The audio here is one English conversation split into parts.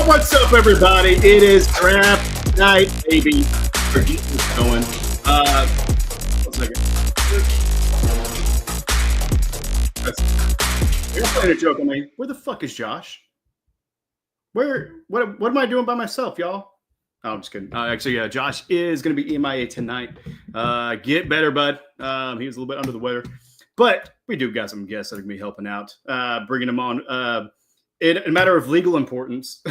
What's up, everybody? It is draft night, baby. We're getting this going. 1 second. You're playing a joke on me. Where the fuck is Josh? What am I doing by myself, y'all? Oh, I'm just kidding. Actually, yeah, Josh is going to be MIA tonight. Get better, bud. He was a little bit under the weather. But we do got some guests that are going to be helping out, bringing them on. In a matter of legal importance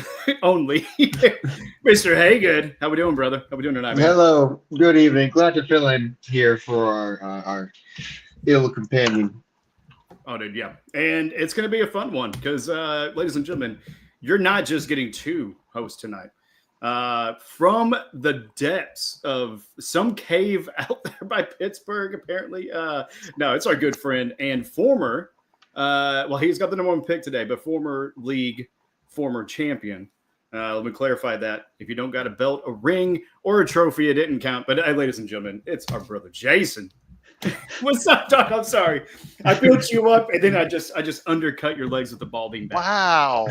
only. Mr. Haygood, how we doing, brother? How we doing tonight, man? Hello. Good evening. Glad to fill in here for our ill companion. Oh, dude, yeah. And it's going to be a fun one because, ladies and gentlemen, you're not just getting two hosts tonight. From the depths of some cave out there by Pittsburgh, apparently. No, it's our good friend and former, well, he's got the number one pick today, but former champion. Let me clarify that. If you don't got a belt, a ring, or a trophy, it didn't count. But ladies and gentlemen, it's our brother Jason. What's up, Doc? I'm sorry. I built you up, and then I just undercut your legs with the ball being back. Wow.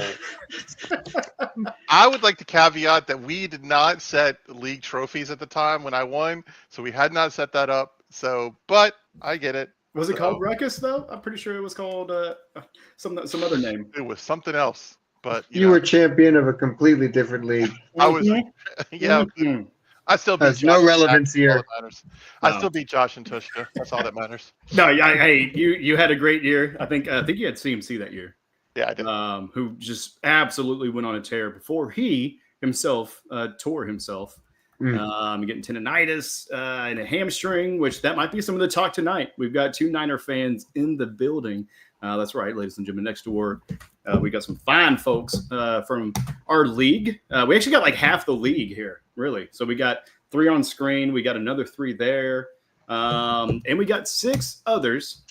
I would like to caveat that we did not set league trophies at the time when I won, so we had not set that up. So, but I get it. Was it called Ruckus, though? I'm pretty sure it was called some other name. It was something else. But you were champion of a completely different league. I was, yeah. Mm-hmm. I still beat There's no relevance here. I still beat Josh and Tvshka. That's all that matters. No, hey, you had a great year. I think you had CMC that year. Yeah, I did. Who just absolutely went on a tear before he himself tore himself. Getting tendonitis and a hamstring, which that might be some of the talk tonight. We've got two Niner fans in the building. That's right, ladies and gentlemen. Next door, we got some fine folks from our league. We actually got like half the league here, really. So we got 3 on screen. We got another 3 there. And we got 6 others.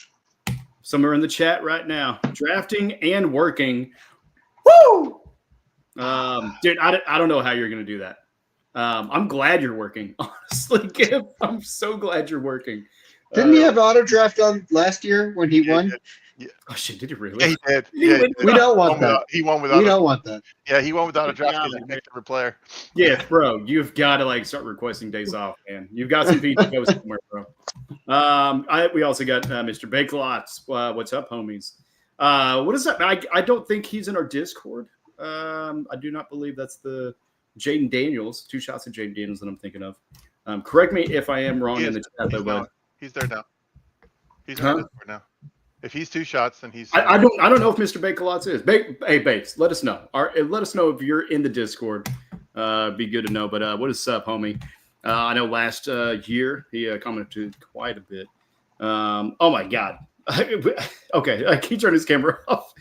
Some are in the chat right now, drafting and working. Woo! Dude, I don't know how you're going to do that. I'm glad you're working, honestly, Gibb. I'm so glad you're working. Didn't he have auto draft on last year when he won? Oh shit! Did he really? Yeah, he did. Did he Yeah, win? We don't want that. He won without. We don't want that. Yeah, he won without a draft God, because he man. picked every player. Yeah, bro, you've got to like start requesting days off, man. You've got some feet to go somewhere, bro. We also got Mr. Bakelots. What's up, homies? What is that? I don't think he's in our Discord. I do not believe that's the Jaden Daniels. 2 shots at Jaden Daniels that I'm thinking of. Correct me if I am wrong in the chat, though. But He's there now. He's in our Discord now. If he's 2 shots, then he's. I don't know if Mr. Bakelots is. Hey, Bakes, let us know. Let us know if you're in the Discord. Be good to know. But what is up, homie? I know last year he commented quite a bit. Oh my God. Okay, can you turn his camera off?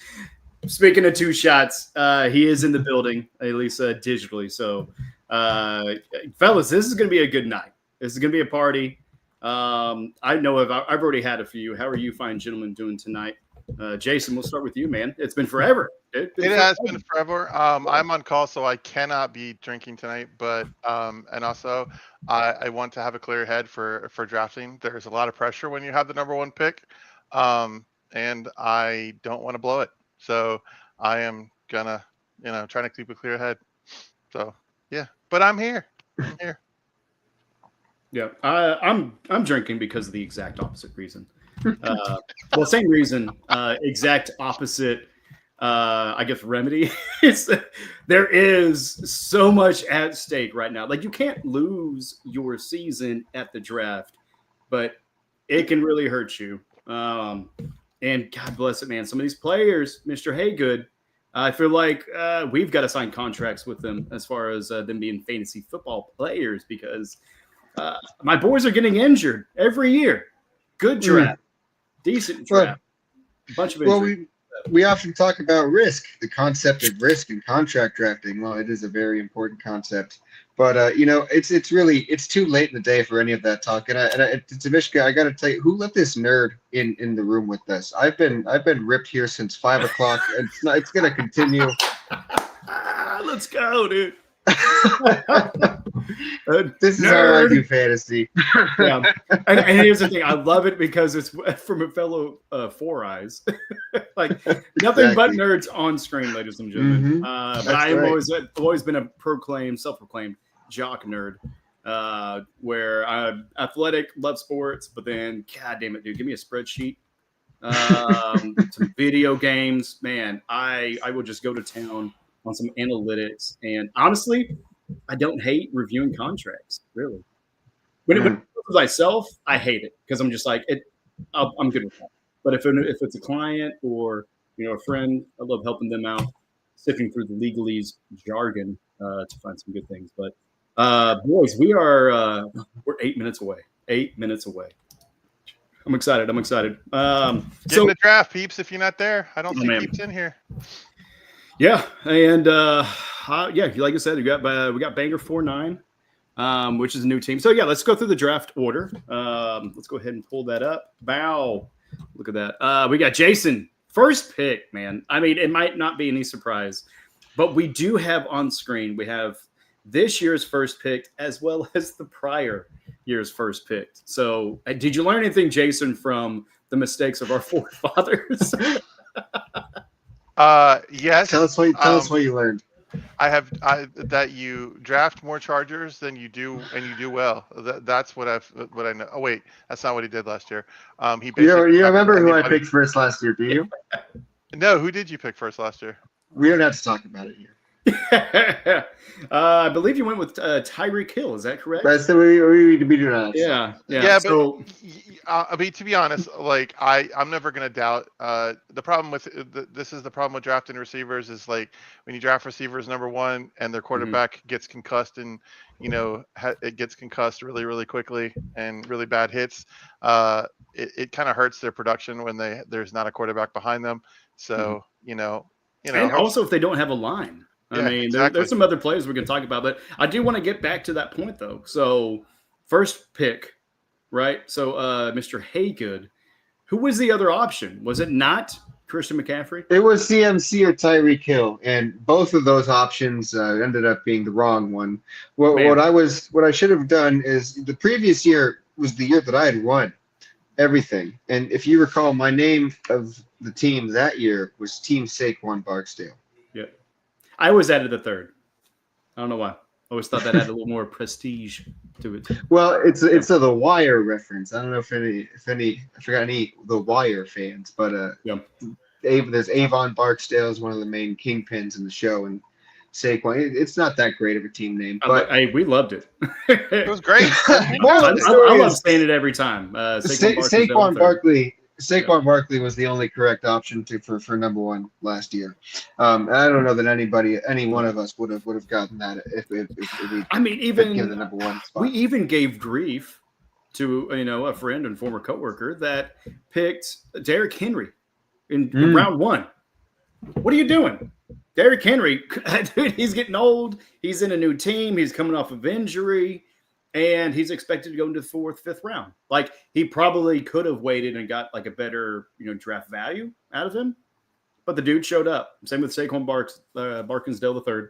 Speaking of 2 shots, he is in the building, at least digitally. So, fellas, this is going to be a good night. This is going to be a party. I know I've already had a few. How are you fine gentlemen doing tonight? Jason, we'll start with you, man. It's been forever. It has been forever. I'm on call, so I cannot be drinking tonight. But and also, I want to have a clear head for drafting. There's a lot of pressure when you have the number 1 pick, and I don't want to blow it. So I am gonna, trying to keep a clear head. So yeah, but I'm here. I'm here. Yeah, I'm drinking because of the exact opposite reason. Well, same reason, exact opposite. I guess remedy. There is so much at stake right now. Like you can't lose your season at the draft, but it can really hurt you. And God bless it, man. Some of these players, Mr. Haygood, I feel like we've got to sign contracts with them as far as them being fantasy football players because my boys are getting injured every year. Good draft, decent draft, a bunch of injuries. Well, we often talk about risk, the concept of risk in contract drafting. Well, it is a very important concept, but it's too late in the day for any of that talk. And Tvshka, I got to tell you, who let this nerd in the room with us? I've been ripped here since 5 o'clock. It's going to continue. Let's go, dude. This is how I do fantasy. Yeah, and here's the thing: I love it because it's from a fellow 4 eyes. Like nothing but nerds on screen, ladies and gentlemen. But I've always been a self-proclaimed jock nerd. Where I'm athletic, love sports, but then, God damn it, dude, give me a spreadsheet, some video games, man. I will just go to town on some analytics, and honestly, I don't hate reviewing contracts, really. When it comes to myself, I hate it because I'm just like I'm good with that. But if it's a client or a friend, I love helping them out, sifting through the legalese jargon to find some good things. But boys, we're 8 minutes away. 8 minutes away. I'm excited. Get in the draft, peeps. If you're not there, I don't see peeps in here. Yeah, and like I said, we got Banger 4-9, which is a new team. So yeah, let's go through the draft order. Let's go ahead and pull that up. Bow, look at that. We got Jason, first pick, man. I mean, it might not be any surprise, but we do have on screen. We have this year's first pick as well as the prior year's first pick. So, did you learn anything, Jason, from the mistakes of our forefathers? Yes. Tell us what you learned. That you draft more Chargers than you do, and you do well. That's what I know. Oh wait, that's not what he did last year. You remember who I picked first last year? Do you? No, who did you pick first last year? We don't have to talk about it here. I believe you went with Tyreek Hill. Is that correct? That's the way we do that. Yeah. So, I mean, to be honest, like I'm never gonna doubt. The problem with this is the problem with drafting receivers is like when you draft receivers number 1 and their quarterback gets concussed and it gets concussed really really quickly and really bad hits. It kind of hurts their production when there's not a quarterback behind them. So and also if they don't have a line. I mean, exactly. There's some other players we can talk about, but I do want to get back to that point, though. So, first pick, right? So, Mr. Haygood, who was the other option? Was it not Christian McCaffrey? It was CMC or Tyreek Hill, and both of those options ended up being the wrong one. What I should have done is the previous year was the year that I had won everything. And if you recall, my name of the team that year was Team Saquon Barksdale. Yeah. I always added the third. I don't know why. I always thought that added a little more prestige to it. Well, it's a The Wire reference. I don't know if any I forgot any The Wire fans, but Yeah. There's Avon Barksdale is one of the main kingpins in the show, and Saquon. It's not that great of a team name, but we loved it. It was great. I love saying it every time. Saquon Barkley was the only correct option for number one last year. And I don't know that any one of us would have gotten that if we given the number one spot. We even gave grief to a friend and former coworker that picked Derrick Henry in round one. What are you doing? Derrick Henry, dude, he's getting old. He's in a new team. He's coming off of injury, and he's expected to go into the 4th, 5th round. Like, he probably could have waited and got like a better, draft value out of him. But the dude showed up. Same with Saquon Barksdale III.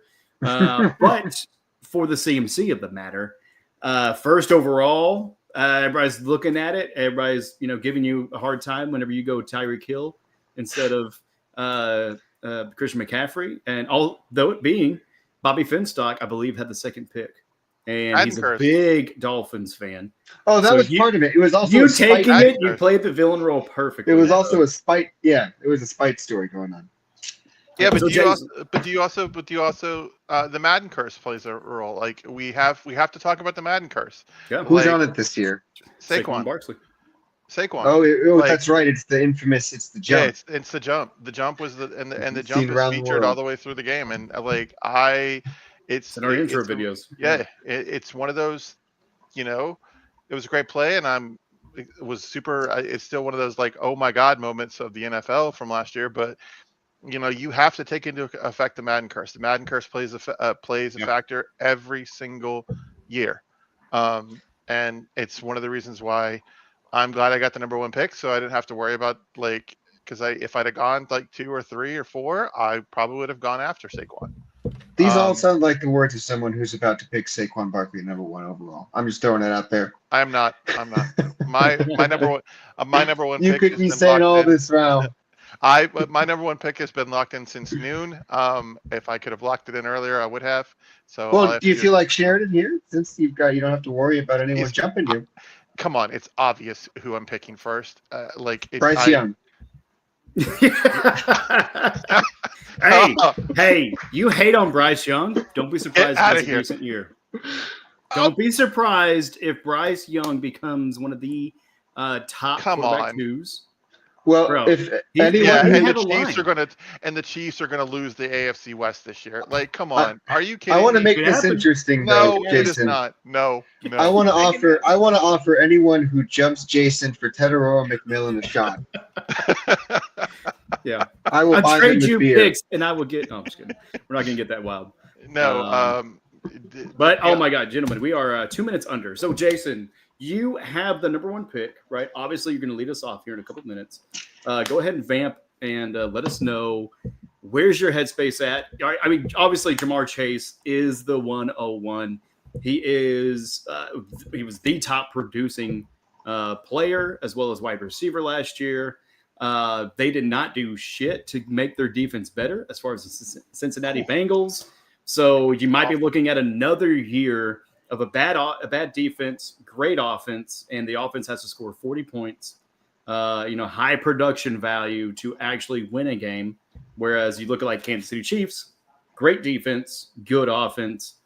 But for the CMC of the matter, first overall, everybody's looking at it. Everybody's, giving you a hard time whenever you go Tyreek Hill instead of Christian McCaffrey, and although it being Bobby Finstock, I believe, had the 2nd pick, and he's a big Dolphins fan. Oh, that was part of it. It was also you taking it. You played the villain role perfectly. It was also a spite. Yeah, it was a spite story going on. Yeah, but do you also the Madden curse plays a role. Like we have to talk about the Madden curse. Yeah, who's on it this year? Saquon Barkley. Saquon. Oh, that's right. It's the infamous. It's the jump. Yeah, it's the jump. The jump was the jump is featured all the way through the game, and it's in our intro videos. Yeah, it's one of those. It was a great play, and it was super. It's still one of those like oh my god moments of the NFL from last year, but. You have to take into effect the Madden curse. The Madden curse plays a factor every single year, and it's one of the reasons why I'm glad I got the number one pick, so I didn't have to worry about because if I'd have gone 2 or 3 or 4, I probably would have gone after Saquon. These all sound like the words of someone who's about to pick Saquon Barkley number one overall. I'm just throwing it out there. I'm not. My number one. My number one. You pick could be saying all this round. My number one pick has been locked in since noon. If I could have locked it in earlier, I would have. So, well, do you feel like Sheridan here? Since you don't have to worry about anyone jumping you. Come on, it's obvious who I'm picking first. Bryce Young. Hey, you hate on Bryce Young. Don't be surprised in this recent year. Don't be surprised if Bryce Young becomes one of the top quarterback news. Well, Bro, if anyone, the Chiefs are gonna lose the AFC West this year. Come on, are you kidding? I want to make this interesting, though, no, Jason. It is not. No. I want to offer anyone who jumps Jason for Teteroa McMillan a shot. Yeah, I will buy trade them you beer. picks, and I will get. No, I'm just kidding. We're not gonna get that wild. No. But oh my God, gentlemen, we are 2 minutes under. So Jason. You have the number one pick, right? Obviously, you're going to lead us off here in a couple of minutes. Go ahead and vamp and let us know where's your headspace at. I mean, obviously, Jamar Chase is the 101. He was the top producing player as well as wide receiver last year. They did not do shit to make their defense better as far as the Cincinnati Bengals. So you might be looking at another year of a bad defense, great offense, and the offense has to score 40 points, high production value to actually win a game. Whereas you look at Kansas City Chiefs, great defense, good offense.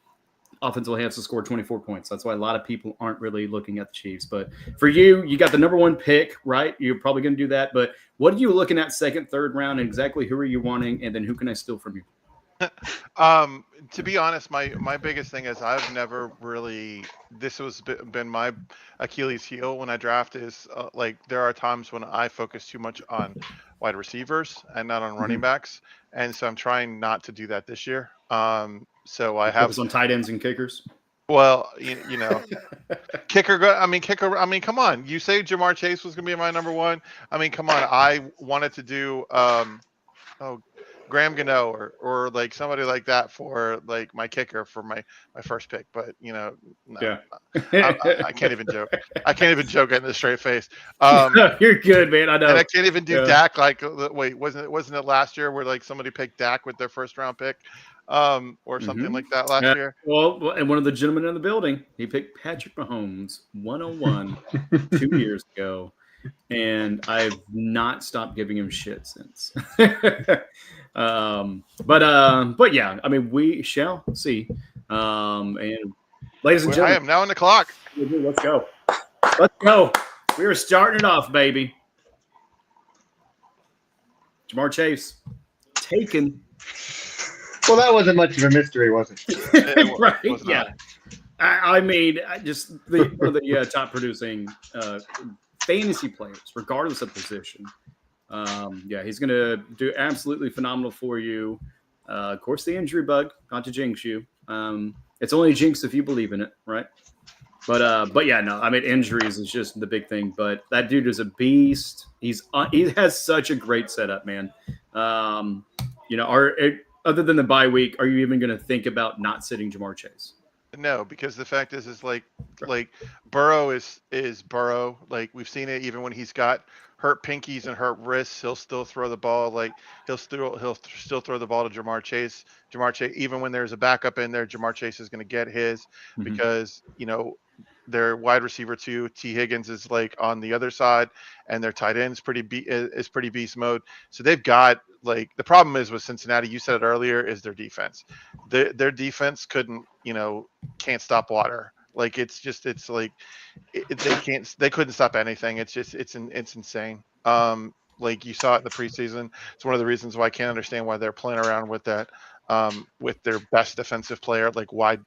Offense only has to score 24 points. That's why a lot of people aren't really looking at the Chiefs. But for you got the number one pick, right? You're probably going to do that. But what are you looking at second, third round, and exactly who are you wanting? And then who can I steal from you? To be honest, my biggest thing is I've never really, this has been my Achilles heel when I draft is there are times when I focus too much on wide receivers and not on running backs. And so I'm trying not to do that this year. So I have focus on tight ends and kickers. Well, kicker. I mean, come on. You say Jamar Chase was going to be my number one. I mean, come on. I wanted to do, Graham Gano or like somebody like that for like my kicker for my first pick. But no, Yeah. I can't even joke. I can't even joke in a straight face. You're good, man. I know. And I can't even do Yeah. Dak. Like, wait, wasn't it last year where like somebody picked Dak with their first round pick, or something like that last year? Well, and one of the gentlemen in the building, he picked Patrick Mahomes 101 2 years ago, and I've not stopped giving him shit since. But yeah, I mean, we shall see. And ladies and I gentlemen, am now on the clock. let's go. Let's go. We are starting it off, baby. Jamar Chase taken. Well, that wasn't much of a mystery, was it? Right? was Yeah. not. I mean, just one of the top producing fantasy players, regardless of position. Yeah, he's going to do absolutely phenomenal for you. Of course, the injury bug, not to jinx you. It's only jinx if you believe in it, right? But yeah, no, I mean, injuries is just the big thing. But that dude is a beast. He has such a great setup, man. Other than the bye week, are you even going to think about not sitting Jamar Chase? No, because the fact is like Burrow is Burrow. Like we've seen it even when he's got hurt pinkies and hurt wrists, he'll still throw the ball. Like he'll still throw the ball to Jamar Chase. Jamar Chase, even when there's a backup in there, Jamar Chase is going to get his because their wide receiver too, T Higgins is like on the other side, and their tight end is pretty beast mode. So they've got like the problem is with Cincinnati. You said it earlier, is their defense. Their defense can't stop water. Like they couldn't stop anything. It's insane. Like you saw it in the preseason. It's one of the reasons why I can't understand why they're playing around with that. With their best defensive player, like why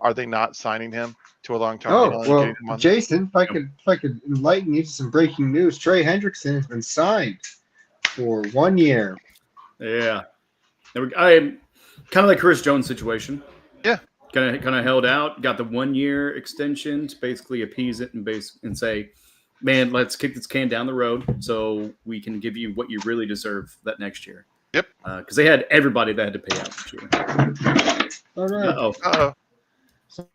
are they not signing him to a long-term deal? Oh well, Jason, if I could enlighten you to some breaking news, Trey Hendrickson has been signed for 1 year. Yeah, I'm kind of like Chris Jones' situation. Yeah, kind of held out, got the 1 year extension to basically appease it and say, man, let's kick this can down the road so we can give you what you really deserve that next year. Yep. Because they had everybody that had to pay out this year. All right. Uh-oh.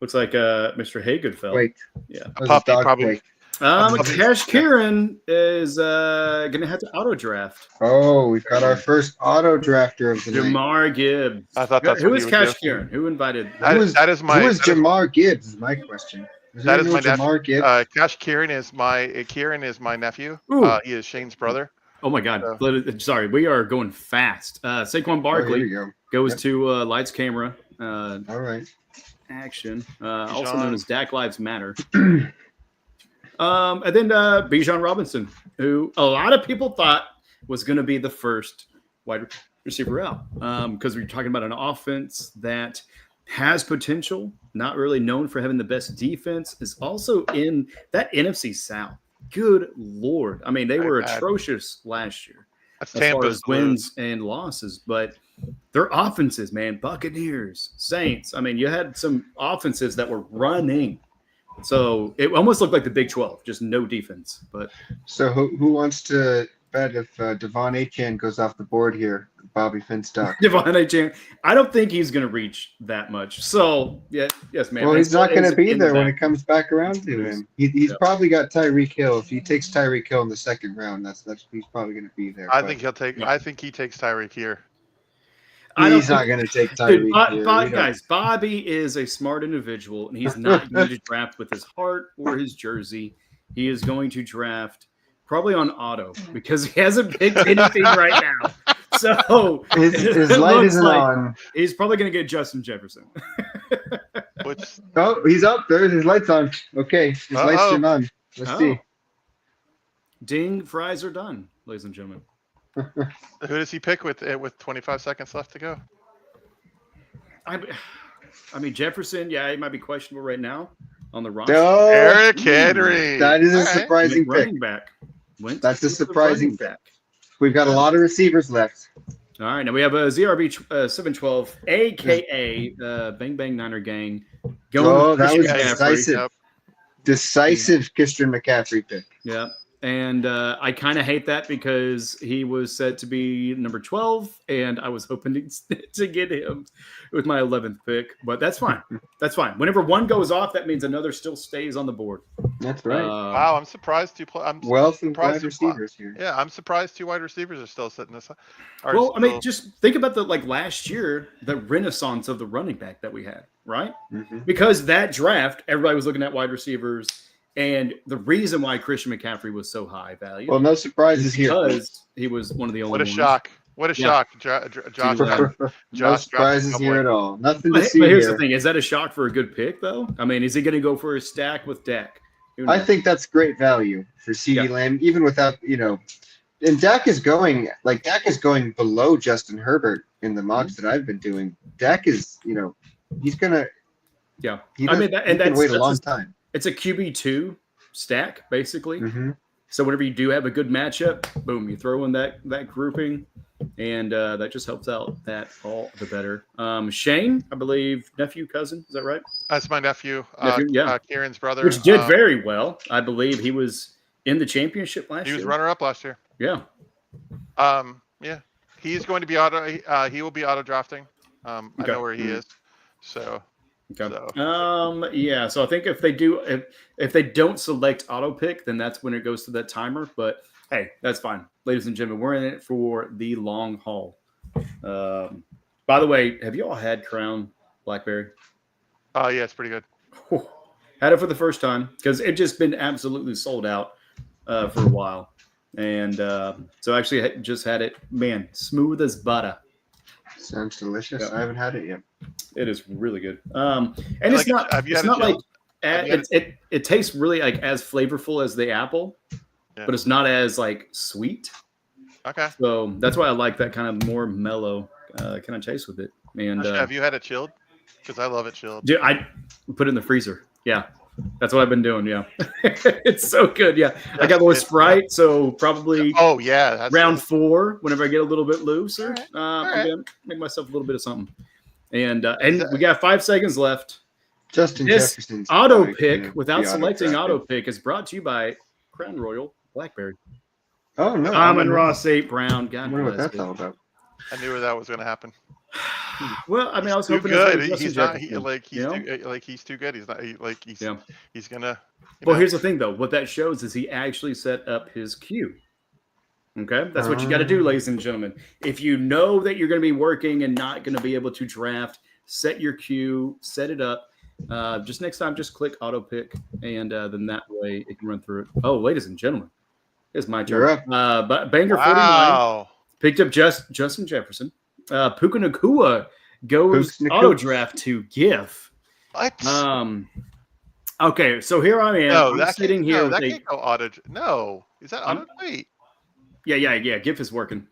Looks like Mr. Haygood fell. Wait. Yeah. A puppy probably. Cash Kieran is going to have to auto draft. Oh, we've got our first auto drafter of the night. Jamar Gibbs. I thought that's who is Cash Kieran? Who invited? Who is Jamar Gibbs? Is my question. That is my Jamar nephew. Gibbs? Cash Kieran is my nephew. He is Shane's brother. Oh my God! Sorry, we are going fast. Saquon Barkley goes to Lights Camera. All right. Action, also known as Dak Lives Matter. And then Bijan Robinson, who a lot of people thought was going to be the first wide receiver out, because we're talking about an offense that has potential, not really known for having the best defense, is also in that NFC South. Good Lord. I mean, they were atrocious last year as far as wins and losses, but their offenses, man, Buccaneers, Saints. I mean, you had some offenses that were running. So it almost looked like the Big 12, just no defense. But so who wants to bet if Devon Achane goes off the board here? Bobby Finstock. Devon Achane, I don't think he's going to reach that much. So yes, man. Well, he's not going to be there when it comes back around to him. He's probably got Tyreek Hill. If he takes Tyreek Hill in the second round, that's he's probably going to be there. I think he takes Tyreek here. He's not going to take Tyreek here. Guys, Bobby is a smart individual, and he's not going to draft with his heart or his jersey. He is going to draft probably on auto because he hasn't picked anything right now. So his light isn't on. He's probably going to get Justin Jefferson. He's up there. His light's on. Okay, his lights turned on. Let's see. Ding, fries are done, ladies and gentlemen. Who does he pick with 25 seconds left to go? I mean, Jefferson, yeah, he might be questionable right now on the roster. No, Eric Henry. That is a surprising pick. Running back. That's a surprising pick. We've got a lot of receivers left. All right, now we have a ZRB 712, a.k.a. Bang Bang Niner Gang. That was decisive. Decisive Christian McCaffrey pick. Yeah. And I kind of hate that because he was set to be number 12, and I was hoping to get him with my 11th pick. But that's fine. That's fine. Whenever one goes off, that means another still stays on the board. That's right. Wow, I'm surprised I'm Wealth and surprised wide receivers here. Yeah, I'm surprised 2 wide receivers are still sitting this. Well, I mean, just think about last year, the renaissance of the running back that we had, right? Mm-hmm. Because that draft, everybody was looking at wide receivers. And the reason why Christian McCaffrey was so high value. Well, no surprises here. Because he was one of the only What a ones. shock. What a shock. Josh. No surprises here at all. Nothing to see But here's here. the thing. Is that a shock for a good pick, though? I mean, is he going to go for a stack with Dak? I think that's great value for CeeDee Lamb, even without, and Dak is going below Justin Herbert in the mocks that I've been doing. Dak is, he's going to. Yeah. He can wait a long time. It's a QB2 stack, basically. Mm-hmm. So whenever you do have a good matchup, boom, you throw in that grouping, and that just helps out that all the better. Shane, I believe, nephew, cousin, is that right? That's my nephew. Kieran's brother. Which did very well. I believe he was in the championship last year. He was runner-up last year. Yeah. Yeah. He's going to be he will be auto drafting. I know where he is. So. Okay. So. So I think if they don't select auto pick, then that's when it goes to that timer. But hey, that's fine, ladies and gentlemen. We're in it for the long haul. By the way, have you all had Crown Blackberry? Yeah, it's pretty good. Had it for the first time because it just been absolutely sold out for a while, and so actually just had it. Man, smooth as butter. Sounds delicious. Yeah. I haven't had it yet. it is really good. And it's not. It's not like it tastes really like as flavorful as the apple, but it's not as like sweet. Okay. So that's why I like that kind of more mellow kind of taste with it. And have you had it chilled? Because I love it chilled. Dude, I put it in the freezer. Yeah. That's what I've been doing. Yeah. It's so good. Yeah. I got more Sprite. So probably that's round 4, whenever I get a little bit looser, All right. make myself a little bit of something. And we got 5 seconds left. Justin This Jefferson's auto probably pick gonna without be selecting auto-drafted. auto pick is brought to you by Crown Royal Blackberry. Oh no! Amon Ross 8 Brown. I God wonder what bless that's it. all about. I knew that was going to happen. Well, I mean, I was Too hoping good. it's He's Justin not. Jefferson, He's too good. He's not. He's gonna. Well, here's the thing, though. What that shows is he actually set up his queue. Okay, that's what you got to do, ladies and gentlemen. If you know that you're going to be working and not going to be able to draft, set your queue, set it up. Just next time, just click auto pick, and then that way it can run through it. Oh, ladies and gentlemen, it's my turn. But Banger 49 picked up Justin Jefferson. Puka Nacua goes auto draft to GIF. What? Okay, so here I am. No, I'm sitting here. that can't go auto. No, is that auto? Wait. Yeah. GIF is working.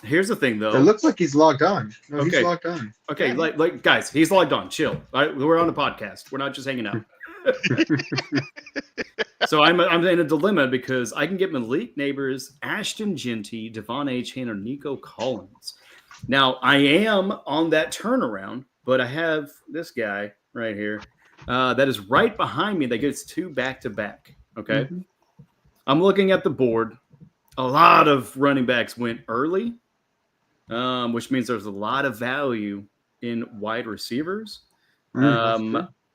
Here's the thing, though. It looks like he's logged on. No, Okay. He's logged on. Okay, Yeah. like guys, he's logged on. Chill. All right, we're on a podcast. We're not just hanging out. So I'm in a dilemma because I can get Malik Neighbors, Ashton Genty, Devon H. Hanner, Nico Collins. Now I am on that turnaround, but I have this guy right here that is right behind me that gets 2 back-to-back. Okay, I'm looking at the board. A lot of running backs went early, which means there's a lot of value in wide receivers. I'm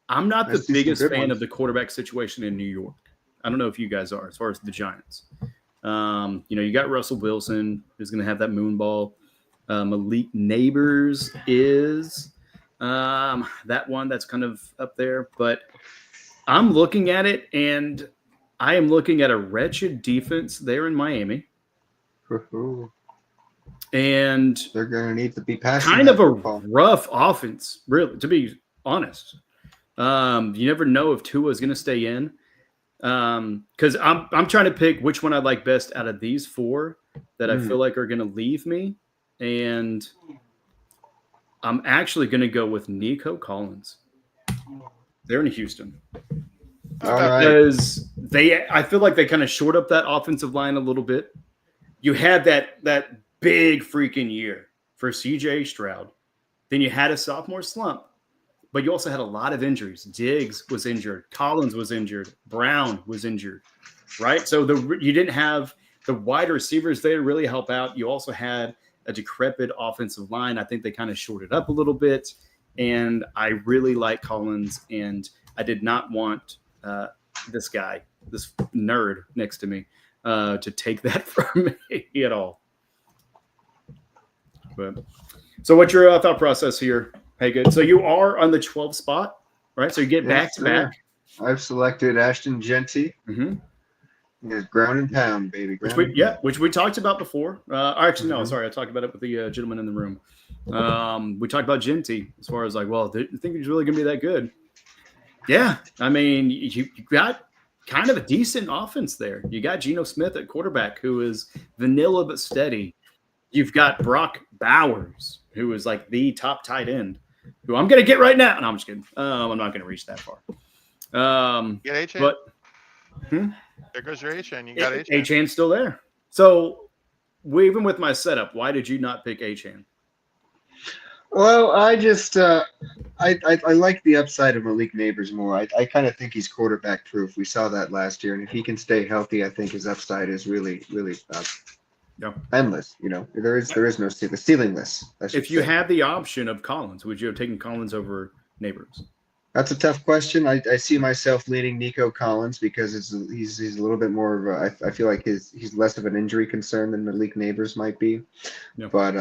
not the biggest fan of the quarterback situation in New York. I don't know if you guys are, as far as the Giants. You got Russell Wilson, who's going to have that moon ball. Malik Neighbors is that one that's kind of up there. But I'm looking at it, and I am looking at a wretched defense there in Miami. And they're going to need to be passing. Kind of a rough offense, really, to be honest. You never know if Tua is going to stay in. Because I'm trying to pick which one I like best out of these 4 that I feel like are going to leave me. And I'm actually going to go with Nico Collins. They're in Houston. Because I feel like they kind of short up that offensive line a little bit. You had that big freaking year for CJ Stroud. Then you had a sophomore slump. but you also had a lot of injuries. Diggs was injured. Collins was injured. Brown was injured, right? So you didn't have the wide receivers there to really help out. You also had a decrepit offensive line. I think they kind of shorted up a little bit, and I really like Collins, and I did not want this guy, this nerd next to me, to take that from me at all. But so what's your thought process here? Hey, good. So you are on the 12th spot, right? So you get back to back. I've selected Ashton Genty. Mm-hmm. Yeah, ground and pound, baby. Which we talked about before. Actually, no, sorry. I talked about it with the gentleman in the room. We talked about Genty as far as like, well, do you think he's really going to be that good? Yeah. I mean, you got kind of a decent offense there. You got Geno Smith at quarterback, who is vanilla but steady. You've got Brock Bowers, who is like the top tight end, who I'm going to get right now. No, I'm just kidding. I'm not going to reach that far. Get H-N. But there goes your H-N. You got H-N. H-N's still there. So even with my setup, why did you not pick H-N? Well, I just I like the upside of Malik Neighbors more. I kind of think he's quarterback proof. We saw that last year, and if he can stay healthy, I think his upside is really endless. You know, there is no ceilingless. If you had the option of Collins, would you have taken Collins over Neighbors? That's a tough question. I see myself leaning Nico Collins because he's a little bit more of a. I feel like he's less of an injury concern than Malik Neighbors might be. Yeah. But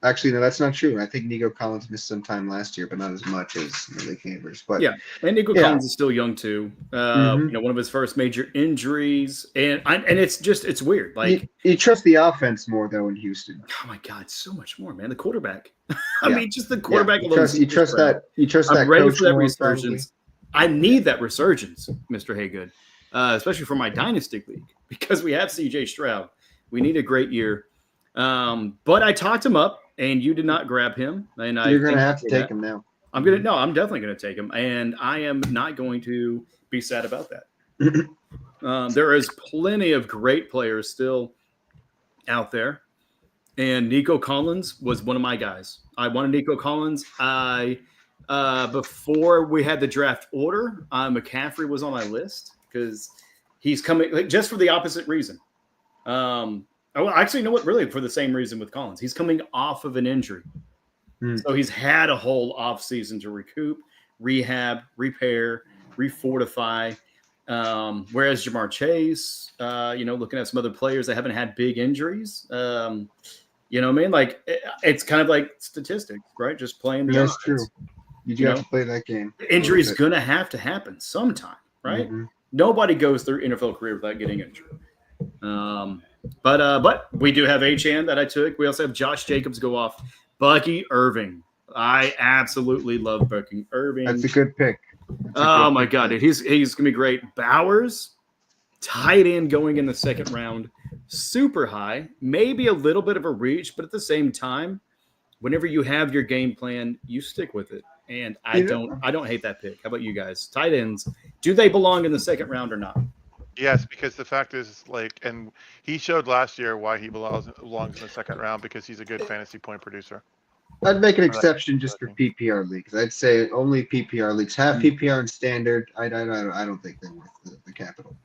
actually, no, that's not true. I think Nico Collins missed some time last year, but not as much as Malik Neighbors. But yeah, and Nico Collins is still young too. You know, one of his first major injuries, and it's weird. Like you trust the offense more though in Houston. Oh my God, so much more, man. The quarterback. I mean, just the quarterback alone. You trust that. I'm ready for that resurgence. Probably. I need that resurgence, Mr. Haygood, especially for my dynasty league because we have C.J. Stroud. We need a great year. But I talked him up. And you did not grab him. And you're going to have to take him now. I'm definitely going to take him. And I am not going to be sad about that. There is plenty of great players still out there. And Nico Collins was one of my guys. I wanted Nico Collins. Before we had the draft order, McCaffrey was on my list because he's coming just for the opposite reason. Well, actually, you know what? Really, for the same reason with Collins. He's coming off of an injury. So he's had a whole offseason to recoup, rehab, repair, refortify. Whereas Jamar Chase, looking at some other players that haven't had big injuries, you know what I mean? Like, it's kind of like statistics, right? Just playing the offense. That's true. You do have to play that game. Injury is going to have to happen sometime, right? Mm-hmm. Nobody goes through NFL career without getting injured. But we do have H-N that I took. We also have Josh Jacobs go off. Bucky Irving. I absolutely love Bucky Irving. That's a good pick. Oh my God, dude. He's gonna be great. Bowers, tight end going in the second round, super high. Maybe a little bit of a reach, but at the same time, whenever you have your game plan, you stick with it. And I don't hate that pick. How about you guys? Tight ends, do they belong in the second round or not? Yes, because the fact is, and he showed last year why he belongs in the second round because he's a good fantasy point producer. I'd make an exception just for PPR leagues. I'd say only PPR leagues have PPR and standard. I don't think they're worth the capital.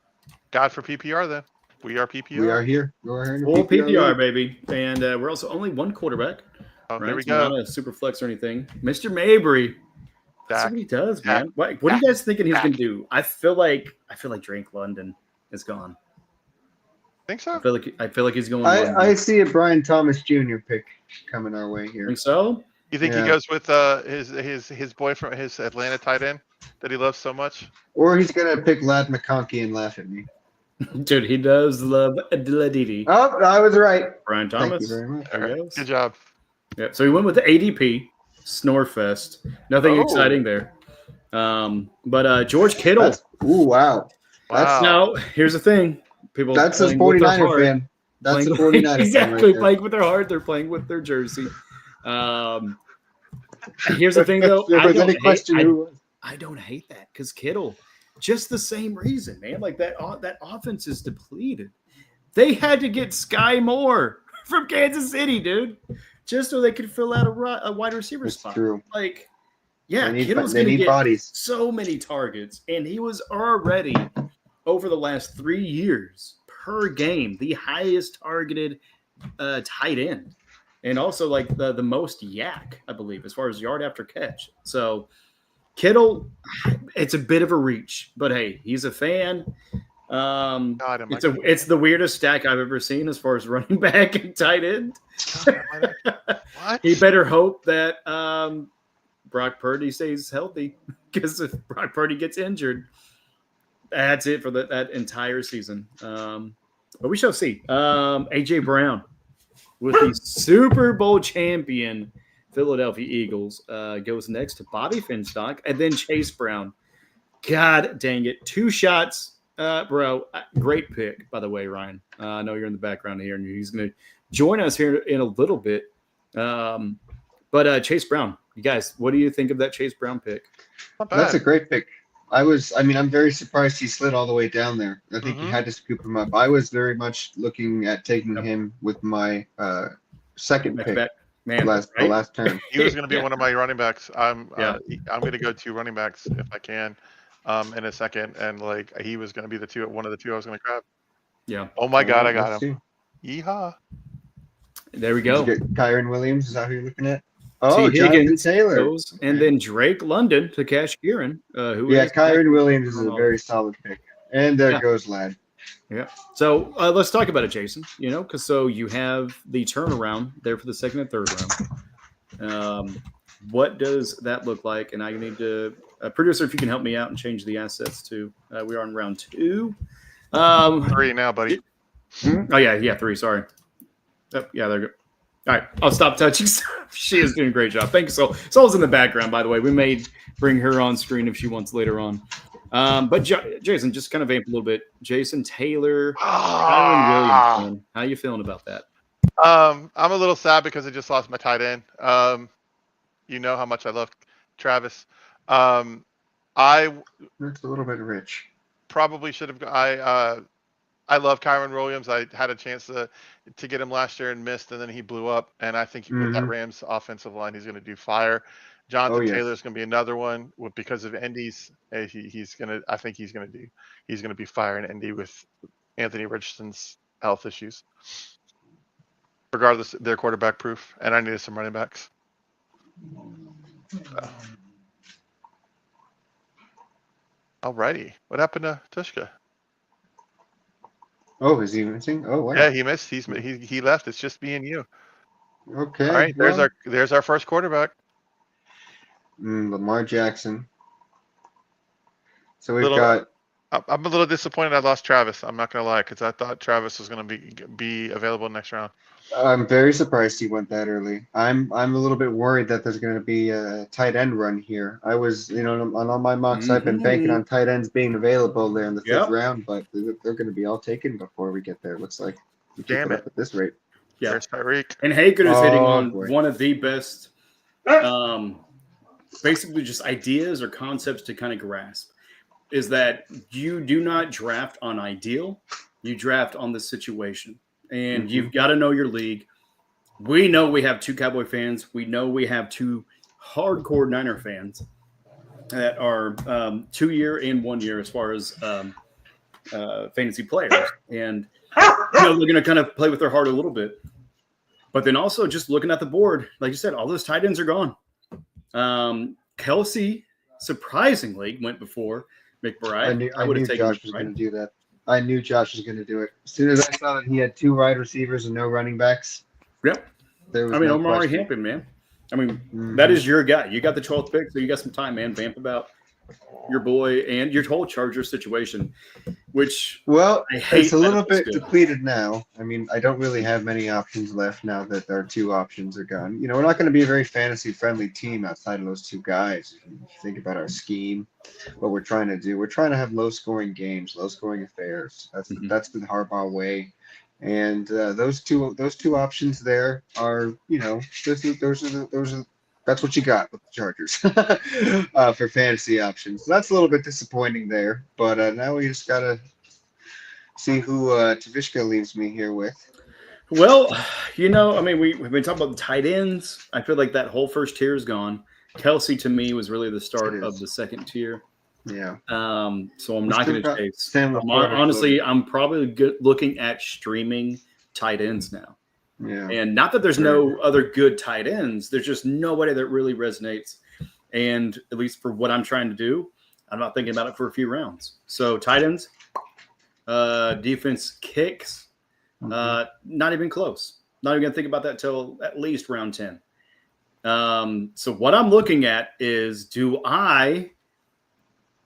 God for PPR, then. We are PPR. We are here. We're here in full PPR baby. And we're also only one quarterback. Oh, right? There we go. Not a super flex or anything. Mr. Mabry. That's what he does, man. What are you guys thinking he's going to do? I feel like Drake London is gone. Think so? I feel like he's going. I see a Brian Thomas Jr. pick coming our way here. Think so? You think he goes with his boy from his Atlanta tight end that he loves so much? Or he's gonna pick Ladd McConkey and laugh at me. Dude, he does love Adiladi. Oh, I was right. Brian Thomas. Thank you very much. There goes. Good job. Yeah, so he went with the ADP Snorefest. Nothing exciting there. But George Kittle. Wow. Now, here's the thing. People that's a 49er fan. That's a 49er fan. Exactly. Right playing with their heart. They're playing with their jersey. Here's the thing, though. I don't hate that because Kittle, just the same reason, man. Like that offense is depleted. They had to get Sky Moore from Kansas City, dude, just so they could fill out a wide receiver spot. True. Like, Yeah, Kittle's they going to need get bodies. so many targets, and he was already over the last 3 years per game the highest targeted tight end, and also like the most yak, I believe, as far as yard after catch. So Kittle, it's a bit of a reach, but hey, he's a fan. God, am I It's the weirdest stack I've ever seen as far as running back and tight end. What? He better hope that Brock Purdy stays healthy, because if Brock Purdy gets injured, that's it for that entire season. But we shall see. AJ Brown with the Super Bowl champion Philadelphia Eagles goes next to Bobby Finstock and then Chase Brown. God dang it. 2 shots, bro. Great pick, by the way, Ryan. I know you're in the background here, and he's going to join us here in a little bit. But Chase Brown, you guys, what do you think of that Chase Brown pick? That's a great pick. I'm very surprised he slid all the way down there. I think he had to scoop him up. I was very much looking at taking him with my second pick. Man, the last turn. He was going to be one of my running backs. I'm going to go 2 running backs if I can in a second, and like he was going to be one of the 2 I was going to grab. Yeah. Oh my God, I got him. Yeehaw! There we go. Did you get Kyron Williams? Is that who you're looking at? Oh, T. Jonathan Higgins Taylor. goes, and then Drake London to Cash Kieran. Kyron Williams is a very solid pick. And there goes Ladd. Yeah. So let's talk about it, Jason. Because you have the turnaround there for the second and third round. What does that look like? And I need to, producer, if you can help me out and change the assets to, we are on round 2. 3 now, buddy. Oh, yeah, 3. Sorry. Oh, yeah, there you go. All right, I'll stop touching. She is doing a great job. Thank you. Sol's in the background, by the way. We may bring her on screen if she wants later on. But Jason, just kind of vamp a little bit. Jason Taylor, Kyron Williams. How you feeling about that? I'm a little sad because I just lost my tight end. You know how much I love Travis. That's a little bit rich. Probably should have. I love Kyron Williams. I had a chance to get him last year and missed, and then he blew up. And I think with that Rams offensive line, he's going to do fire. Jonathan Taylor is going to be another one because of Indy's. He's going to be firing Indy with Anthony Richardson's health issues. Regardless, they're quarterback proof, and I needed some running backs. Alrighty, what happened to Tvshka? Oh, is he missing? Oh, wow. Yeah, he missed. He left. It's just me and you. Okay. All right. There's our first quarterback. Lamar Jackson. So we've got. I'm a little disappointed I lost Travis. I'm not gonna lie, because I thought Travis was gonna be available next round. I'm very surprised he went that early. I'm a little bit worried that there's going to be a tight end run here. I was, on all my mocks, I've been banking on tight ends being available there in the 5th round, but they're going to be all taken before we get there. It looks like. Damn it! At this rate. Yeah. There's Tyreek. And Hager is hitting on one of the best, basically just ideas or concepts to kind of grasp. Is that you do not draft on ideal, you draft on the situation. And you've got to know your league. We know we have 2 Cowboy fans. We know we have 2 hardcore Niner fans that are 2-year and 1-year as far as fantasy players. And they're going to kind of play with their heart a little bit. But then also just looking at the board, like you said, all those tight ends are gone. Kelsey, surprisingly, went before McBride. I knew Josh was going to do that. I knew Josh was going to do it. As soon as I saw that he had 2 wide receivers and no running backs. Yep. Omari Hampton, man. That is your guy. You got the 12th pick, so you got some time, man. Vamp about your boy and your whole Charger situation, which it's a little bit depleted now. I don't really have many options left now that our 2 options are gone. We're not going to be a very fantasy-friendly team outside of those 2 guys. If you think about our scheme, what we're trying to do, we're trying to have low-scoring games, low-scoring affairs. That's the Harbaugh way. And those two options there are, that's what you got with the Chargers for fantasy options. So that's a little bit disappointing there. But now we just got to see who Tvshka leaves me here with. Well, we've been talking about the tight ends. I feel like that whole first tier is gone. Kelsey to me was really the start of the second tier. Yeah. So I'm not going to chase. Honestly, I'm probably looking at streaming tight ends now. Yeah. And not that there's no other good tight ends. There's just nobody that really resonates. And at least for what I'm trying to do, I'm not thinking about it for a few rounds. So tight ends, defense kicks, not even close. Not even going to think about that till at least round 10. So what I'm looking at is, do I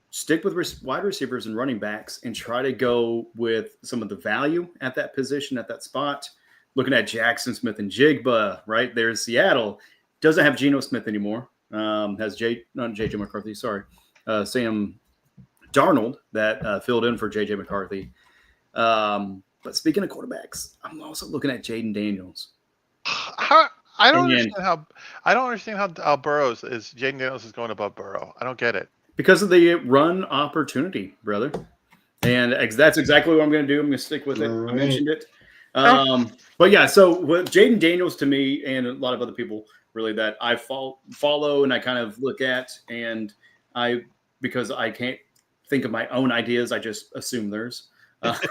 stick with wide receivers and running backs and try to go with some of the value at that position, at that spot? Looking at Jackson Smith and Jigba, right? There's Seattle. Doesn't have Geno Smith anymore. Has not J.J. McCarthy, sorry. Sam Darnold that filled in for J.J. McCarthy. But speaking of quarterbacks, I'm also looking at Jaden Daniels. I don't understand how Burrows is Jaden Daniels is going above Burrow. I don't get it. Because of the run opportunity, brother. And that's exactly what I'm going to do. I'm going to stick with it. I mentioned it. But yeah, so with Jaden Daniels, to me, and a lot of other people really that I follow and I kind of look at, and because I can't think of my own ideas, I just assume theirs. But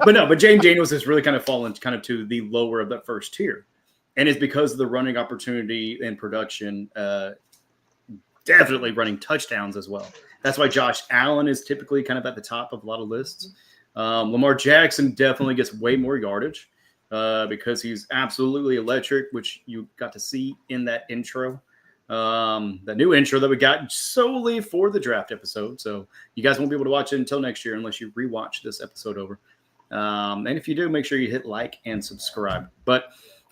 Jaden Daniels has really kind of fallen kind of to the lower of that first tier. And it's because of the running opportunity and production, definitely running touchdowns as well. That's why Josh Allen is typically kind of at the top of a lot of lists. Lamar Jackson definitely gets way more yardage because he's absolutely electric, which you got to see in that intro. The new intro that we got solely for the draft episode. So you guys won't be able to watch it until next year unless you rewatch this episode over. And if you do, make sure you hit like and subscribe. But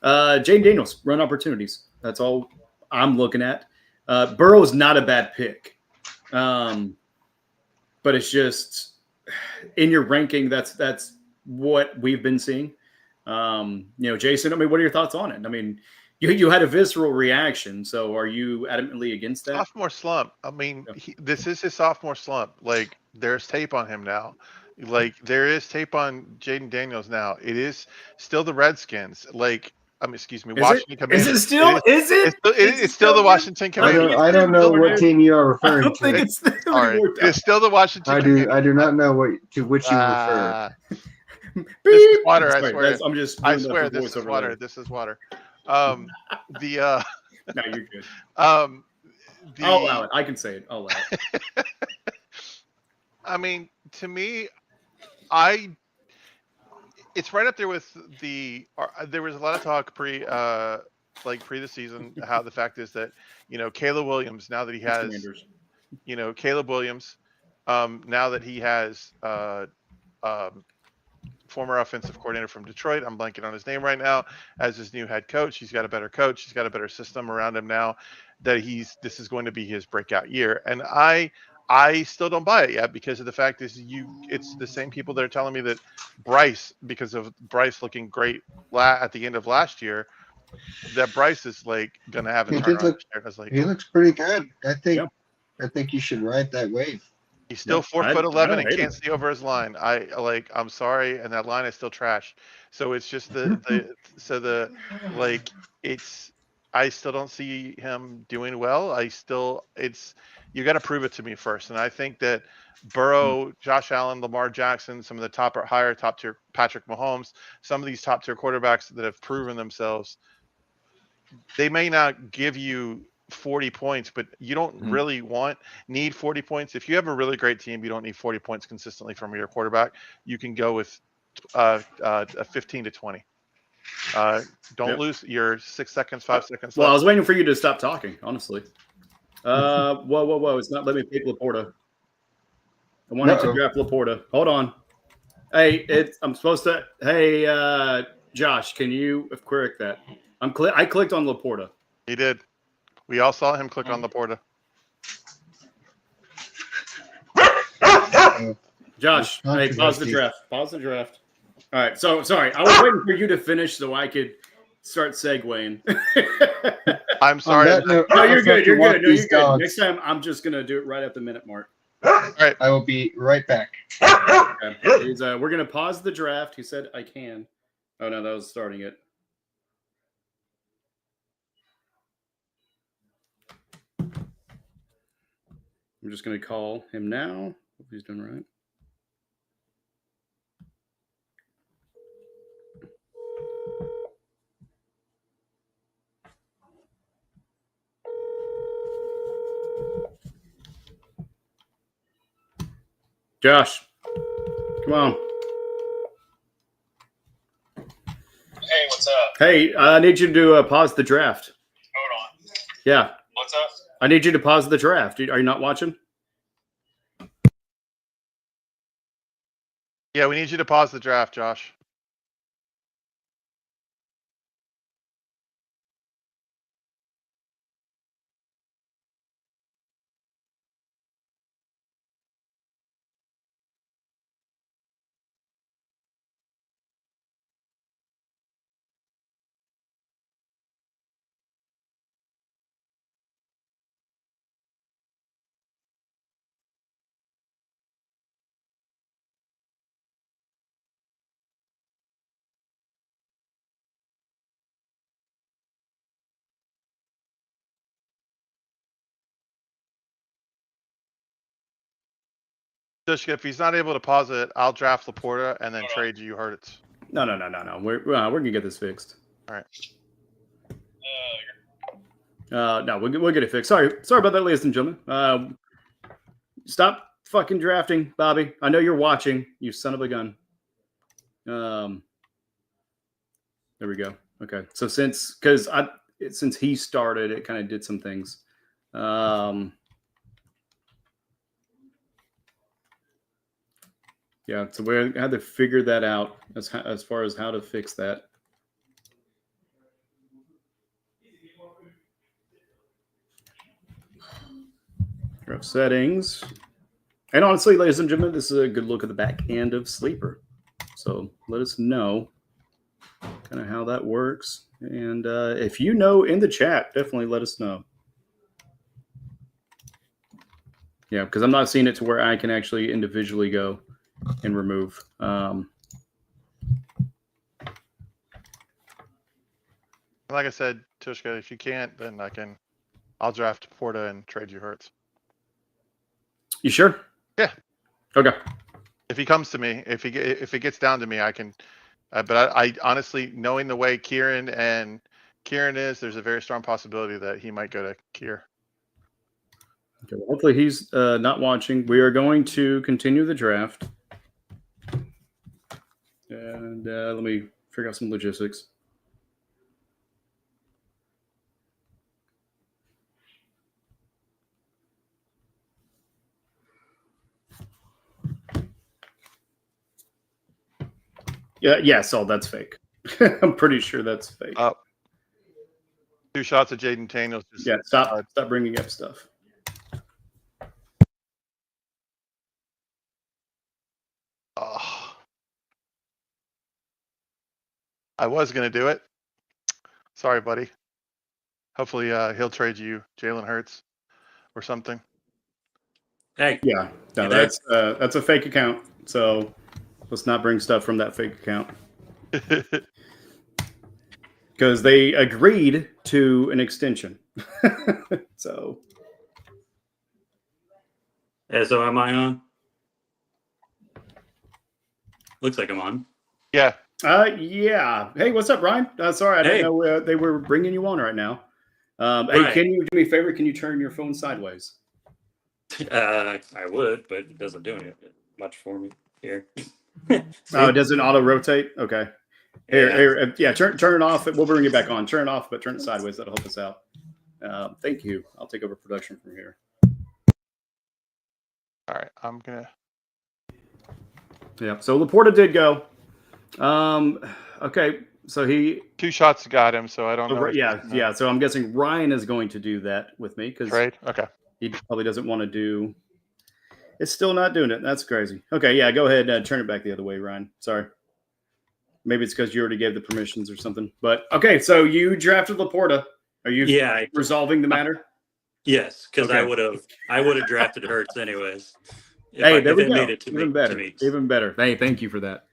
Jaden Daniels, run opportunities. That's all I'm looking at. Burrow is not a bad pick. But it's just in your ranking, that's what we've been seeing. Jason, I mean, what are your thoughts on it? I mean, you had a visceral reaction. So are you adamantly against that? Sophomore slump. I mean, this is his sophomore slump. Like, there's tape on him now. Like, there is tape on Jaden Daniels now. It is still the Redskins. Like, Washington Commanders. Is it still? It's still the Washington Commanders. I don't know what team you are referring to. It's still the Washington Commanders. I do not know to which you refer. This is water, I swear. I swear this is water. There. This is water. No, you're good. I'll allow it. I can say it. I'll allow it. I mean, to me, it's right up there with there was a lot of talk pre the season, how the fact is that, Caleb Williams, now that he has, Caleb Williams, now that he has, former offensive coordinator from Detroit, I'm blanking on his name right now, as his new head coach. He's got a better coach. He's got a better system around him now that this is going to be his breakout year. And I still don't buy it yet because of the fact is it's the same people that are telling me that Bryce, because of Bryce looking great at the end of last year, that Bryce is like going to have a turnaround. He looks pretty good. I think you should ride that wave. He's still 4'11" and can't see over his line. I'm sorry, and that line is still trash. So it's just I still don't see him doing well. You got to prove it to me first. And I think that Burrow, Josh Allen, Lamar Jackson, some of the top tier Patrick Mahomes, some of these top tier quarterbacks that have proven themselves, they may not give you 40 points, but you don't really need 40 points. If you have a really great team, you don't need 40 points consistently from your quarterback. You can go with a 15 to 20. Don't lose your 6 seconds, 5 seconds left. I was waiting for you to stop talking, honestly. Whoa. It's not letting me pick Laporta. I wanted to draft Laporta. Hold on. Hey, I'm supposed to. Hey, Josh, can you correct that? I clicked on Laporta. He did. We all saw him click on Laporta. Josh, hey, pause the draft. All right. So, sorry. I was waiting for you to finish so I could start segueing. I'm sorry. No, you're good. You're good. No, you're good. Next time, I'm just going to do it right at the minute mark. All right. I will be right back. Okay. We're going to pause the draft. He said I can. Oh, no, that was starting it. I'm just going to call him now. Hope he's doing right. Josh, come on. Hey, what's up? Hey, I need you to pause the draft. Hold on. Yeah. What's up? I need you to pause the draft. Are you not watching? Yeah, we need you to pause the draft, Josh. Tvshka, if he's not able to pause it, I'll draft Laporta and then trade you Hurts. No. We're gonna get this fixed. All right. No, we'll get it fixed. Sorry about that, ladies and gentlemen. Stop fucking drafting, Bobby. I know you're watching, you son of a gun. There we go. Okay, so since he started, it kind of did some things. Yeah, so we had to figure that out as far as how to fix that. Draft settings. And honestly, ladies and gentlemen, this is a good look at the back end of Sleeper. So let us know kind of how that works. And if you know in the chat, definitely let us know. Yeah, because I'm not seeing it to where I can actually individually go and remove. Like I said, Tvshka, if you can't, then I'll draft Porta and trade you Hurts. You sure? Yeah. Okay. If he comes to me, if it gets down to me, I can. But I honestly, knowing the way Kieran is, there's a very strong possibility that he might go to Kier. Okay, well, hopefully he's not watching. We are going to continue the draft. And let me figure out some logistics. Yeah, so that's fake. I'm pretty sure that's fake. 2 shots of Jaden Daniels. Yeah, stop bringing up stuff. Oh. I was going to do it. Sorry, buddy. Hopefully he'll trade you Jalen Hurts or something. Hey. Yeah, no, that's a fake account. So let's not bring stuff from that fake account. Because they agreed to an extension. So. Yeah, so am I on? Looks like I'm on. Yeah. Yeah. Hey, what's up, Ryan? Sorry, I didn't know they were bringing you on right now. Hey, can you do me a favor? Can you turn your phone sideways? I would, but it doesn't do anything much for me here. Oh, it doesn't auto rotate? Okay. Here, turn it off. We'll bring it back on. Turn it off, but turn it sideways. That'll help us out. Thank you. I'll take over production from here. All right, I'm going to. Yeah, so Laporta did go. Okay, so he 2 shots got him, so I don't know. Yeah. So I'm guessing Ryan is going to do that with me because Okay. He probably doesn't want to do. It's still not doing it. That's crazy. Okay, yeah, go ahead. Turn it back the other way, Ryan. Sorry. Maybe it's because you already gave the permissions or something. But okay, so you drafted Laporta. Are you resolving the matter? Yes, because I would have drafted Hurts anyways. There we go. Made it to Even better. Even better. Hey, thank you for that.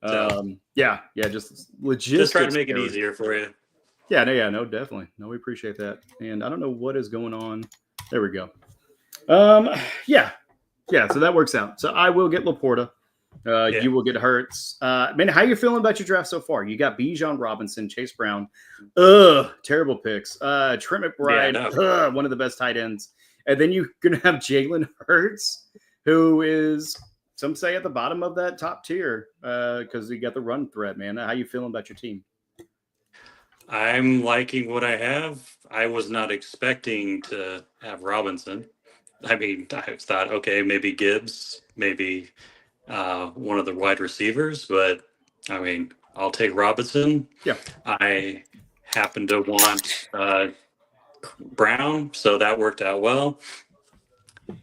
Just logistics. Just trying to make it easier for you. No, definitely. No, we appreciate that. And I don't know what is going on. There we go. Yeah. So that works out. So I will get Laporta. Yeah. You will get Hurts. Man, how you feeling about your draft so far? You got Bijan Robinson, Chase Brown. Terrible picks. Trent McBride, no. one of the best tight ends. And then you're going to have Jalen Hurts, who is, some say, at the bottom of that top tier because you got the run threat, man. How you feeling about your team? I'm liking what I have. I was not expecting to have Robinson. I mean, I thought, okay, maybe Gibbs, maybe one of the wide receivers, but I mean, I'll take Robinson. Yeah. I happen to want Brown, so that worked out well.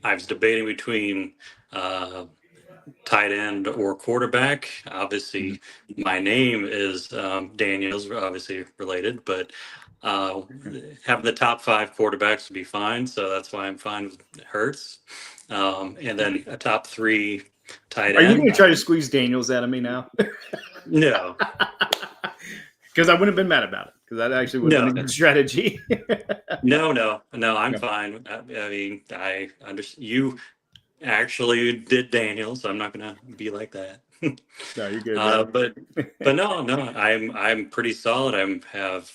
I was debating between tight end or quarterback. Obviously, my name is Daniels, obviously related, but having the top 5 quarterbacks would be fine. So that's why I'm fine with Hurts. And then a top 3 tight end. Are you going to try to squeeze Daniels out of me now? No. Because I wouldn't have been mad about it. Because that actually would have been a good strategy. No. I'm fine. I mean, I understand. You actually did Daniels. So I'm not going to be like that. No, you're good. But no, I'm pretty solid. I have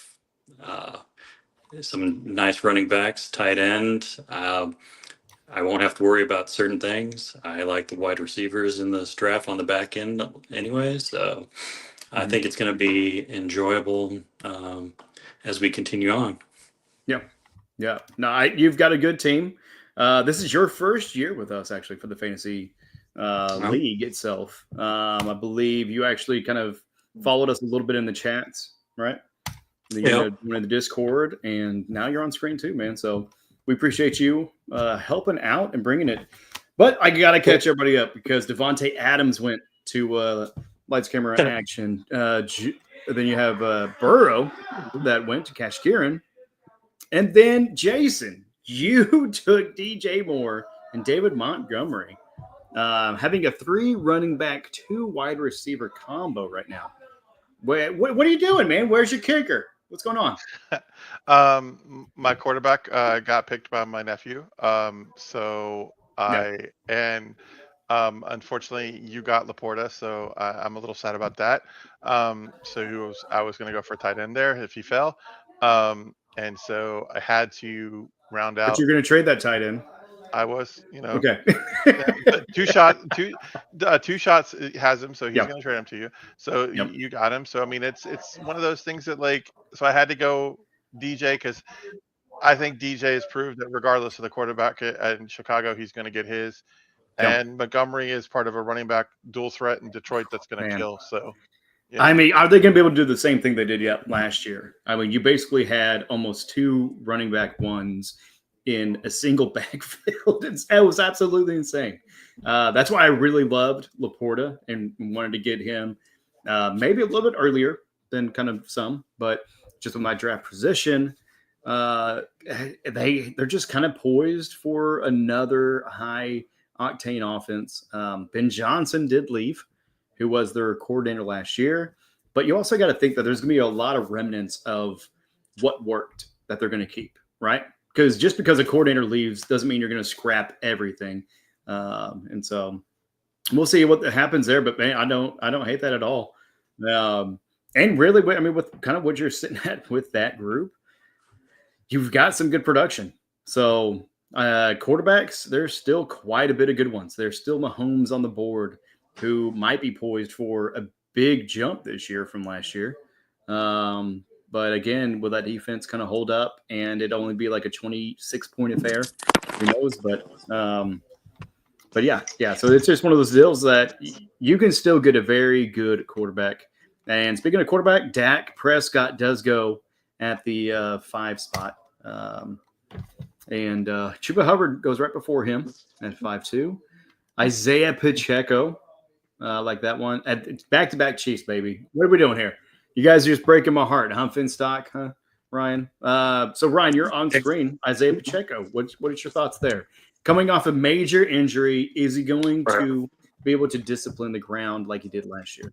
some nice running backs, tight end. I won't have to worry about certain things. I like the wide receivers in this draft on the back end anyway. So I think it's going to be enjoyable as we continue on. Yeah. No, you've got a good team. This is your first year with us, actually, for the fantasy league itself. I believe you actually kind of followed us a little bit in the chats, right? You were in the Discord, and now you're on screen too, man. So we appreciate you helping out and bringing it. But I got to catch everybody up because Devontae Adams went to Lights, Camera, Action. Then you have Burrow that went to Cash Kieran. And then Jason, you took DJ Moore and David Montgomery, having a 3 running back, 2 wide receiver combo right now. What are you doing, man? Where's your kicker? What's going on? My quarterback got picked by my nephew. Unfortunately, you got Laporta, so I'm a little sad about that. I was going to go for a tight end there if he fell. And so I had to round out. But you're going to trade that tight end. I was, Okay. two shots has him, so he's going to trade him to you. So you got him. So I mean, it's one of those things that so I had to go DJ because I think DJ has proved that regardless of the quarterback in Chicago, he's going to get his. And Montgomery is part of a running back dual threat in Detroit that's going to kill. So. Yeah. I mean, are they going to be able to do the same thing they did last year? I mean, you basically had almost 2 running back ones in a single backfield. It was absolutely insane. That's why I really loved Laporta and wanted to get him maybe a little bit earlier than kind of some, but just with my draft position, they're just kind of poised for another high octane offense. Ben Johnson did leave, who was their coordinator last year. But you also got to think that there's going to be a lot of remnants of what worked that they're going to keep, right? Because just because a coordinator leaves doesn't mean you're going to scrap everything. And so we'll see what happens there. But man, I don't hate that at all. And really, I mean, with kind of what you're sitting at with that group, you've got some good production. So quarterbacks, there's still quite a bit of good ones. There's still Mahomes on the board, who might be poised for a big jump this year from last year. But again, will that defense kind of hold up and it only be like a 26-point affair? Who knows? But yeah. So it's just one of those deals that you can still get a very good quarterback. And speaking of quarterback, Dak Prescott does go at the 5 spot. And Chuba Hubbard goes right before him at 5-2. Isaiah Pacheco. Like that one. Back-to-back Chiefs, baby. What are we doing here? You guys are just breaking my heart. Finstock, huh, Ryan? So, Ryan, you're on screen. Isaiah Pacheco. What is your thoughts there? Coming off a major injury, is he going to be able to discipline the ground like he did last year?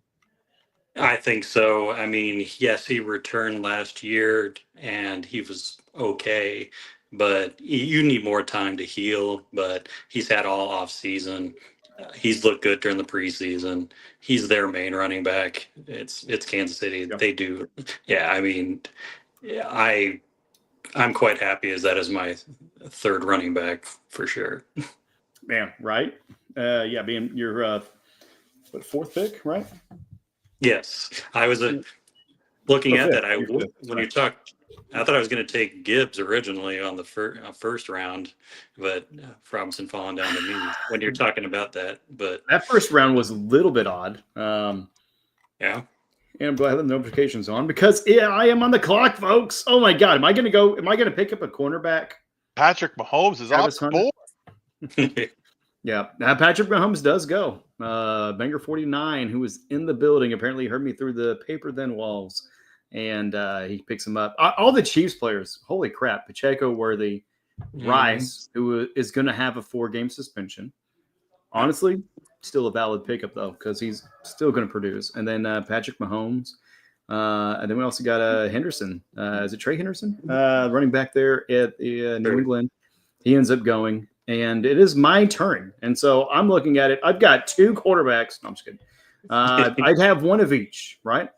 I think so. I mean, yes, he returned last year, and he was okay. but you need more time to heal. But he's had all off season. He's looked good during the preseason. He's their main running back. It's Kansas City. Yep. They do. Yeah, I mean, I'm quite happy as that is my third running back for sure. Man, right? Yeah, being your fourth pick, right? Yes, I was looking at that. When you talked, I thought I was going to take Gibbs originally on the first round, but Robinson falling down to me when you're talking about that. But that first round was a little bit odd. Yeah. And I'm glad the notification's on because I am on the clock, folks. Oh my God. Am I going to pick up a cornerback? Patrick Mahomes is off the board. Yeah. Now Patrick Mahomes does go. Banger 49, who was in the building, apparently heard me through the paper thin walls. And he picks him up. All the Chiefs players, holy crap. Pacheco, Worthy, Rice, who is going to have a 4-game suspension. Honestly, still a valid pickup, though, because he's still going to produce. And then Patrick Mahomes. And then we also got Henderson. Is it Trey Henderson? Running back there at New England. He ends up going. And it is my turn. And so I'm looking at it. I've got 2 quarterbacks. No, I'm just kidding. I'd have one of each, right?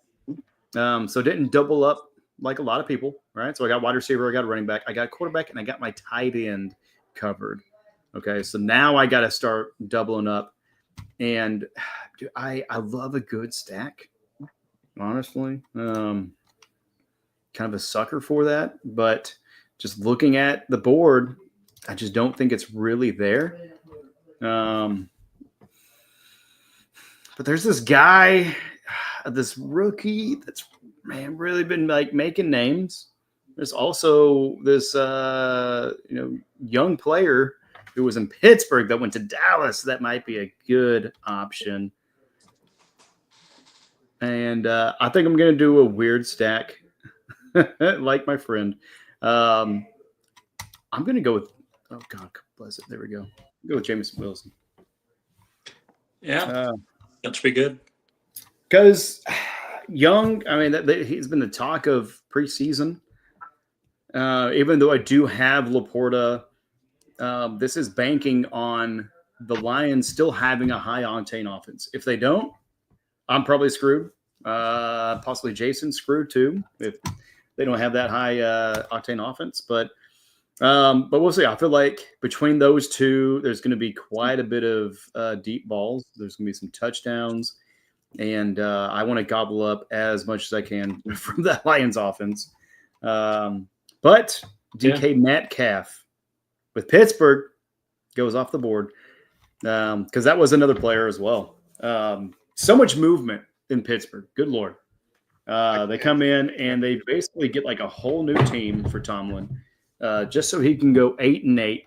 So didn't double up like a lot of people, right? So I got wide receiver, I got running back, I got quarterback, and I got my tight end covered. Okay, so now I got to start doubling up. And dude, I love a good stack, honestly. Kind of a sucker for that, but just looking at the board, I just don't think it's really there. But there's this guy, this rookie that's really been like making names. There's also this young player who was in Pittsburgh that went to Dallas. That might be a good option. And I think I'm going to do a weird stack like my friend. I'm going to go with, oh God, bless it. There we go. Go with Jameson Wilson. Yeah, that should be good. Because Young, I mean, he's been the talk of preseason. Even though I do have Laporta, this is banking on the Lions still having a high-octane offense. If they don't, I'm probably screwed. Possibly Jason screwed too if they don't have that high-octane offense. But we'll see. I feel like between those two, there's going to be quite a bit of deep balls. There's going to be some touchdowns. And I want to gobble up as much as I can from that Lions offense. But DK Metcalf with Pittsburgh goes off the board because that was another player as well. So much movement in Pittsburgh. Good Lord. They come in and they basically get like a whole new team for Tomlin just so he can go 8-8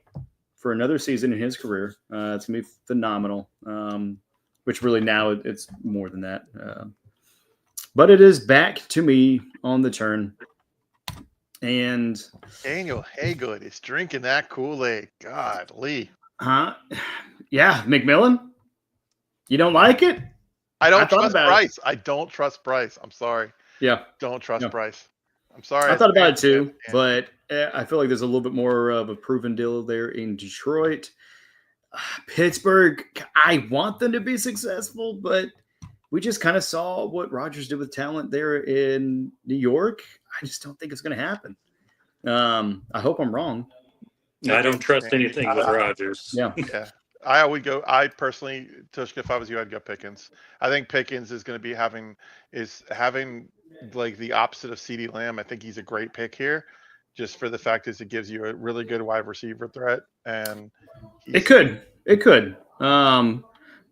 for another season in his career. It's going to be phenomenal. Which really now it's more than that. But it is back to me on the turn. And Daniel Haygood is drinking that Kool-Aid. God, Lee. Yeah, McMillan? You don't like it? I don't trust Bryce. I don't trust Bryce. I'm sorry. Yeah. Don't trust Bryce. I'm sorry. I thought about it too, but I feel like there's a little bit more of a proven deal there in Detroit. Pittsburgh, I want them to be successful, but we just kind of saw what Rodgers did with talent there in New York. I just don't think it's going to happen. I hope I'm wrong. I don't trust anything with Rodgers. Yeah. I would go. I personally, Tvshka, if I was you, I'd go Pickens. I think Pickens is going to be having like the opposite of CeeDee Lamb. I think he's a great pick here, just for the fact is it gives you a really good wide receiver threat, and it could.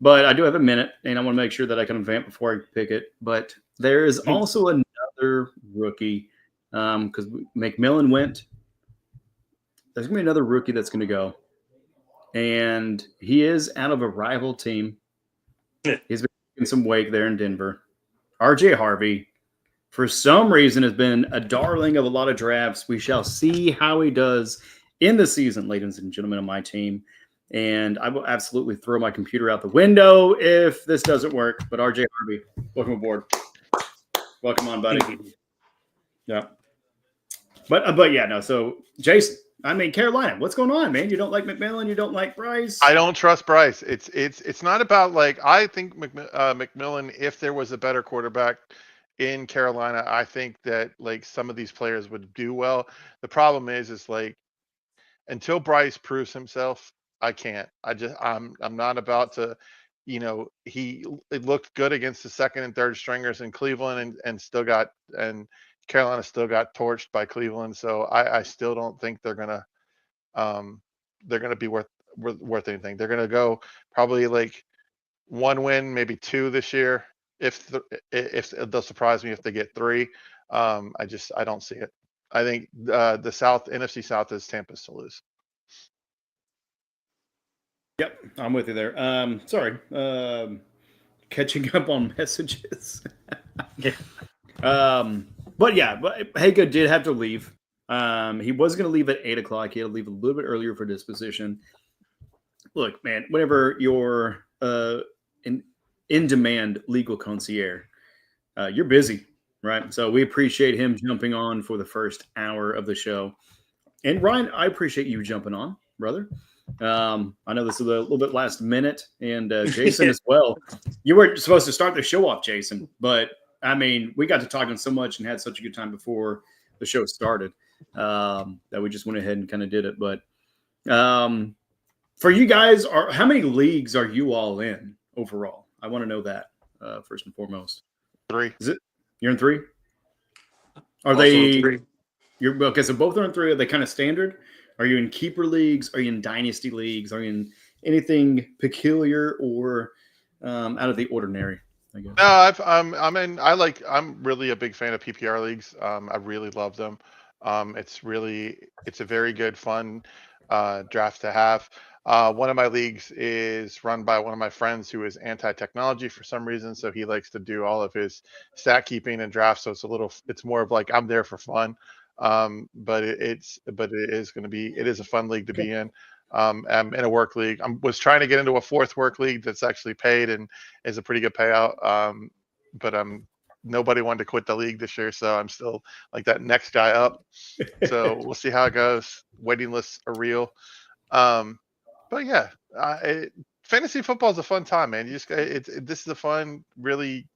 But I do have a minute, and I want to make sure that I can vamp before I pick it. But there is also another rookie because McMillan went. There's going to be another rookie that's going to go. And he is out of a rival team. He's been making some wake there in Denver. RJ Harvey, for some reason, has been a darling of a lot of drafts. We shall see how he does in the season, ladies and gentlemen of my team. And I will absolutely throw my computer out the window if this doesn't work. But RJ Harvey, welcome aboard. Welcome on, buddy. Yeah. But yeah, no. So Jason, I mean, Carolina, what's going on, man? You don't like McMillan? You don't like Bryce? I don't trust Bryce. It's not about like I think McMillan. If there was a better quarterback in Carolina, I think that like some of these players would do well. The problem is like until Bryce proves himself, I can't. I'm not about to. It looked good against the second and third stringers in Cleveland, and Carolina still got torched by Cleveland. So I still don't think they're gonna be worth anything. They're gonna go probably like one win, maybe two this year. If they'll surprise me if they get three. I don't see it. I think the NFC South is Tampa's to lose. Yep, I'm with you there. Sorry, catching up on messages. But Haga did have to leave. He was going to leave at 8:00. He had to leave a little bit earlier for disposition. Look, man, whenever you're in demand legal concierge, you're busy, right? So we appreciate him jumping on for the first hour of the show. And Ryan, I appreciate you jumping on, brother. I know this is a little bit last minute, and Jason as well. You weren't supposed to start the show off, Jason, but I mean, we got to talking so much and had such a good time before the show started that we just went ahead and kind of did it. But for you guys, how many leagues are you all in overall? I want to know that first and foremost. 3. Is it? You're in 3? Are Also they? 3. You're okay. So both are in 3. Are they kind of standard? Are you in keeper leagues? Are you in dynasty leagues? Are you in anything peculiar or out of the ordinary? I guess. No, I'm really a big fan of PPR leagues. I really love them. It's a very good, fun draft to have. One of my leagues is run by one of my friends who is anti-technology for some reason, so he likes to do all of his stat keeping and drafts. So it's more of like I'm there for fun. But it is a fun league to be in. I'm in a work league. I was trying to get into a 4th work league that's actually paid and is a pretty good payout. But nobody wanted to quit the league this year, so I'm still like that next guy up. So we'll see how it goes. Waiting lists are real. But yeah, fantasy football is a fun time, man. This is a fun, really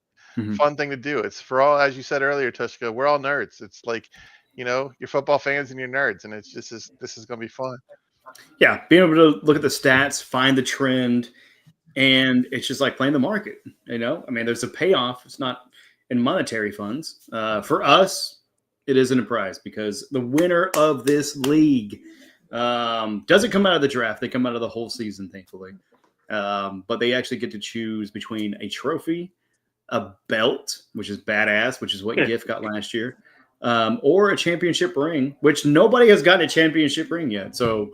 fun thing to do. It's for all, as you said earlier, Tvshka, we're all nerds. It's like, you're football fans and you're nerds, and it's just this is going to be fun. Yeah, being able to look at the stats, find the trend, and it's just like playing the market. I mean, there's a payoff. It's not in monetary funds. For us, it isn't a prize because the winner of this league doesn't come out of the draft. They come out of the whole season, thankfully. But they actually get to choose between a trophy, a belt, which is badass, which is what Giff got last year, or a championship ring, which nobody has gotten a championship ring yet. So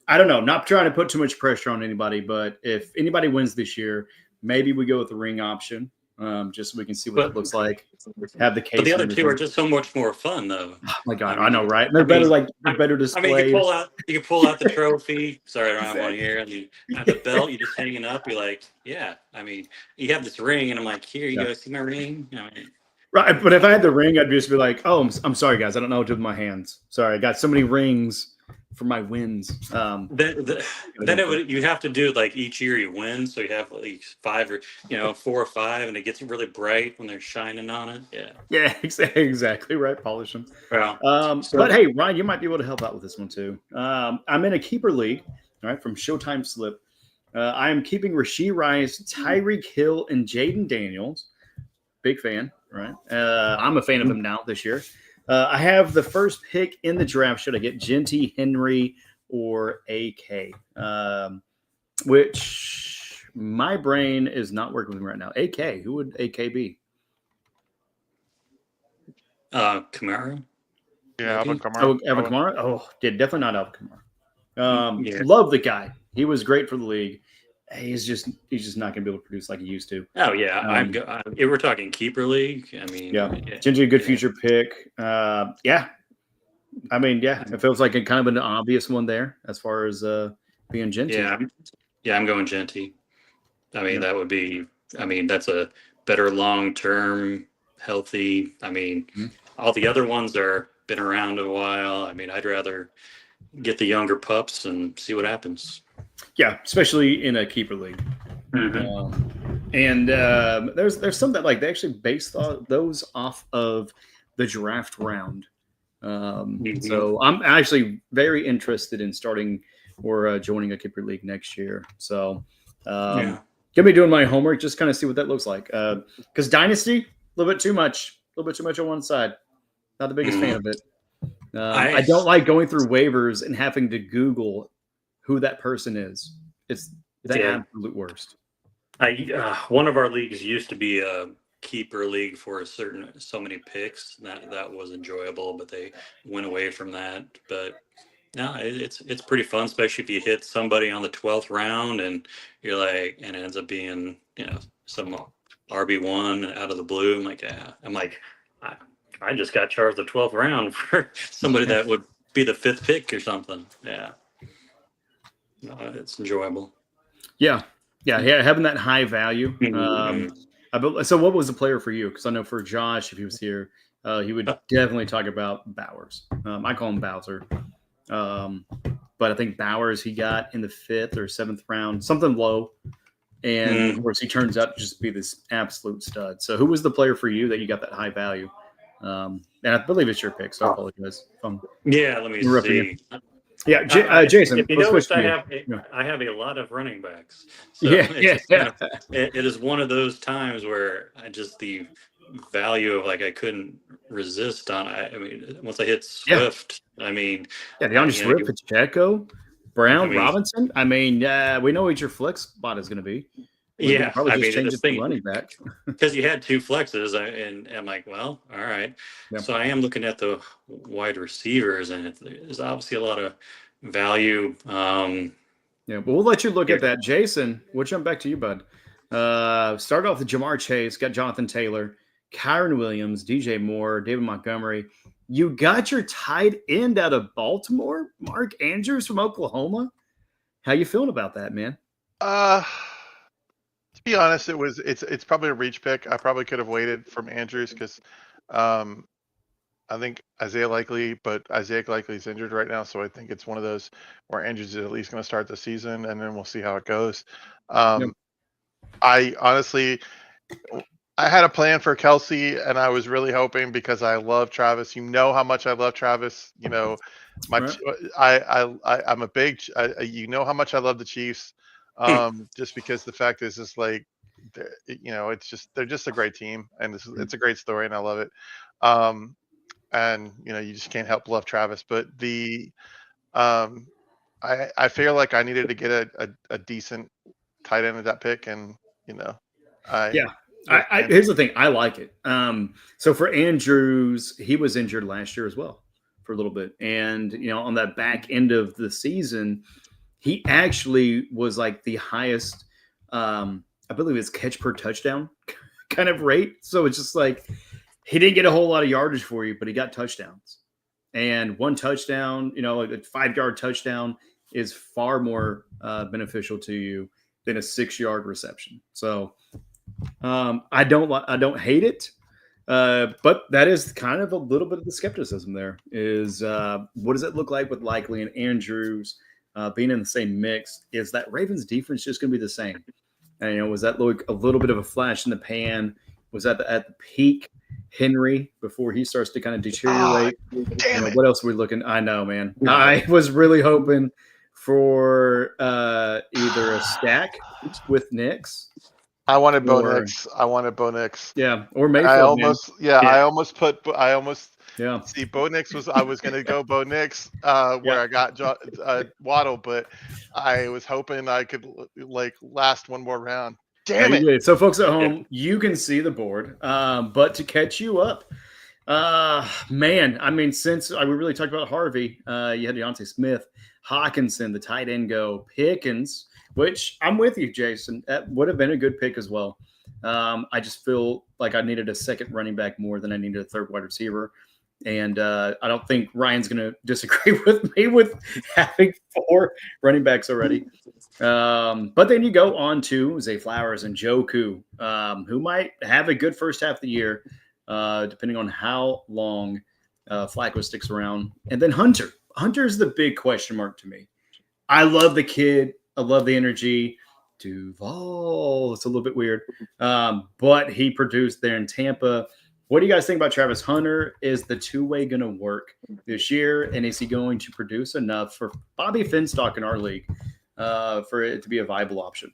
I don't know, not trying to put too much pressure on anybody, but if anybody wins this year, maybe we go with the ring option, just so we can see what it looks like. Have the case. But the other two are just so much more fun, though. Oh my God, I know, right? They're better displayed. I mean, you can pull out the trophy. Sorry, I don't have one here. And you have the belt. You just hanging up. You're like, yeah. I mean, you have this ring, and I'm like, here you go. See my ring. Right, but if I had the ring, I'd just be like, oh, I'm sorry, guys. I don't know what to do with my hands. Sorry, I got so many rings for my wins. Then you'd have to do like each year you win, so you have like 5 or 4 or 5, and it gets really bright when they're shining on it. Yeah, exactly right. Polish them. Well, but hey, Ryan, you might be able to help out with this one too. I'm in a keeper league. All right, from Showtime Slip. I am keeping Rashee Rice, Tyreek Hill, and Jaden Daniels. Big fan, right? I'm a fan of him now this year. I have the first pick in the draft. Should I get Genty, Henry, or AK? Which my brain is not working with me right now. AK, who would AK be? Kamara. Yeah, Alvin Kamara. Alvin Kamara? Oh, yeah, definitely not Alvin Kamara. Yeah. Love the guy. He was great for the league. He's just not going to be able to produce like he used to. Oh yeah, if we're talking keeper league, I mean, Genty, a good future pick. Yeah, I mean, it feels like a kind of an obvious one there as far as being Genty. I'm going Genty. I mean, that would be. I mean, that's a better long-term, healthy. I mean, all the other ones are been around a while. I mean, I'd rather get the younger pups and see what happens. Yeah, especially in a keeper league. And there's some that like they actually base those off of the draft round. So I'm actually very interested in starting or joining a keeper league next year. So gonna be doing my homework, just kind of see what that looks like. Because Dynasty, a little bit too much on one side. Not the biggest fan of it. I don't like going through waivers and having to Google who that person is. It's the absolute worst. One of our leagues used to be a keeper league for so many picks. That was enjoyable, but they went away from that. But no, it's pretty fun, especially if you hit somebody on the 12th round and you're like, and it ends up being some RB1 out of the blue. I'm like, I just got charged the 12th round for somebody that would be the 5th pick or something. Yeah, it's enjoyable. Yeah, having that high value. So what was the player for you? Because I know for Josh, if he was here, he would definitely talk about Bowers. I call him Bowser. But I think Bowers he got in the 5th or 7th round, something low. And of course, he turns out to just be this absolute stud. So who was the player for you that you got that high value? And I believe it's your pick, so I apologize. Let me see. Yeah, Jason. If you notice, I have a lot of running backs. So it is one of those times where the value of I couldn't resist on. I mean, once I hit Swift, DeAndre Swift, Pacheco, Brown, Robinson. I mean, we know what your flex spot is going to be. Probably just change it to running back because you had 2 flexes, and I'm like, well, all right. Yep. So I am looking at the wide receivers, and there's obviously a lot of value. But we'll let you look at that, Jason. We'll jump back to you, bud. Start off with Jamar Chase, got Jonathan Taylor, Kyron Williams, DJ Moore, David Montgomery. You got your tight end out of Baltimore, Mark Andrews from Oklahoma. How you feeling about that, man? To be honest, it's probably a reach pick. I probably could have waited from Andrews because I think Isaiah Likely is injured right now, so I think it's one of those where Andrews is at least going to start the season, and then we'll see how it goes. I honestly, I had a plan for Kelsey, and I was really hoping because I love Travis. You know how much I love Travis. You know, I'm a big. You know how much I love the Chiefs. Just because the fact is they're just a great team, and it's a great story, and I love it. And you just can't help love Travis, but I feel like I needed to get a decent tight end at that pick, and here's the thing, I like it. So for Andrews, he was injured last year as well for a little bit, and on that back end of the season, he actually was like the highest, I believe it's catch per touchdown kind of rate. So it's just like he didn't get a whole lot of yardage for you, but he got touchdowns. And one touchdown, like a 5-yard touchdown is far more beneficial to you than a 6-yard reception. So I don't hate it, but that is kind of a little bit of the skepticism there is what does it look like with Likely and Andrews being in the same mix? Is that Ravens defense just going to be the same? And, was that like a little bit of a flash in the pan? Was that at the peak Henry before he starts to kind of deteriorate? What else are we looking? I know, man. I was really hoping for either a stack with Nix. I wanted Bo Nix. Yeah, or Mayfield. I almost see Bo Nix I was going to go Bo Nix where I got Waddle, but I was hoping I could last one more round. Damn it! So folks at home, you can see the board, but to catch you up, man, I mean, since we really talked about Harvey, you had Deontay Smith, Hawkinson, the tight end go, Pickens, which I'm with you, Jason. That would have been a good pick as well. I just feel like I needed a second running back more than I needed a third wide receiver. And I don't think Ryan's going to disagree with me with having 4 running backs already. But then you go on to Zay Flowers and Joku, who might have a good first half of the year, depending on how long Flacco sticks around. And then Hunter. Hunter's the big question mark to me. I love the kid. I love the energy. Duval, it's a little bit weird. But he produced there in Tampa. What do you guys think about Travis Hunter? Is the two-way going to work this year? And is he going to produce enough for Bobby Finstock in our league for it to be a viable option?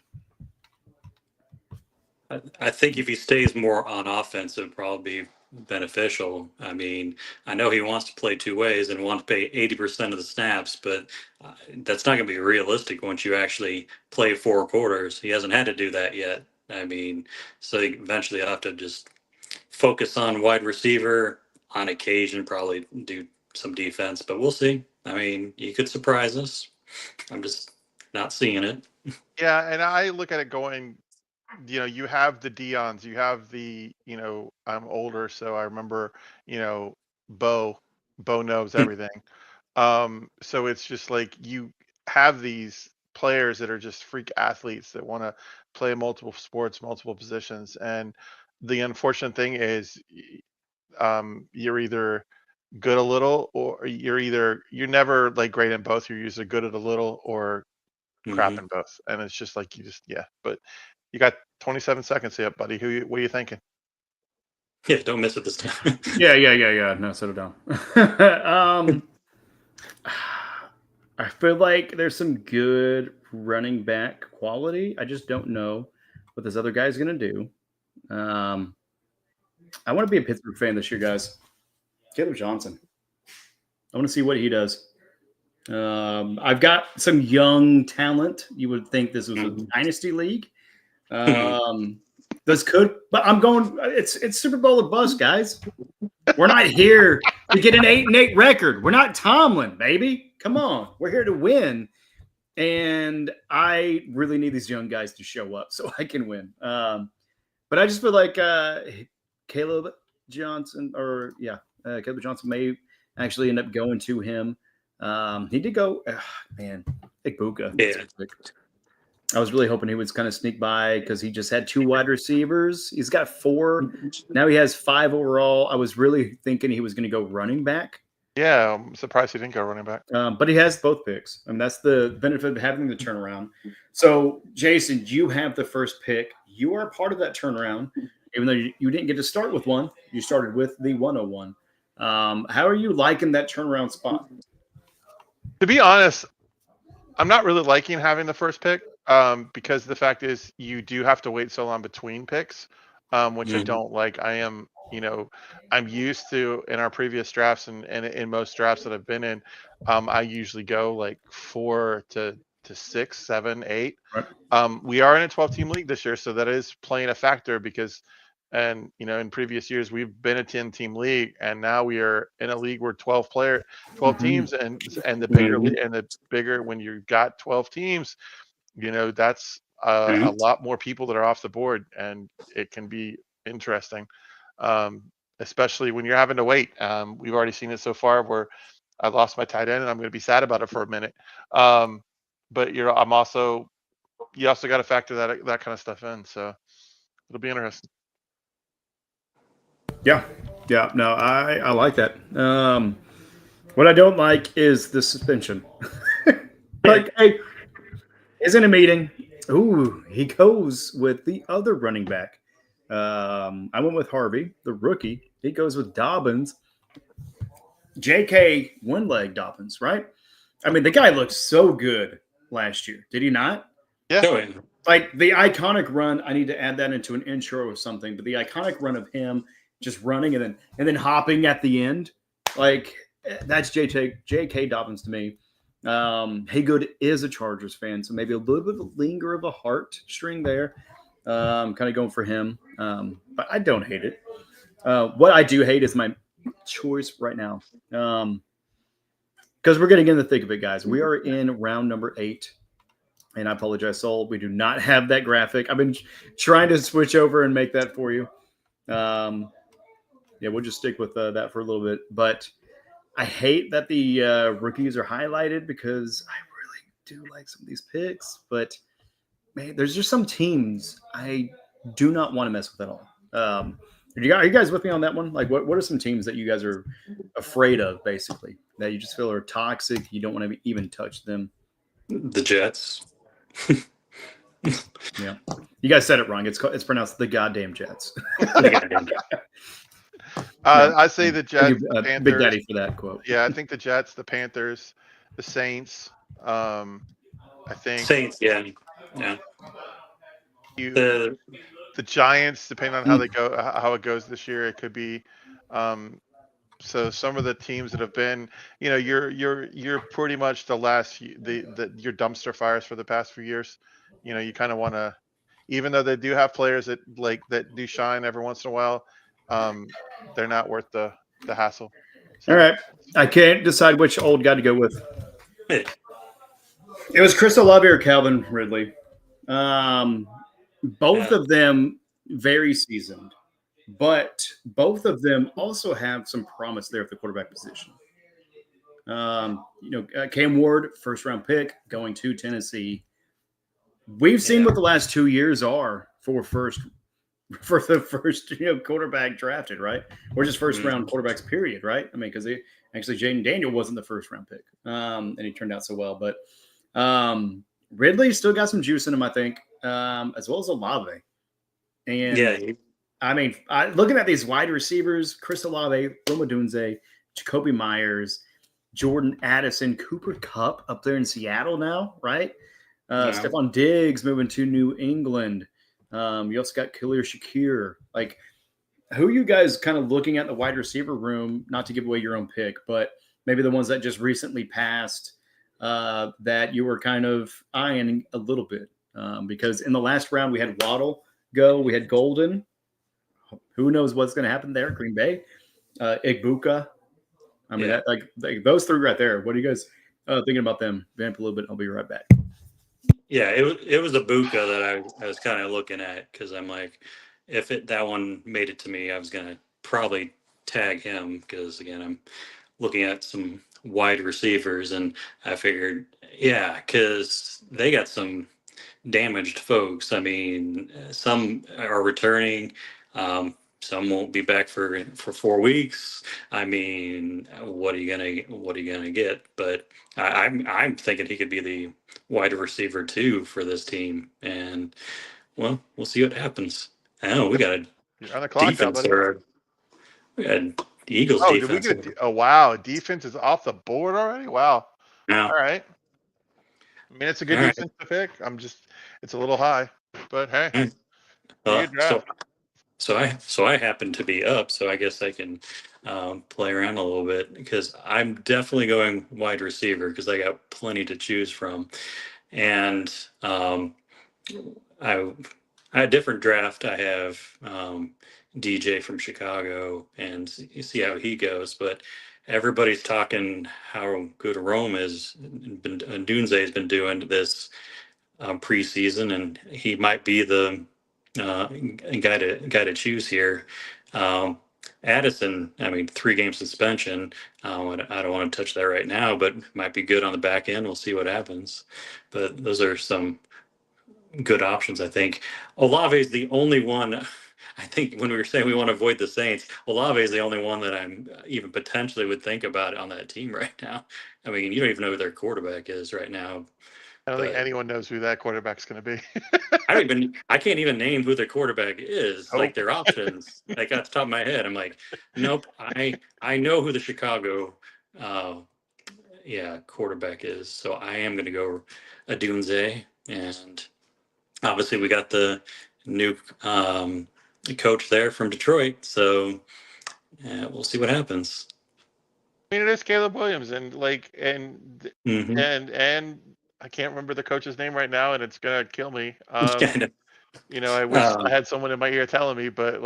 I think if he stays more on offense, it would probably be beneficial. I mean, I know he wants to play two ways and wants to pay 80% of the snaps, but that's not going to be realistic once you actually play 4 quarters. He hasn't had to do that yet. I mean, so eventually I have to just focus on wide receiver, on occasion, probably do some defense, but we'll see. I mean, you could surprise us. I'm just not seeing it. Yeah, and I look at it going, you have the Deions, you have the, I'm older, so I remember, Bo. Bo knows everything. So it's just like you have these players that are just freak athletes that want to play multiple sports, multiple positions. And the unfortunate thing is, you're either good a little, or you're never like great in both. You're usually good at a little or crap in both. And it's just like but you got 27 seconds here, buddy. What are you thinking? Yeah, don't miss it this time. Yeah. No, settle down. I feel like there's some good running back quality. I just don't know what this other guy's going to do. I want to be a Pittsburgh fan this year, guys. Caleb Johnson. I want to see what he does. I've got some young talent. You would think this was a dynasty league. This could, but I'm going. It's Super Bowl or bust, guys. We're not here to get an 8-8 record. We're not Tomlin, baby. Come on, we're here to win, and I really need these young guys to show up so I can win. But I just feel like Caleb Johnson, Caleb Johnson may actually end up going to him. He did go, Big Buka. Yeah. I was really hoping he would kind of sneak by because he just had 2 wide receivers. He's got 4. Now he has 5 overall. I was really thinking he was going to go running back. Yeah, I'm surprised he didn't go running back. But he has both picks. I mean, that's the benefit of having the turnaround. So, Jason, you have the first pick. You are part of that turnaround. Even though you didn't get to start with 1, you started with the 101. How are you liking that turnaround spot? To be honest, I'm not really liking having the first pick because the fact is you do have to wait so long between picks, which I don't like. I am, I'm used to in our previous drafts and in most drafts that I've been in, I usually go like 4 to 6, 7, 8. Right. We are in a 12-team league this year, so that is playing a factor because, in previous years we've been a 10-team league, and now we are in a league where 12 teams, and the bigger when you've got 12 teams, that's a lot more people that are off the board, and it can be interesting, especially when you're having to wait. We've already seen it so far where I lost my tight end, and I'm going to be sad about it for a minute. But you also got to factor that kind of stuff in, so it'll be interesting. Yeah. No, I like that. What I don't like is the suspension. Like, hey, is in a meeting. Ooh, he goes with the other running back. I went with Harvey, the rookie. He goes with Dobbins. J.K. one-leg Dobbins, right? I mean, the guy looked so good last year. Did he not? Yeah. Like the iconic run, I need to add that into an intro or something, but the iconic run of him just running and then hopping at the end, like that's J.K. Dobbins to me. Haygood is a Chargers fan, so maybe a little bit of a linger of a heartstring there. Kind of going for him, but I don't hate it. What I do hate is my choice right now, because we're getting in the thick of it, guys. We are in round number 8. And I apologize, Sol. We do not have that graphic. I've been trying to switch over and make that for you. We'll just stick with that for a little bit. But I hate that the rookies are highlighted because I really do like some of these picks. But, man, there's just some teams I do not want to mess with at all. Are you guys with me on that one? Like, what are some teams that you guys are afraid of, basically, that you just feel are toxic? You don't want to even touch them. The Jets. Yeah, you guys said it wrong. It's pronounced the goddamn Jets. The goddamn Jets. I say the Jets, Thank you, the Big Panthers. Daddy, for that quote. Yeah, I think the Jets, the Panthers, the Saints. I think Saints. Yeah. the Giants, depending on how they go, how it goes this year, it could be. So some of the teams that have been, you're pretty much the last your dumpster fires for the past few years. You kind of want to, even though they do have players that do shine every once in a while, they're not worth the hassle. All right, I can't decide which old guy to go with. It was Chris Olave or Calvin Ridley. Both of them very seasoned, but both of them also have some promise there at the quarterback position. Cam Ward, first round pick, going to Tennessee. We've seen what the last 2 years are for the first quarterback drafted, right? Or just first round quarterbacks, period, right? I mean, because actually Jaden Daniel wasn't the first round pick, and he turned out so well. But Ridley still got some juice in him, I think, as well as Olave. And I mean, looking at these wide receivers, Chris Olave, Roma Dunze, Jacoby Myers, Jordan Addison, Cooper Kupp up there in Seattle now, right? Stephon Diggs moving to New England. You also got Khalil Shakir. Like, who are you guys kind of looking at the wide receiver room, not to give away your own pick, but maybe the ones that just recently passed that you were kind of eyeing a little bit? Because in the last round, we had Waddle go. We had Golden. Who knows what's going to happen there? Green Bay. Igbuka. I mean, like those three right there. What are you guys thinking about them? Vamp a little bit. I'll be right back. Yeah, it was Ibuka that I was kind of looking at, because I'm like, if that one made it to me, I was gonna probably tag him, because again, I'm looking at some wide receivers, and I figured, because they got some damaged folks. I mean, some are returning. Some won't be back for 4 weeks. I mean, what are you gonna get? But I'm thinking he could be the wide receiver 2 for this team, and well, we'll see what happens. I know we got You're on the clock now, defense, buddy. we got Eagles Oh, defense. did we get? Oh, wow, defense is off the board already. Wow. Yeah. All right. I mean, it's a good defense to pick. It's a little high, but hey, so I happen to be up, so I guess I can play around a little bit, because I'm definitely going wide receiver, because I got plenty to choose from, and I a different draft. I have DJ from Chicago, and you see how he goes, but everybody's talking how good Rome is. Dunze has been doing this preseason, and he might be the guy to choose here. Addison, I mean, 3-game suspension. I don't want to touch that right now, but might be good on the back end. We'll see what happens. But those are some good options, I think. Olave is the only one. I think when we were saying we want to avoid the Saints, Olave is the only one that I'm even potentially would think about on that team right now. I mean, you don't even know who their quarterback is right now. I don't think anyone knows who that quarterback's going to be. I can't even name who their quarterback is. Like, their options, like off the top of my head, I'm like, nope. I know who the Chicago, quarterback is. So I am going to go Adunze, and obviously we got the new coach there from Detroit. So we'll see what happens. I mean, it is Caleb Williams, and and I can't remember the coach's name right now, and it's gonna kill me. I wish I had someone in my ear telling me, but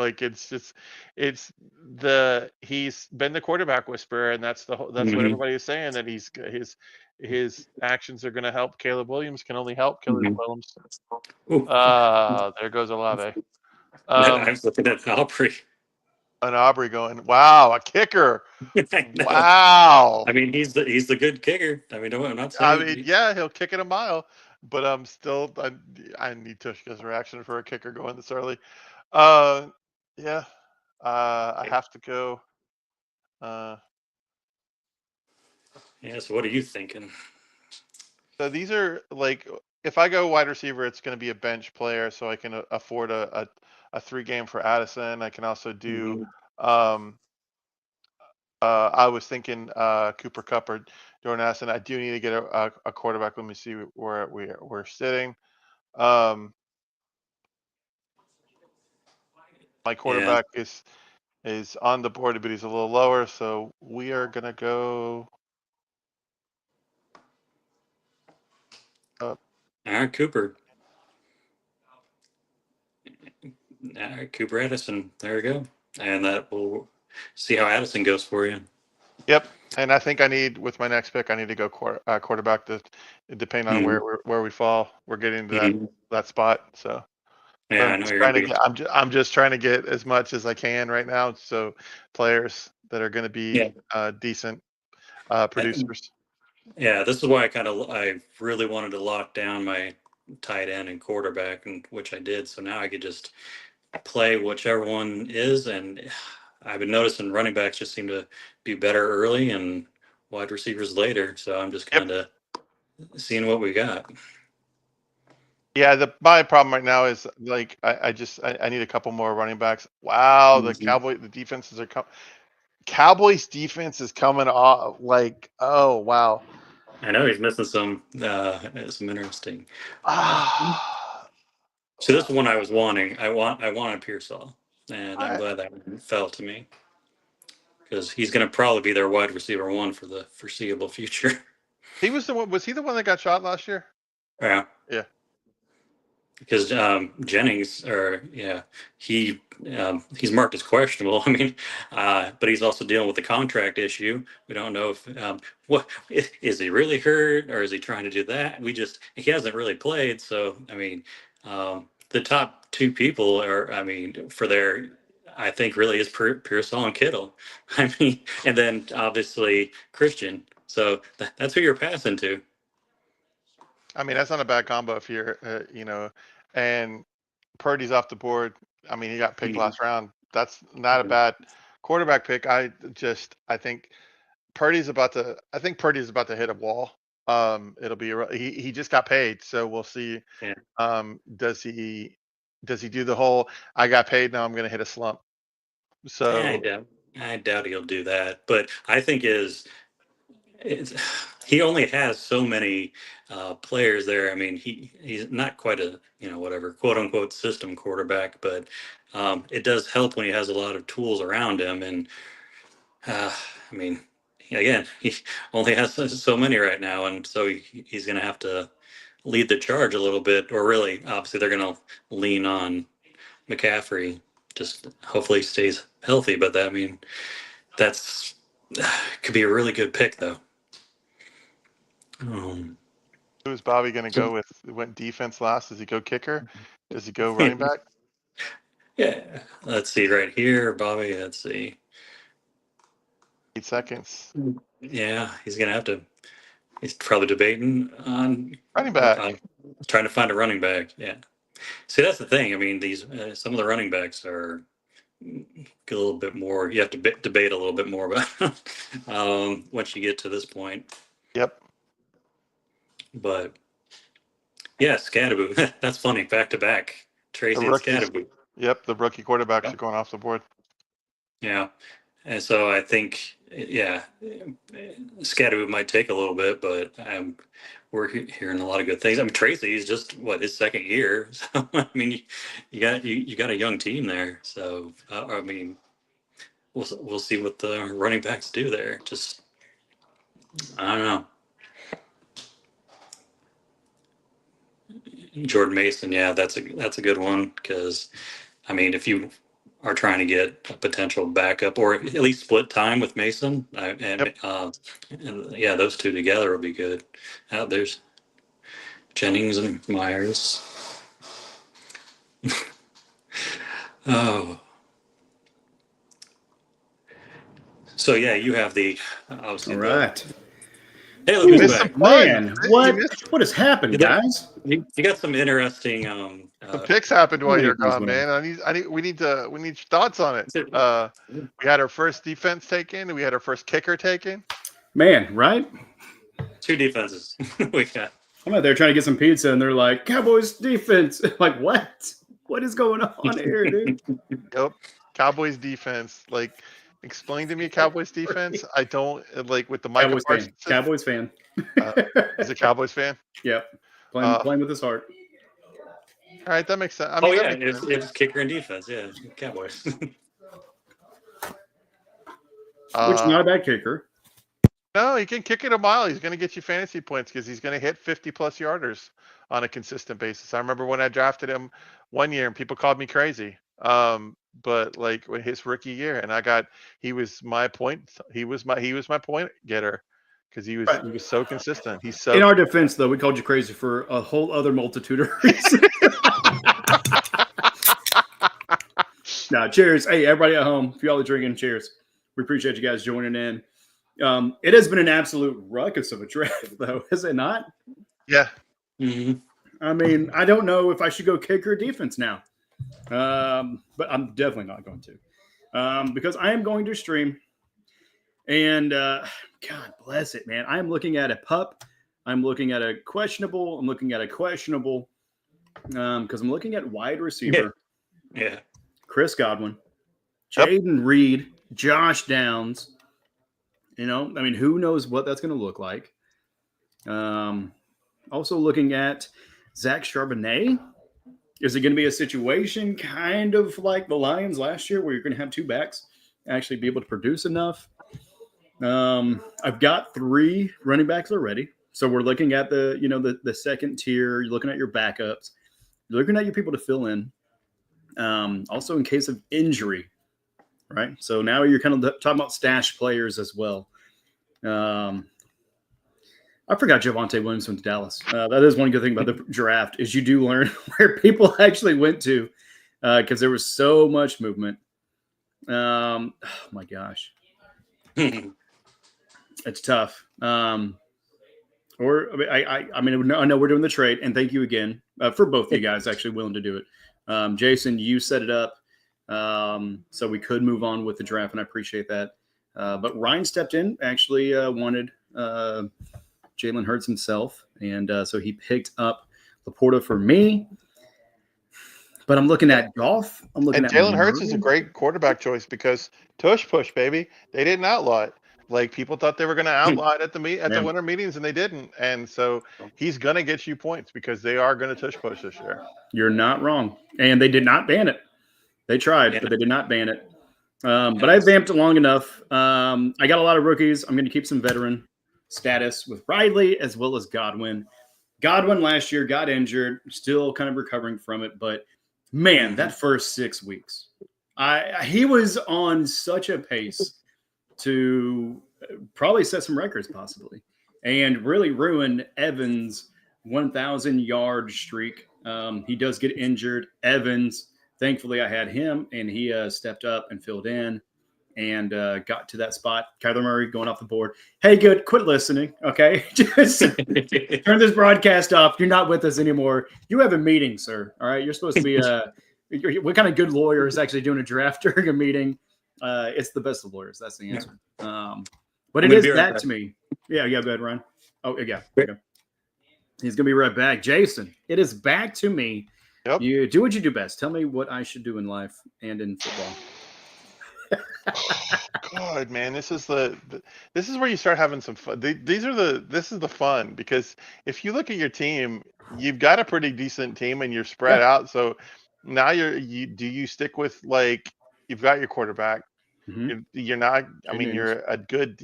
he's been the quarterback whisperer, and that's what everybody is saying, that his actions are gonna help Caleb Williams, can only help Caleb Williams. There goes Olave. I was looking at Mabry. An Aubrey going, wow, a kicker. Wow. I mean, he's the good kicker. I mean, I'm not saying. I mean, yeah, he'll kick it a mile, but I need Tvshka's reaction for a kicker going this early. Yeah. I have to go. Yeah. So what are you thinking? So these are like, if I go wide receiver, it's going to be a bench player, so I can afford a 3-game for Addison. I can also do. I was thinking Cooper Kupp or Jordan Addison. I do need to get a quarterback. Let me see where we're sitting. My Yeah. quarterback is on the board, but he's a little lower, so we are gonna go. All right, Cooper. All right, Cooper Addison. There we go. And that will see how Addison goes for you. Yep, and I think I need with my next pick, I need to go quarterback. Depending on where we fall, we're getting to that spot. So Yeah, I I'm know just you're trying gonna to be. get. I'm just trying to get as much as I can right now. So players that are going to be decent producers. Yeah, this is why I really wanted to lock down my tight end and quarterback, and which I did. So now I could just play whichever one is, and I've been noticing running backs just seem to be better early and wide receivers later. So I'm just Yep. kind of seeing what we got. Yeah, my problem right now is like I need a couple more running backs. Wow, the defenses are coming. Cowboys defense is coming off like, oh wow. I know he's missing some interesting. So this is one I was wanting. I wanted Pearsall, and I'm glad that one fell to me because he's going to probably be their wide receiver one for the foreseeable future. He was the one. Was he the one that got shot last year? Yeah. Yeah. Because Jennings, he's marked as questionable. I mean, but he's also dealing with the contract issue. We don't know if what is he really hurt or is he trying to do that? He hasn't really played. So I mean, the top two people are, I mean, I think really is Pearsall and Kittle. I mean, and then obviously Christian. So that's who you're passing to. I mean, that's not a bad combo if you're, and Purdy's off the board. I mean, he got picked last round. That's not a bad quarterback pick. I think Purdy's about to. I think Purdy's about to hit a wall. It'll be he just got paid, so we'll see. Yeah. Does he do the whole I got paid, now I'm going to hit a slump? So I doubt he'll do that. But I think he only has so many players there. I mean, he's not quite a whatever quote unquote system quarterback, but it does help when he has a lot of tools around him. And I mean, again, he only has so many right now, and so he's going to have to lead the charge a little bit. Or really, obviously, they're going to lean on McCaffrey. Just hopefully he stays healthy. But that's could be a really good pick though. who's Bobby going to go with? Went defense last. Does he go kicker? Does he go running back? Yeah. Let's see right here, Bobby. Let's see. 8 seconds. Yeah, he's gonna have to. He's probably debating on Running back. trying to find a running back. Yeah. See, that's the thing. I mean, these some of the running backs are a little bit more. You have to debate a little bit more about once you get to this point. Yep. But yeah, Scadaboo. That's funny. Back to back, Tracy and Scadaboo. Yep, the rookie quarterbacks are going off the board. Yeah. And so I think, Scadaboo might take a little bit, but we're hearing a lot of good things. I mean, Tracy's just his second year, so I mean, you got a young team there. So I mean, we'll see what the running backs do there. Just I don't know. Jordan Mason, yeah, that's a good one because I mean, if you are trying to get a potential backup or at least split time with Mason, and yeah, those two together will be good. There's Jennings and Myers. Oh, so yeah, you have the obviously All right. Hey, You look missed who's some back. fun. Man, You what has happened, You got- guys? You got some interesting. Some picks happened while you're things gone, went man. We need thoughts on it. We had our first defense taken. We had our first kicker taken. Man, right? 2 defenses. We got. I'm out there trying to get some pizza, and they're like, Cowboys defense. Like, what? What is going on here, dude? Yep. Cowboys defense. Like, explain to me Cowboys defense. I don't like with the Micah Cowboys fan. Parsons. Cowboys fan. Is a Cowboys fan? Yep. Uh, Playing with his heart. All right, that makes sense. I Oh mean, yeah, that makes sense. it's kicker and defense. Yeah, Cowboys. Which is not a bad kicker. No, he can kick it a mile. He's going to get you fantasy points because he's going to hit 50-plus yarders on a consistent basis. I remember when I drafted him one year and people called me crazy. But like when his rookie year, and he was my point getter because he was so consistent. He's so. In our defense, though, we called you crazy for a whole other multitude of reasons. No, cheers. Hey, everybody at home, if y'all are drinking, cheers. We appreciate you guys joining in. It has been an absolute ruckus of a draft, though, has it not? Yeah. Mm-hmm. I mean, I don't know if I should go kicker or defense now, but I'm definitely not going to because I am going to stream. And God bless it, man. I'm looking at a pup. I'm looking at a questionable. I'm looking at a questionable because I'm looking at wide receiver. Yeah. Chris Godwin, Yep. Jaden Reed, Josh Downs. You know, I mean, who knows what that's going to look like. Also looking at Zach Charbonnet. Is it going to be a situation kind of like the Lions last year where you're going to have 2 backs actually be able to produce enough? I've got 3 running backs already. So we're looking at the second tier. You're looking at your backups. You're looking at your people to fill in. Also in case of injury, right? So now you're kind of talking about stash players as well. I forgot Javonte Williams went to Dallas. That is one good thing about the draft is you do learn where people actually went to because there was so much movement. Oh my gosh. It's tough. I know we're doing the trade, and thank you again for both of you guys actually willing to do it. Jason, you set it up so we could move on with the draft, and I appreciate that. But Ryan stepped in, actually wanted Jalen Hurts himself, and so he picked up Laporta for me. But I'm looking at Goff. I'm looking at Jalen Hurts is a Murray. great quarterback choice because tush push, baby. They didn't outlaw it. Like people thought they were going to outlaw it at the winter meetings, and they didn't. And so he's going to get you points because they are going to tush push this year. You're not wrong, and they did not ban it. They tried, but they did not ban it. But I vamped long enough. I got a lot of rookies. I'm going to keep some veteran status with Riley as well as Godwin. Godwin last year got injured, still kind of recovering from it. But man, that first 6 weeks, he was on such a pace to probably set some records possibly and really ruin Evans' 1,000-yard streak. He does get injured. Evans, thankfully, I had him, and he stepped up and filled in and got to that spot. Kyler Murray going off the board. Hey, good. Quit listening, okay? Just turn this broadcast off. You're not with us anymore. You have a meeting, sir, all right? You're supposed to be what kind of good lawyer is actually doing a draft during a meeting? It's the best of lawyers. That's the answer. But it is back to me. Yeah, go ahead, Ryan. Oh, yeah. He's going to be right back. Jason, it is back to me. Yep. You do what you do best. Tell me what I should do in life and in football. God, man, this is where you start having some fun. This is the fun because if you look at your team, you've got a pretty decent team and you're spread out. So now do you stick with like you've got your quarterback? Mm-hmm. You're not. I mean, you're a good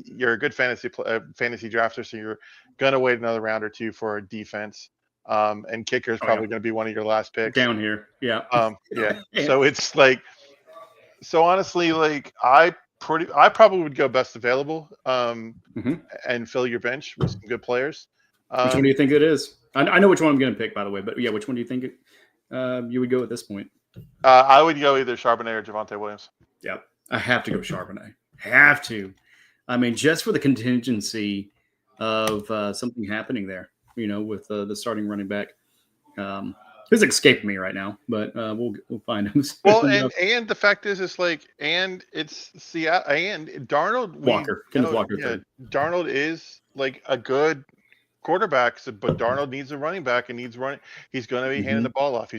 fantasy drafter, so you're gonna wait another round or two for a defense. And kicker is probably going to be one of your last picks down here. Yeah. Yeah. So it's like, so honestly, like I probably would go best available, and fill your bench with some good players. Which one do you think it is? I know which one I'm going to pick, by the way, but yeah, which one do you think you would go at this point? I would go either Charbonnet or Javonte Williams. Yeah, I have to go Charbonnet. Have to. I mean, just for the contingency of something happening there, with the starting running back. Who's escaping me right now, but we'll find him. Well, and the fact is like, and it's Seattle and Darnold. Kenneth Walker. Yeah, Darnold is like a good quarterback, but Darnold needs a running back and needs running. He's going to be handing the ball off. He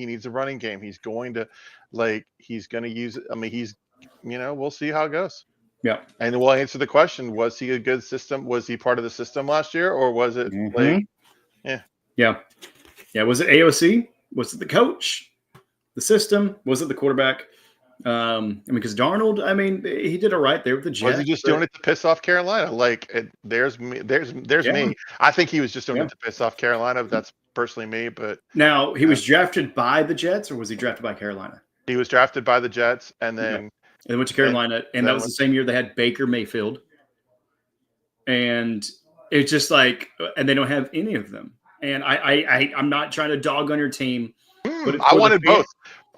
needs a running game. He's going to use it. I mean, we'll see how it goes. Yeah. And we'll answer the question: was he a good system? Was he part of the system last year, or was it Yeah. Was it AOC? Was it the coach? The system? Was it the quarterback? Because Darnold, he did all right there with the Jets. Was he just doing it to piss off Carolina? There's me. I think he was just doing it to piss off Carolina. That's personally me. But now he was drafted by the Jets, or was he drafted by Carolina? He was drafted by the Jets, and then went to Carolina, and that was the same year they had Baker Mayfield. And it's just like, and they don't have any of them. And I'm not trying to dog on your team. But I wanted both.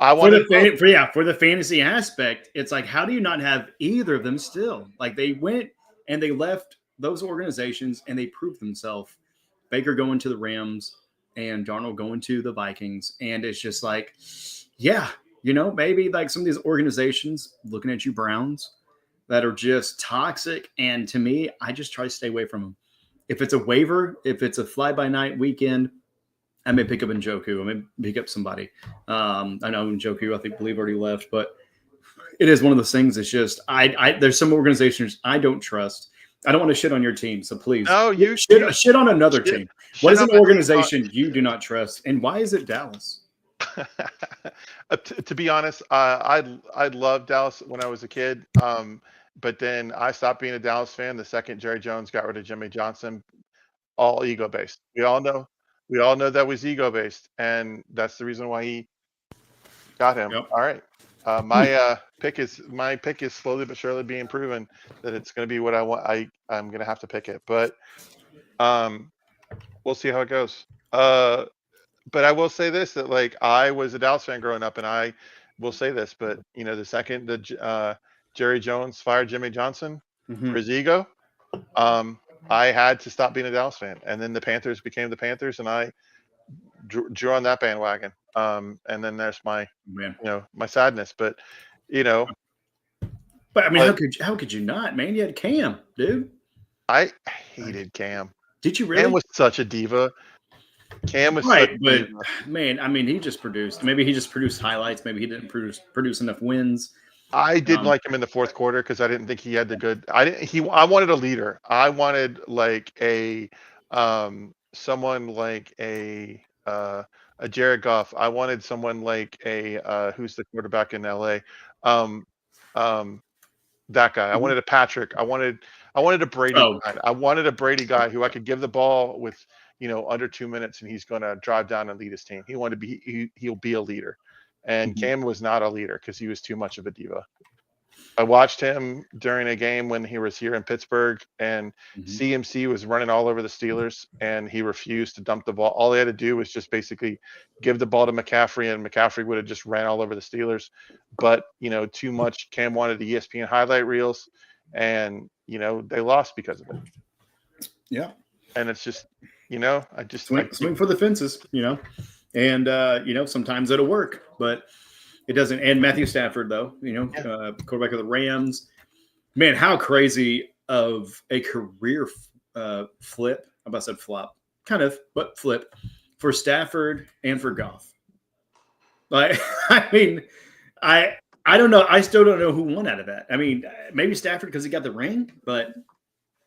For the fantasy aspect, it's like, how do you not have either of them still? Like, they went and they left those organizations and they proved themselves. Baker going to the Rams and Darnold going to the Vikings. And it's just like, maybe like some of these organizations looking at you Browns that are just toxic. And to me, I just try to stay away from them. If it's a waiver, if it's a fly-by-night weekend, I may pick up Njoku. I may pick up somebody. I know Njoku, I believe already left, but it is one of those things. It's just there's some organizations I don't trust. I don't want to shit on your team, so please. No, you shit on another team. What is an organization you do not trust, and why is it Dallas? To be honest, I loved Dallas when I was a kid. But then I stopped being a Dallas fan the second Jerry Jones got rid of Jimmy Johnson. All ego based. We all know that was ego based, and that's the reason why he got him. Yep. All right. My pick is slowly but surely being proven that it's going to be what I want. I'm going to have to pick it, but we'll see how it goes. But I will say this, that like, I was a Dallas fan growing up, and I will say this, but the second Jerry Jones fired Jimmy Johnson for his ego, I had to stop being a Dallas fan, and then the Panthers became the Panthers, and I drew on that bandwagon. And then there's my my sadness, but how could you not, man? You had Cam, dude. I hated Cam. Did you really? Cam was such a diva. Cam was right, but man, he just produced. Maybe he just produced highlights. Maybe he didn't produce enough wins. I didn't like him in the fourth quarter because I didn't think he had the good. I wanted a leader. I wanted like a someone like a Jared Goff. I wanted someone like a who's the quarterback in LA. That guy. I wanted a Patrick. I wanted a Brady guy. I wanted a Brady guy who I could give the ball with under 2 minutes, and he's going to drive down and lead his team. He wanted to be. He'll be a leader. And Cam was not a leader because he was too much of a diva. I watched him during a game when he was here in Pittsburgh, and CMC was running all over the Steelers, and he refused to dump the ball. All he had to do was just basically give the ball to McCaffrey, and McCaffrey would have just ran all over the Steelers. But, too much. Cam wanted the ESPN highlight reels, and, they lost because of it. Yeah. And it's just, I just swing for the fences, And, sometimes it'll work, but it doesn't. And Matthew Stafford, though, quarterback of the Rams. Man, how crazy of a career flip. I about said flop. Kind of, but flip for Stafford and for Goff. Like, I don't know. I still don't know who won out of that. Maybe Stafford because he got the ring, but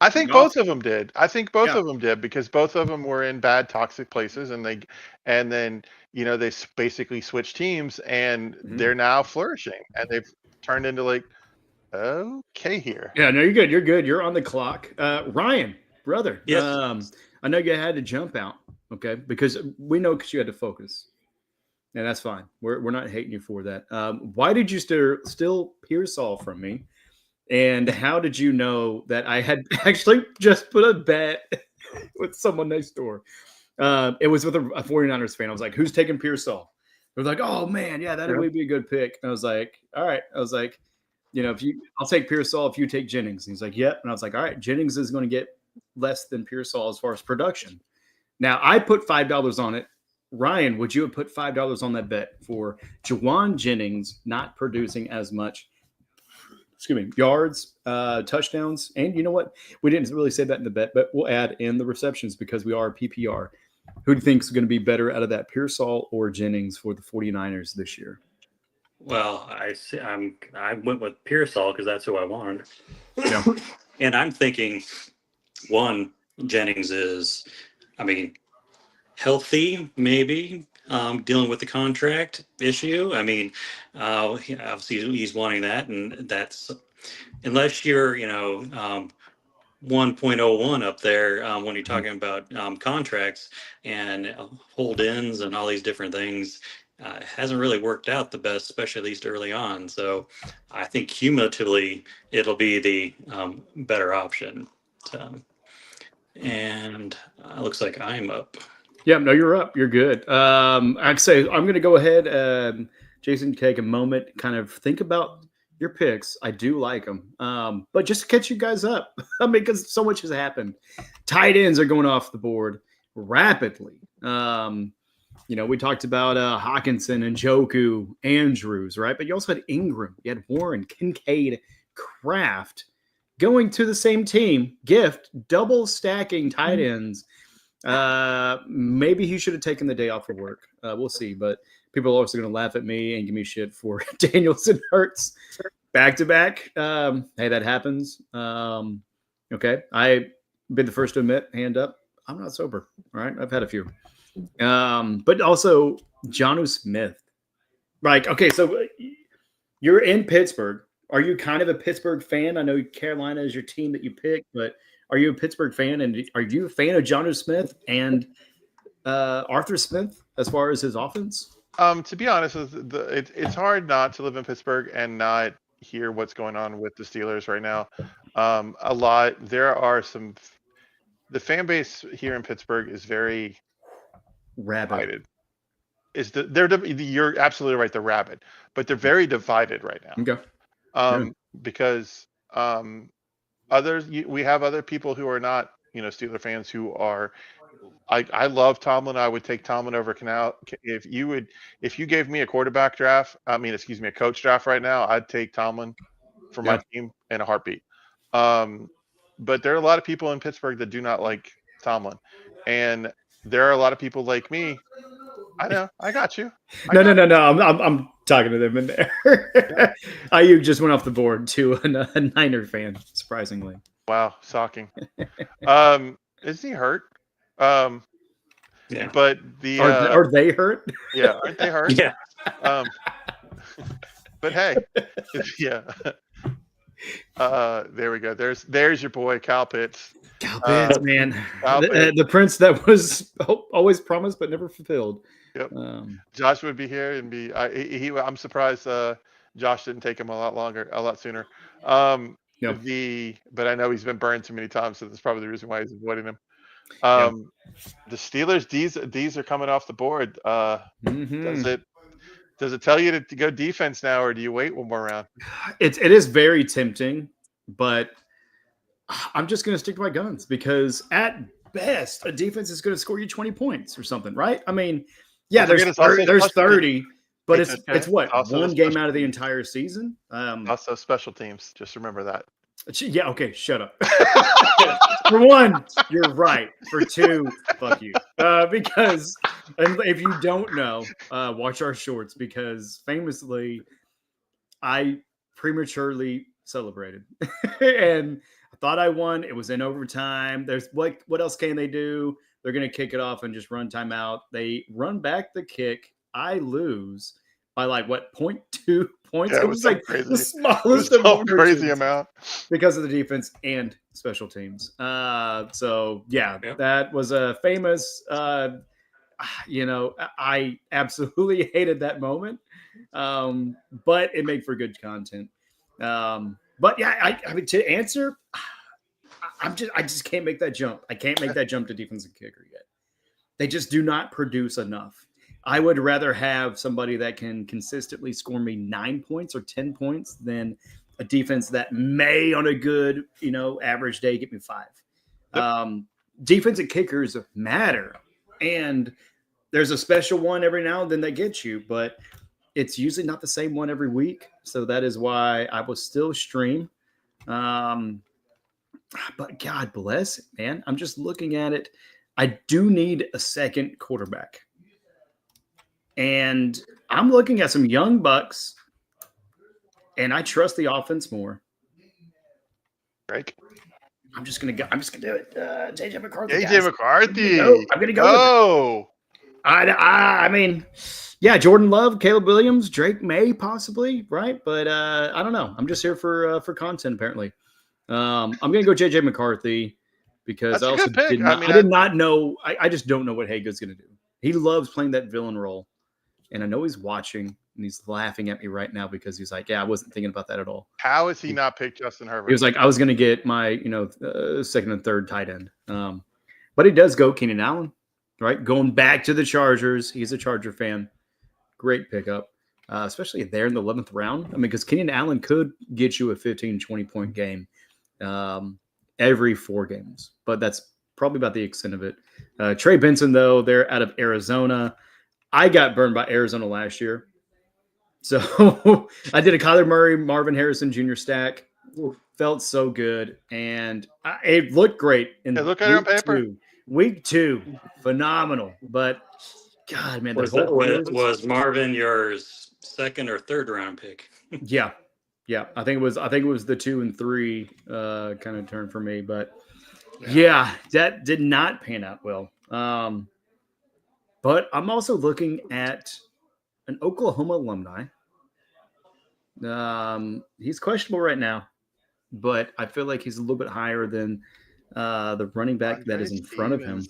I think both of them did. Of them did because both of them were in bad, toxic places, and then they basically switched teams, and they're now flourishing, and they've turned into like okay here. Yeah, no, you're good. You're good. You're on the clock, Ryan, brother. Yes. I know you had to jump out, okay, because we know because you had to focus, and that's fine. We're not hating you for that. Why did you still Pearsall from me? And how did you know that I had actually just put a bet with someone next door? It was with a 49ers fan. I was like, who's taking Pearsall? They were like, oh, man, yeah, that would be a good pick. And I was like, all right. I was like, I'll take Pearsall if you take Jennings. And he's like, yep. And I was like, all right, Jennings is going to get less than Pearsall as far as production. Now, I put $5 on it. Ryan, would you have put $5 on that bet for Juwan Jennings not producing as much, yards, touchdowns? And you know what? We didn't really say that in the bet, but we'll add in the receptions because we are PPR. Who do you think is going to be better out of that, Pearsall or Jennings for the 49ers this year? Well, I went with Pearsall because that's who I wanted. Yeah. And I'm thinking, one, Jennings is, healthy, maybe, dealing with the contract issue. Obviously he's wanting that, and that's unless you're, 1.01 up there when you're talking about contracts and hold-ins and all these different things. Hasn't really worked out the best, especially at least early on. So I think cumulatively it'll be the better option. And looks like I'm up. Yeah, no, you're up. You're good. I'd say I'm going to go ahead. Jason, take a moment, kind of think about your picks. I do like them. But just to catch you guys up, because so much has happened. Tight ends are going off the board rapidly. We talked about Hawkinson and Njoku, Andrews, right? But you also had Ingram, you had Warren, Kincaid, Kraft going to the same team. Gift, double stacking tight ends. Maybe he should have taken the day off of work. We'll see. But people are also going to laugh at me and give me shit for Danielson Hurts back to back. Hey, that happens. Okay. I've been the first to admit, hand up, I'm not sober. All right. I've had a few. But also Jonnu Smith. Like, okay, so you're in Pittsburgh. Are you kind of a Pittsburgh fan? I know Carolina is your team that you picked, but are you a Pittsburgh fan? And are you a fan of Jonnu Smith and Arthur Smith as far as his offense? To be honest, it's hard not to live in Pittsburgh and not hear what's going on with the Steelers right now. The fan base here in Pittsburgh is very rabid. You're absolutely right. They're rabid, but they're very divided right now. Okay. Because we have other people who are not, Steeler fans who are. I love Tomlin. I would take Tomlin over Canal. If you gave me a quarterback draft, a coach draft right now, I'd take Tomlin for my team in a heartbeat. But there are a lot of people in Pittsburgh that do not like Tomlin, and there are a lot of people like me. I know. I got you. No. I'm talking to them in there. You just went off the board to a Niner fan, surprisingly. Wow, shocking. Is he hurt? Yeah. But are they hurt? Yeah, aren't they hurt? Yeah. But hey, yeah. There we go. There's your boy Cal Pitts. Cal Pitts, man. The prince that was always promised but never fulfilled. Yep. Josh would be here and be. I'm surprised Josh didn't take him a lot sooner. But I know he's been burned too many times, so that's probably the reason why he's avoiding him. The Steelers, these are coming off the board. Does it tell you to go defense now, or do you wait one more round? It is very tempting, but I'm just going to stick to my guns because at best, a defense is going to score you 20 points or something, right? There's 30, but it's what, one game out of the entire season? Also special teams. Just remember that. Yeah, okay, shut up. For one, you're right. For two, fuck you. Because if you don't know, watch our shorts because famously, I prematurely celebrated. And I thought I won. It was in overtime. There's what else can they do? They're going to kick it off and just run timeout. They run back the kick. I lose by 0.2 points. Yeah, it was like crazy. The smallest crazy amount because of the defense and special teams. That was a famous. I absolutely hated that moment, but it made for good content. To answer, I just can't make that jump. I can't make that jump to defensive kicker yet. They just do not produce enough. I would rather have somebody that can consistently score me 9 points or 10 points than a defense that may on a good, average day get me 5. Defensive kickers matter, and there's a special one every now and then that gets you, but it's usually not the same one every week. So that is why I will still stream. But God bless it, man. I'm just looking at it. I do need a second quarterback. And I'm looking at some young bucks, and I trust the offense more. Drake. I'm just gonna do it. JJ McCarthy. AJ guys. McCarthy. I'm gonna go. With it. I mean, yeah, Jordan Love, Caleb Williams, Drake May, possibly, right? But I don't know. I'm just here for content, apparently. I'm gonna go JJ McCarthy because That's a good pick. I did not know. I just don't know what Hager's gonna do. He loves playing that villain role, and I know he's watching and he's laughing at me right now because he's like, "Yeah, I wasn't thinking about that at all." How has he not picked Justin Herbert? He was like, "I was gonna get my second and third tight end," but he does go Keenan Allen. Right, going back to the Chargers. He's a Charger fan. Great pickup, especially there in the 11th round. I mean, because Keenan Allen could get you a 15, 20-point game every 4 games, but that's probably about the extent of it. Trey Benson, though, they're out of Arizona. I got burned by Arizona last year. So I did a Kyler Murray, Marvin Harrison Jr. stack. Felt so good, and it looked great. Look at it on paper. Week 2, phenomenal. But God, man, was Marvin your second or third round pick? Yeah. I think it was the 2 and 3 kind of turn for me. But yeah, that did not pan out well. But I'm also looking at an Oklahoma alumni. He's questionable right now, but I feel like he's a little bit higher than the running back that is in front of him.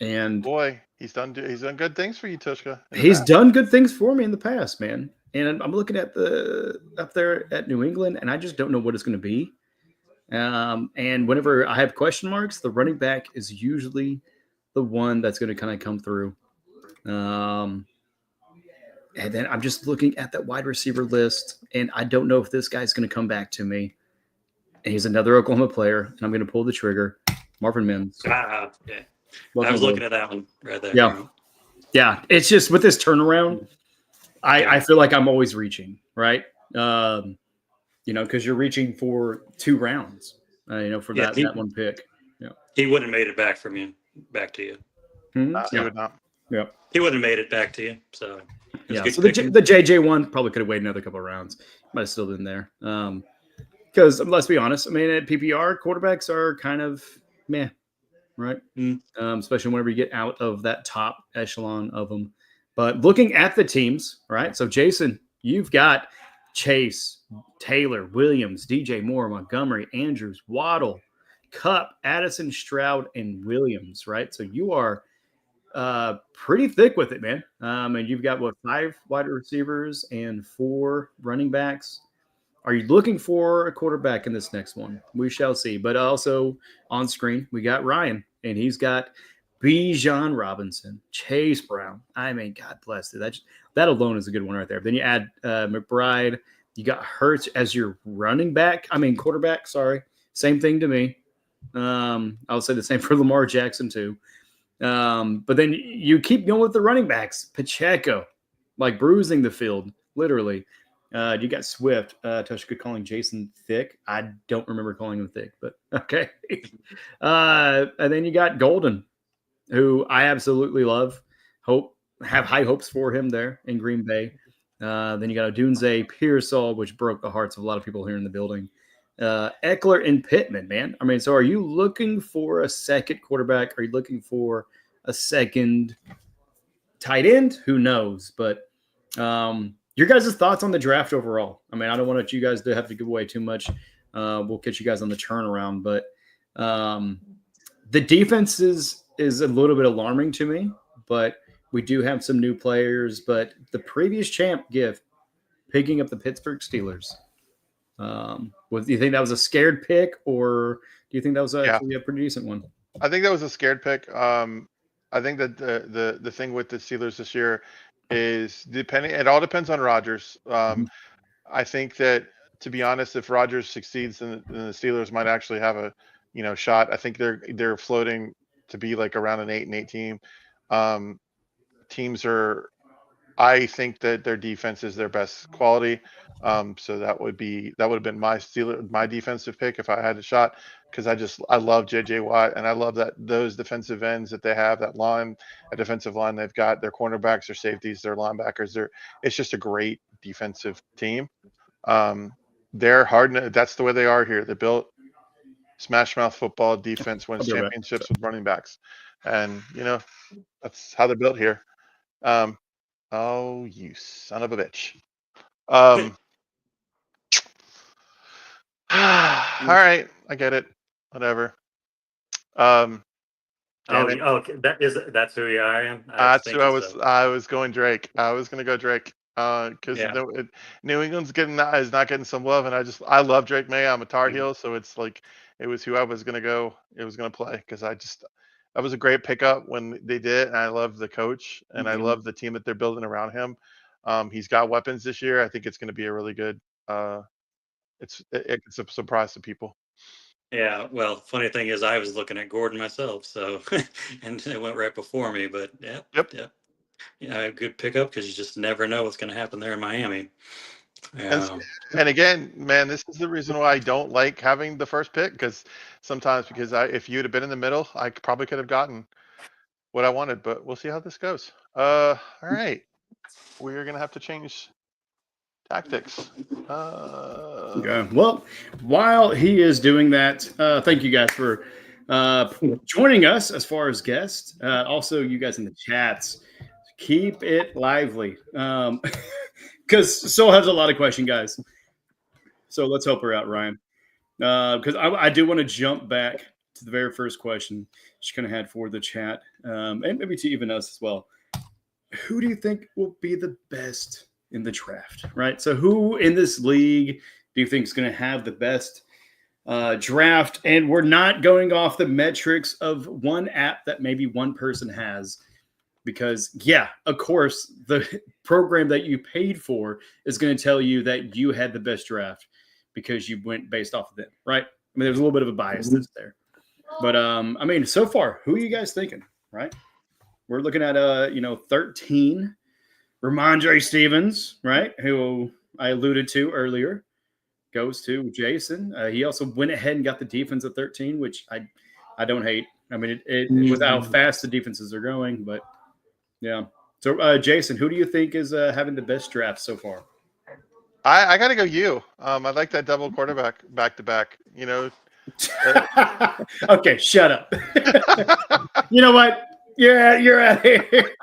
And boy, he's done good things for you, Tvshka. He's done good things for me in the past, man. And I'm looking at up there at New England, and I just don't know what it's going to be. And whenever I have question marks, the running back is usually the one that's going to kind of come through. And then I'm just looking at that wide receiver list, and I don't know if this guy's going to come back to me. And he's another Oklahoma player, and I'm going to pull the trigger. Marvin Mims. Yeah. I was looking at that one right there. Yeah. It's just with this turnaround, I feel like I'm always reaching, right? Because you're reaching for 2 rounds, for that one pick. Yeah. He wouldn't have made it back to you. Mm-hmm. He would not. Yeah. He wouldn't have made it back to you. So So the JJ one probably could have waited another couple of rounds. Might have still been there. Because let's be honest, I mean, at PPR, quarterbacks are kind of meh, right? Especially whenever you get out of that top echelon of them. But looking at the teams, right? So, Jason, you've got Chase, Taylor, Williams, DJ Moore, Montgomery, Andrews, Waddle, Kupp, Addison, Stroud, and Williams, right? So you are pretty thick with it, man. And you've got, 5 wide receivers and 4 running backs. Are you looking for a quarterback in this next one? We shall see. But also on screen, we got Ryan, and he's got Bijan Robinson, Chase Brown. I mean, God bless it. That alone is a good one right there. Then you add McBride. You got Hurts as your quarterback. Sorry. Same thing to me. I would say the same for Lamar Jackson too. But then you keep going with the running backs. Pacheco, like bruising the field, literally. You got Swift. Tvshka calling Jason thick. I don't remember calling him thick, but okay. And then you got Golden, who I absolutely love. Have high hopes for him there in Green Bay. Then you got Odunze, Pearsall, which broke the hearts of a lot of people here in the building. Eckler and Pittman, man. I mean, so are you looking for a second quarterback? Are you looking for a second tight end? Who knows? But your guys' thoughts on the draft overall. I mean, I don't want you guys to have to give away too much. We'll catch you guys on the turnaround. But the defense is a little bit alarming to me. But we do have some new players. But the previous champ, picking up the Pittsburgh Steelers. Do you think that was a scared pick, or do you think that was actually a pretty decent one? I think that was a scared pick. I think that the thing with the Steelers this year is it all depends on Rodgers. I think that, to be honest, if Rodgers succeeds, then the Steelers might actually have a shot. I think they're floating to be like around an 8-8 team. Teams are. I think that their defense is their best quality. So that would have been my defensive pick if I had a shot, because I love JJ Watt, and I love that those defensive ends that they have, that defensive line they've got, their cornerbacks, their safeties, their linebackers. It's just a great defensive team. They're hard. That's the way they are here. They're built smash mouth football. Defense wins championships with running backs, and that's how they're built here. Oh, you son of a bitch. All right, I get it. Whatever. That's who I am. That's who I was going Drake. I was gonna go Drake. Because New England's is not getting some love, and I love Drake May. I'm a Tar Heel, so it's like it was who I was gonna go. It was gonna play because that was a great pickup when they did, and I love the coach, and I love the team that they're building around him. He's got weapons this year. I think it's going to be a really good. It's a surprise to people. Yeah, well, funny thing is, I was looking at Gordon myself, so and it went right before me. But yeah, good pickup because you just never know what's going to happen there in Miami. And again, man, this is the reason why I don't like having the first pick, because if you'd have been in the middle, I probably could have gotten what I wanted. But we'll see how this goes. All right, we're gonna have to change tactics. Okay. Well, while he is doing that, thank you guys for joining us as far as guests. Also, you guys in the chats, keep it lively. Because Sol has a lot of questions, guys. So let's help her out, Ryan. Because I do want to jump back to the very first question she kind of had for the chat, and maybe to even us as well. Who do you think will be the best in the draft, right? So who in this league do you think is going to have the best draft? And we're not going off the metrics of one app that maybe one person has. Because, of course, the program that you paid for is going to tell you that you had the best draft because you went based off of them, right? I mean, there's a little bit of a bias that's there. But, so far, who are you guys thinking, right? We're looking at, 13. Ramondre Stevens, right, who I alluded to earlier, goes to Jason. He also went ahead and got the defense at 13, which I don't hate. I mean, with how fast the defenses are going, but – yeah. So, Jason, who do you think is having the best draft so far? I got to go you. I like that double quarterback back-to-back, Okay, shut up. You know what? You're out here.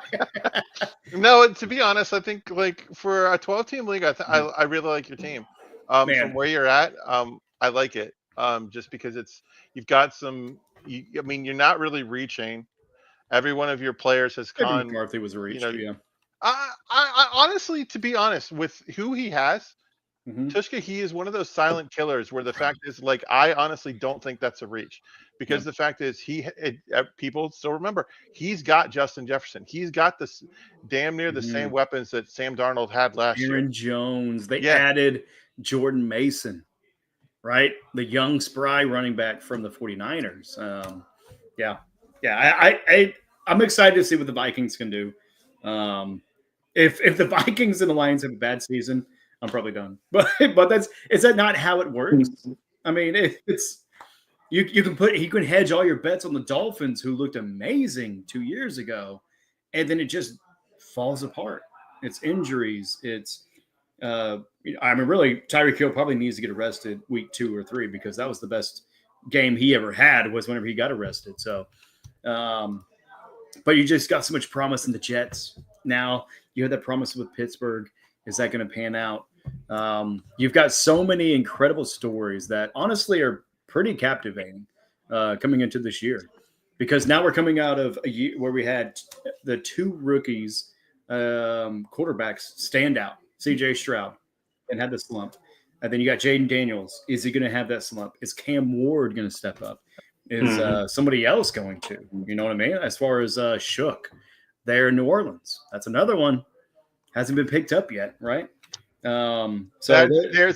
No, to be honest, I think like for a 12-team league, I really like your team. From where you're at, I like it. Just because you've got some. You're not really reaching. Every one of your players has gone. McCarthy was a reach. I honestly, to be honest, with who he has, Tvshka, he is one of those silent killers. Where the fact is, like, I honestly don't think that's a reach, because the fact is, people still remember he's got Justin Jefferson. He's got this damn near the same weapons that Sam Darnold had last year. Aaron Jones. They added Jordan Mason, right? The young spry running back from the 49ers. I'm excited to see what the Vikings can do. If the Vikings and the Lions have a bad season, I'm probably done. But is that not how it works? I mean, it's you can hedge all your bets on the Dolphins, who looked amazing 2 years ago, and then it just falls apart. It's injuries. It's really Tyreek Hill probably needs to get arrested week 2 or 3, because that was the best game he ever had, was whenever he got arrested. So. But you just got so much promise in the Jets. Now you had that promise with Pittsburgh. Is that going to pan out? You've got so many incredible stories that honestly are pretty captivating coming into this year, because now we're coming out of a year where we had the 2 rookies quarterbacks stand out. CJ Stroud and had the slump. And then you got Jaden Daniels. Is he going to have that slump? Is Cam Ward going to step up? Is somebody else going to? You know what I mean? As far as Shook there in New Orleans. That's another one. Hasn't been picked up yet, right? So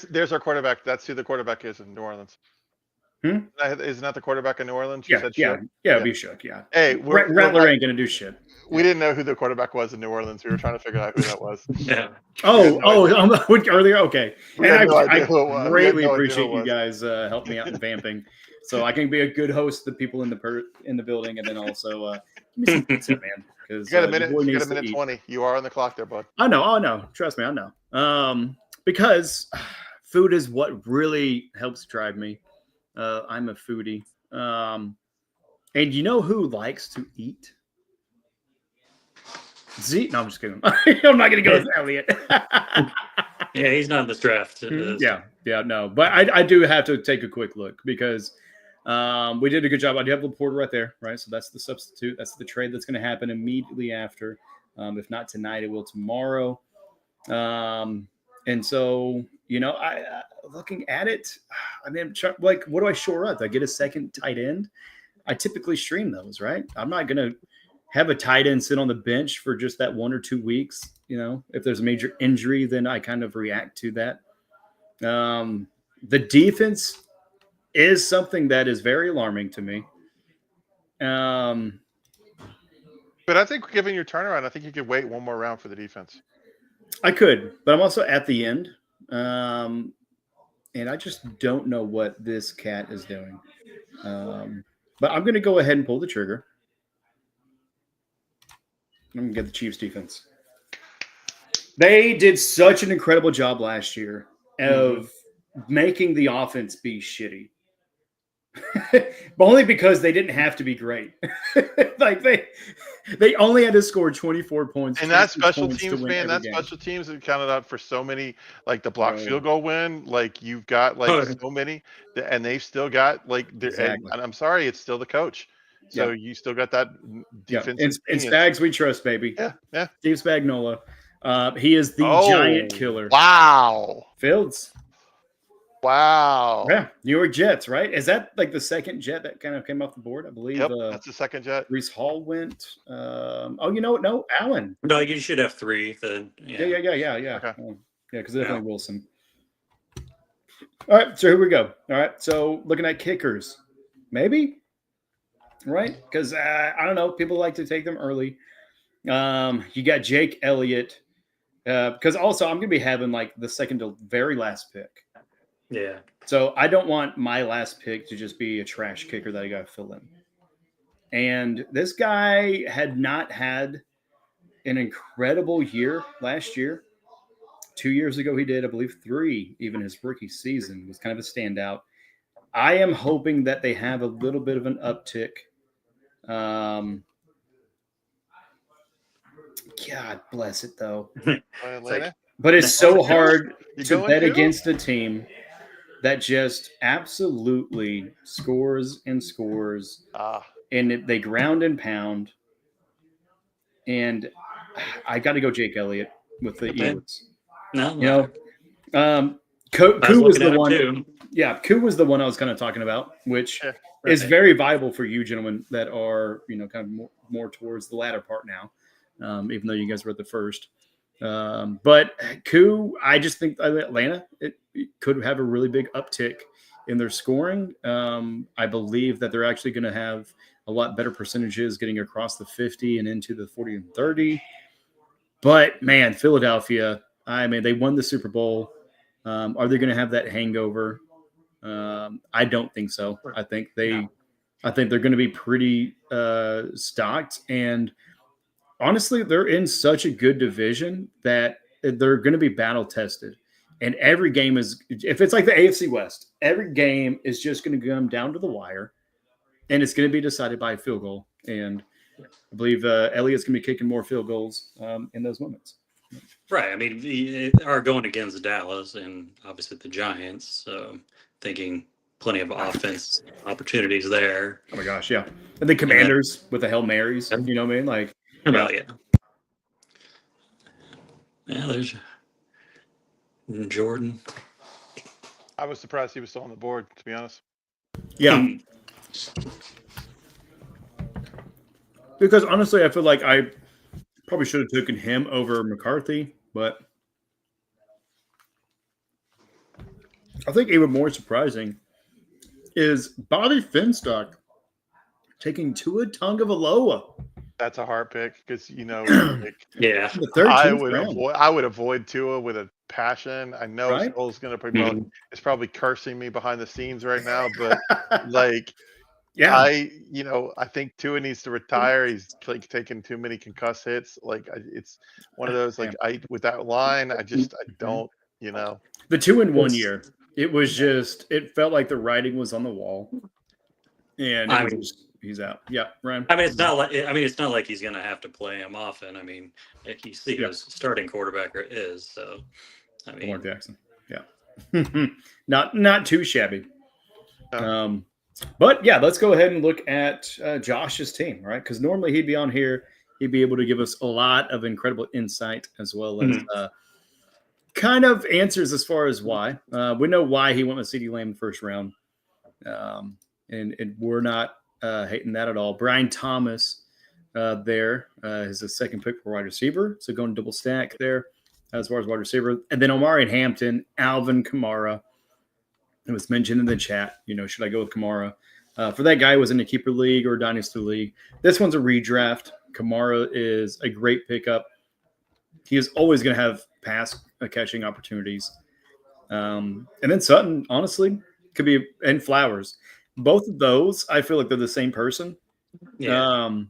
there's our quarterback. That's who the quarterback is in New Orleans. Isn't that the quarterback in New Orleans? You Yeah, said yeah, Shook? yeah. Be shook. Yeah. Hey, Rattler ain't gonna do shit. we didn't know who the quarterback was in New Orleans. We were trying to figure out who that was. Yeah. Earlier. Okay. We And had no I idea who it was. We had greatly no idea who appreciate it you was. guys helping me out in vamping, so I can be a good host to the people in the building, and then also give me some pizza, man. Because You got a minute. You got a minute 20. You are on the clock there, bud. I know. Trust me, I know. Because food is what really helps drive me. I'm a foodie. And you know who likes to eat? Z. No, I'm just kidding. I'm not going to go with Elliot. Yeah, he's not in this draft. Yeah, no. But I do have to take a quick look because we did a good job. I do have Laporta right there, right? So that's the substitute. That's the trade that's going to happen immediately after. If not tonight, it will tomorrow. And so, I looking at it, I mean, like, what do I shore up? Do I get a second tight end? I typically stream those, right? I'm not going to have a tight end sit on the bench for just that 1 or 2 weeks. If there's a major injury, then I kind of react to that. The defense is something that is very alarming to me. But I think given your turnaround, I think you could wait one more round for the defense. I could, but I'm also at the end. And I just don't know what this cat is doing. But I'm going to go ahead and pull the trigger. I'm going to get the Chiefs defense. They did such an incredible job last year of making the offense be shitty. But only because they didn't have to be great. Like they only had to score 24 points. And that special teams, man, special teams have counted out for so many, like the block field goal win. Like you've got so many, and they've still got exactly. And I'm sorry, it's still the coach. So you still got that defense. And Spags, we trust, baby. Yeah. Steve Spagnuolo. He is the giant killer. Wow. Fields. Wow. Yeah. New York Jets, right? Is that like the second jet that kind of came off the board? I believe. Yep, that's the second jet. Reese Hall went. You know what? No, Allen. No, you should have 3. Then. Yeah. Okay. Because definitely Wilson. All right. So here we go. All right. So looking at kickers, maybe. Right? Because I don't know. People like to take them early. You got Jake Elliott. Because also I'm going to be having like the second to very last pick. Yeah. So I don't want my last pick to just be a trash kicker that I got to fill in. And this guy had not had an incredible year last year. 2 years ago he did, I believe 3, even his rookie season was kind of a standout. I am hoping that they have a little bit of an uptick. God bless it, though. But it's so hard to bet against a team that just absolutely scores and scores. And they ground and pound. And I got to go Jake Elliott with the Eagles. No. Koo was the one. Too. Yeah, Koo was the one I was kind of talking about, which is very viable for you gentlemen that are, kind of more towards the latter part now, even though you guys were at the first. But Koo, I just think Atlanta it could have a really big uptick in their scoring. I believe that they're actually going to have a lot better percentages getting across the 50 and into the 40 and 30. But man, Philadelphia, I mean, they won the Super Bowl. Are they going to have that hangover? I don't think so. I think they're going to be pretty stocked. And honestly, they're in such a good division that they're going to be battle tested. And every game is, if it's like the AFC West, every game is just going to come down to the wire, and it's going to be decided by a field goal. And I believe Elliott's going to be kicking more field goals in those moments. Right. I mean, they are going against Dallas and obviously the Giants. So thinking plenty of offense opportunities there. Oh my gosh, yeah. And the Commanders with the Hail Marys, you know what I mean? Like, yeah. Yeah, there's Jordan. I was surprised he was still on the board, to be honest. Yeah. Because honestly, I feel like I probably should have taken him over McCarthy, but I think even more surprising is Bobby Finstock taking Tua Tagovailoa. That's a hard pick because like, Yeah. The 13th round. I would avoid Tua with a passion. I know Right? Skull's going to it's probably cursing me behind the scenes right now, but like, Yeah. I think Tua needs to retire. He's like taking too many concuss hits. Like it's one of those like with that line, I don't. The 2-in-1 year, it was it felt like the writing was on the wall, and he's out. Yeah, Ryan. I mean, it's not like he's going to have to play him often. I mean, like you see his starting quarterback is. So, I mean, Lamar Jackson. Yeah, not too shabby. No. But yeah, let's go ahead and look at Josh's team, right? Because normally he'd be on here, he'd be able to give us a lot of incredible insight as well as kind of answers as far as why. We know why he went with CeeDee Lamb in the first round, and we're not hating that at all. Brian Thomas there is the second pick for wide receiver, so going double stack there as far as wide receiver. And then Omari Hampton, Alvin Kamara. It was mentioned in the chat, should I go with Kamara? For that guy who was in a keeper league or a dynasty league, this one's a redraft. Kamara is a great pickup. He is always going to have pass catching opportunities. And then Sutton, honestly, could be, and Flowers. Both of those, I feel like they're the same person. yeah.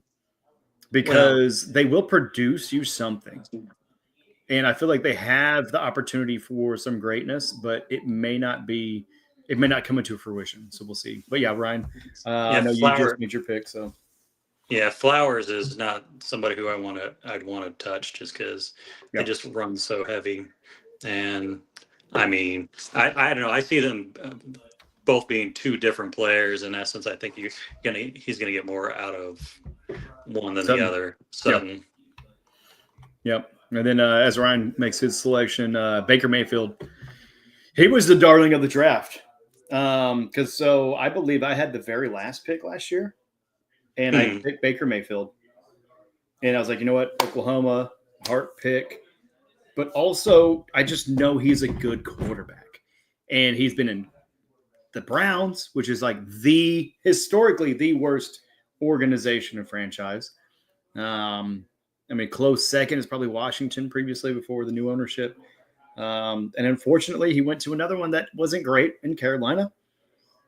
Because they will produce you something. And I feel like they have the opportunity for some greatness, but it may not come into fruition. So we'll see. But yeah, Ryan, I know you just made your pick. So yeah, Flowers is not somebody who I'd want to touch just because they just run so heavy. And I mean, I don't know. I see them both being two different players. In essence, I think he's gonna get more out of one than the other. Sutton. Yep. And then as Ryan makes his selection, Baker Mayfield, he was the darling of the draft. Because I believe I had the very last pick last year, and I picked Baker Mayfield. And I was like, you know what, Oklahoma, heart pick. But also, I just know he's a good quarterback. And he's been in the Browns, which is like historically the worst organization and franchise. Close second is probably Washington previously before the new ownership. And unfortunately, he went to another one that wasn't great in Carolina.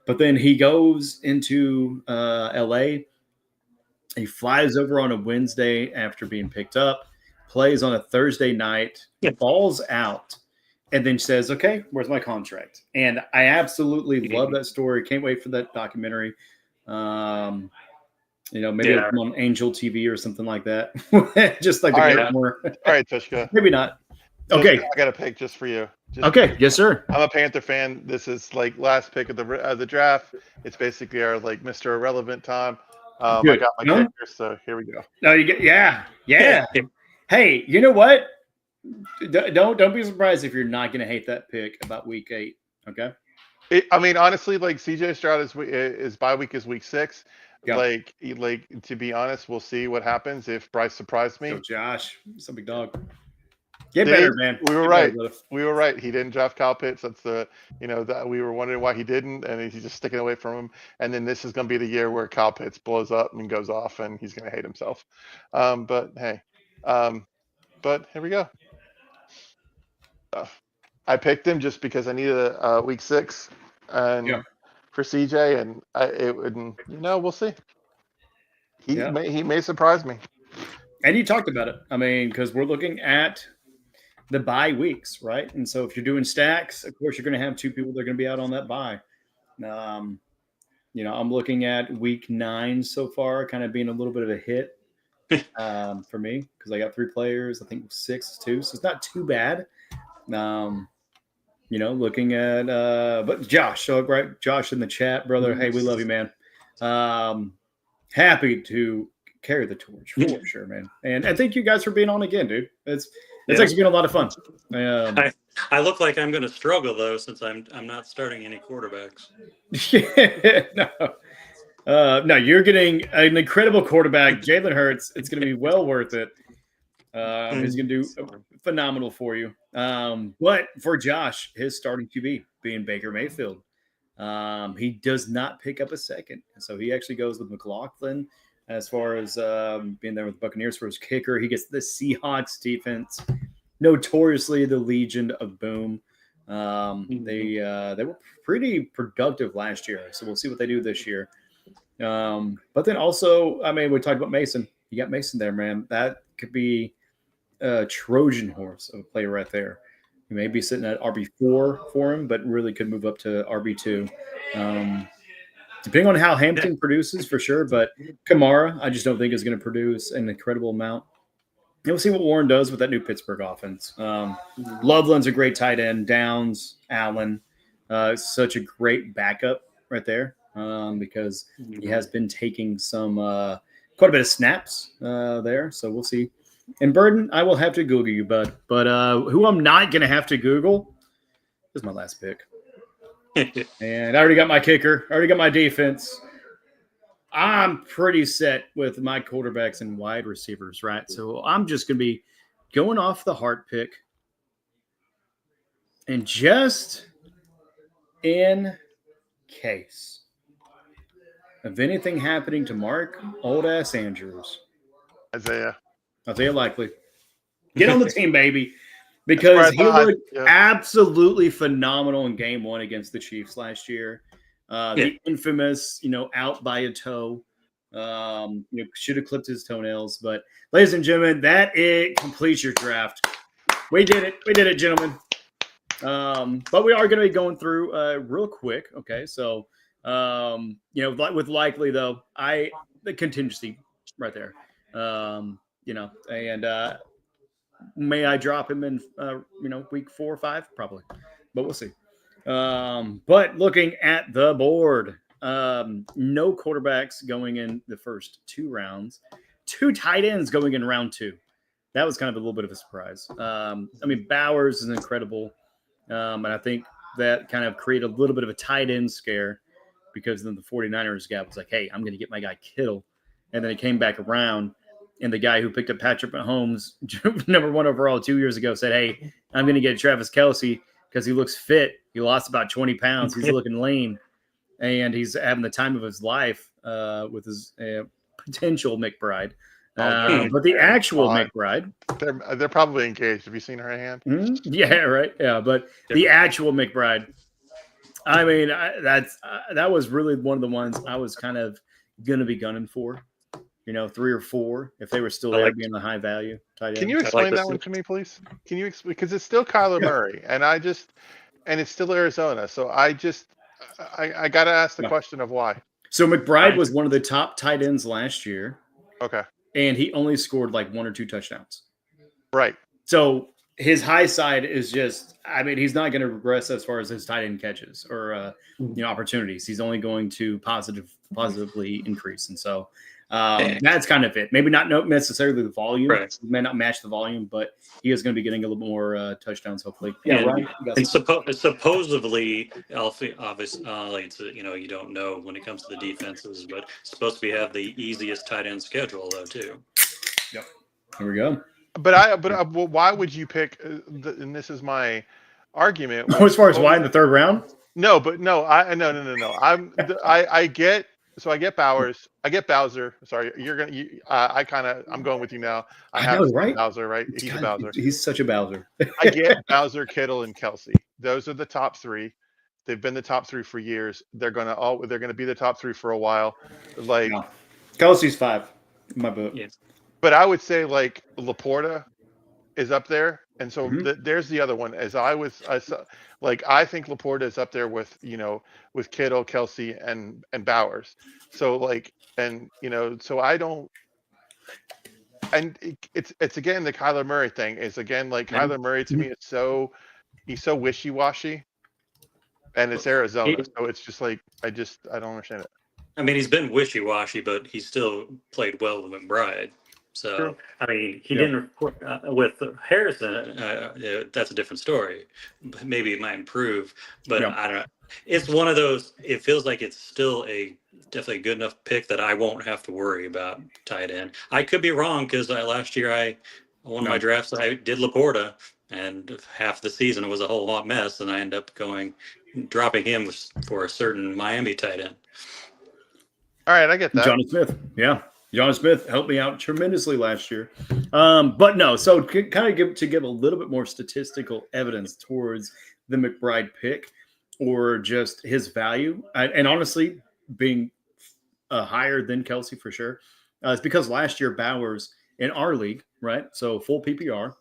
But then he goes into L.A. He flies over on a Wednesday after being picked up, plays on a Thursday night, balls out, and then says, okay, where's my contract? And I absolutely love that story. Can't wait for that documentary. Maybe it'll come on Angel TV or something like that. Just like more. All right, Tvshka. Maybe not. Okay. I got a pick just for you. Okay. Yes, sir. I'm a Panther fan. This is like last pick of the draft. It's basically our like Mr. Irrelevant time. I got my kicker, so here we go. No, you get yeah. Hey, you know what? Don't be surprised if you're not going to hate that pick about week 8. Okay. Honestly, like CJ Stroud is bye week is week 6. Yeah. Like to be honest, we'll see what happens if Bryce surprised me. So Josh, it's a big dog. Get better, man. We were right. We were right. He didn't draft Kyle Pitts. That's that we were wondering why he didn't, and he's just sticking away from him. And then this is going to be the year where Kyle Pitts blows up and goes off, and he's going to hate himself. But hey, but here we go. I picked him just because I needed a week 6, and for CJ, and we'll see. He may surprise me. And you talked about it. Because we're looking at the bye weeks, right? And so if you're doing stacks, of course, you're going to have 2 people that are going to be out on that bye. I'm looking at week 9 so far, kind of being a little bit of a hit for me because I got 3 players. I think 6 too, so it's not too bad. Looking at but Josh, so right, Josh in the chat, brother. Hey, we love you, man. Happy to carry the torch for sure, man. And thank you guys for being on again, dude. It's actually been a lot of fun. I look like I'm going to struggle though, since I'm not starting any quarterbacks. No, you're getting an incredible quarterback, Jalen Hurts. It's going to be well worth it. He's going to do phenomenal for you. But for Josh, his starting QB being Baker Mayfield. He does not pick up a second. So he actually goes with McLaughlin as far as being there with the Buccaneers for his kicker. He gets the Seahawks defense, notoriously the Legion of Boom. They were pretty productive last year, so we'll see what they do this year. But then also, I mean, we talked about Mason. You got Mason there, man. That could be a Trojan horse of a play right there. You may be sitting at RB4 for him, but really could move up to RB2. Depending on how Hampton produces, for sure. But Kamara, I just don't think is going to produce an incredible amount. And we'll see what Warren does with that new Pittsburgh offense. Loveland's a great tight end. Downs, Allen, such a great backup right there because he has been taking some quite a bit of snaps there. So we'll see. And Burden, I will have to Google you, bud. But who I'm not going to have to Google is my last pick. And I already got my kicker. I already got my defense. I'm pretty set with my quarterbacks and wide receivers, right? So I'm just going to be going off the heart pick. And just in case of anything happening to Mark Old-Ass Andrews. Isaiah Likely. Get on the team, baby. Because he looked absolutely phenomenal in game 1 against the Chiefs last year. The infamous, out by a toe. Should have clipped his toenails. But, ladies and gentlemen, it completes your draft. We did it. We did it, gentlemen. But we are going to be going through real quick. Okay, so, with Likely, though, the contingency right there. May I drop him in, week 4 or 5? Probably, but we'll see. But looking at the board, no quarterbacks going in the first 2 rounds, 2 tight ends going in round 2. That was kind of a little bit of a surprise. Bowers is incredible. And I think that kind of created a little bit of a tight end scare because then the 49ers guy was like, hey, I'm going to get my guy Kittle. And then it came back around. And the guy who picked up Patrick Mahomes, number 1 overall 2 years ago, said, hey, I'm going to get Travis Kelce because he looks fit. He lost about 20 pounds. He's looking lean. And he's having the time of his life with his potential McBride. But the actual McBride. They're probably engaged. Have you seen her hand? Mm-hmm. Yeah, right. Yeah, but the actual McBride. I mean, that was really one of the ones I was kind of going to be gunning for. 3 or 4 if they were still there being the high value tight end. Can you explain that one to me, please? Can you explain, because it's still Kyler Murray and it's still Arizona. So I got to ask the question of why. So McBride was one of the top tight ends last year. Okay. And he only scored like 1 or 2 touchdowns. Right. So his high side is just, he's not going to regress as far as his tight end catches or, opportunities. He's only going to positively increase. And so, that's kind of it. Maybe not necessarily the volume. Right. He may not match the volume, but he is going to be getting a little more touchdowns, hopefully. Yeah, Ryan, supposedly, obviously, you don't know when it comes to the defenses, but supposed to have the easiest tight end schedule though too. Yep. Here we go. But why would you pick? And this is my argument. As far as why in the 3rd round? No. I get Bowers. I get Bowser. Sorry, I'm going with you now. I have know, right? Bowser, right? He's a Bowser. He's such a Bowser. I get Bowser, Kittle, and Kelce. Those are the top 3. They've been the top 3 for years. They're gonna be the top 3 for a while. Kelsey's 5 in my book. Yes. But I would say Laporta is up there, and so there's the other one. I think Laporta is up there with with Kittle, Kelce, and Bowers. So so I don't. And it's again the Kyler Murray thing is again Kyler Murray to me is he's so wishy-washy, and it's Arizona, so it's just I don't understand it. He's been wishy-washy, but he still played well with McBride. So, True. He didn't with Harrison. That's a different story. Maybe it might improve, but I don't know. It's one of those. It feels like it's still definitely a good enough pick that I won't have to worry about tight end. I could be wrong because last year one of my drafts I did Laporta, and half the season was a whole lot mess, and I ended up dropping him for a certain Miami tight end. All right, I get that. Johnny Smith, yeah. John Smith helped me out tremendously last year. But no, so kind of give a little bit more statistical evidence towards the McBride pick or just his value. And honestly, being higher than Kelsey for sure. It's because last year Bowers in our league, right? So full PPR.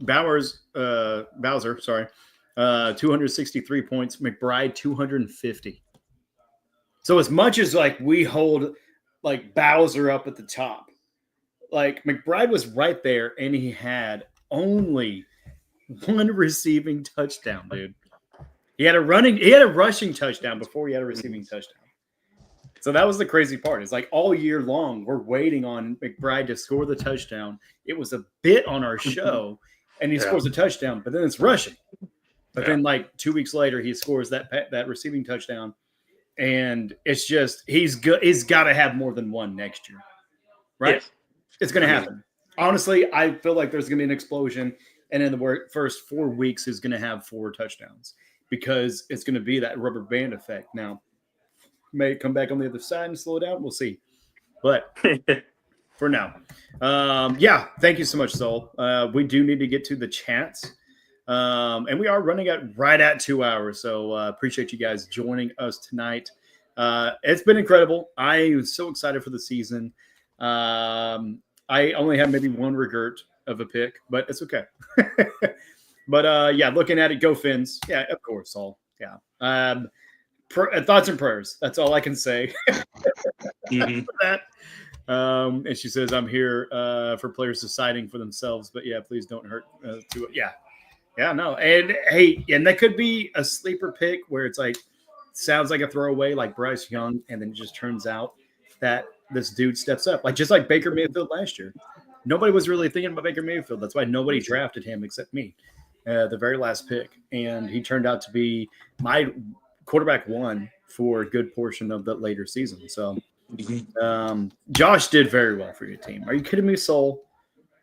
Bowser, sorry, 263 points. McBride 250. So as much as like we hold like Bowser up at the top, like McBride was right there, and he had only one receiving touchdown, dude. He had a rushing touchdown before he had a receiving touchdown. So that was the crazy part. It's like all year long, we're waiting on McBride to score the touchdown. It was a bit on our show, and he scores a touchdown, but then it's rushing. But then like 2 weeks later, he scores that receiving touchdown. And it's just he's good. He's got to have more than one next year, right? Yes. It's going to happen. Honestly, I feel like there's going to be an explosion, and in the first 4 weeks, he's going to have 4 touchdowns because it's going to be that rubber band effect. Now, may come back on the other side and slow it down. We'll see. But for now, thank you so much, Sol. We do need to get to the chats. And we are running right at 2 hours. So appreciate you guys joining us tonight. It's been incredible. I am so excited for the season. I only have maybe one regret of a pick, but it's okay. But looking at it, go Fins. Yeah, of course, Saul. Yeah. Thoughts and prayers. That's all I can say. Mm-hmm. For that. And she says, I'm here for players deciding for themselves, but yeah, please don't hurt to it. Yeah. Yeah, no. And hey, and that could be a sleeper pick where it's like sounds like a throwaway like Bryce Young, and then it just turns out that this dude steps up. Like just like Baker Mayfield last year. Nobody was really thinking about Baker Mayfield. That's why nobody drafted him except me. The very last pick. And he turned out to be my quarterback one for a good portion of the later season. So Josh did very well for your team. Are you kidding me, Soul?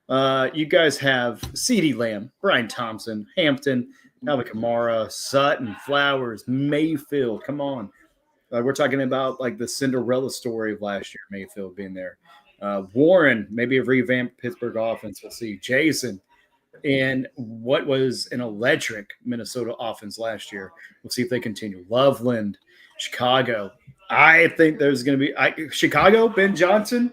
You guys have CeeDee Lamb, Brian Thompson, Hampton, Alvin Kamara, Sutton, Flowers, Mayfield. Come on. We're talking about like the Cinderella story of last year, Mayfield being there. Warren, maybe a revamped Pittsburgh offense. We'll see. Jason, and what was an electric Minnesota offense last year. We'll see if they continue. Loveland, Chicago. I think there's going to be Chicago, Ben Johnson.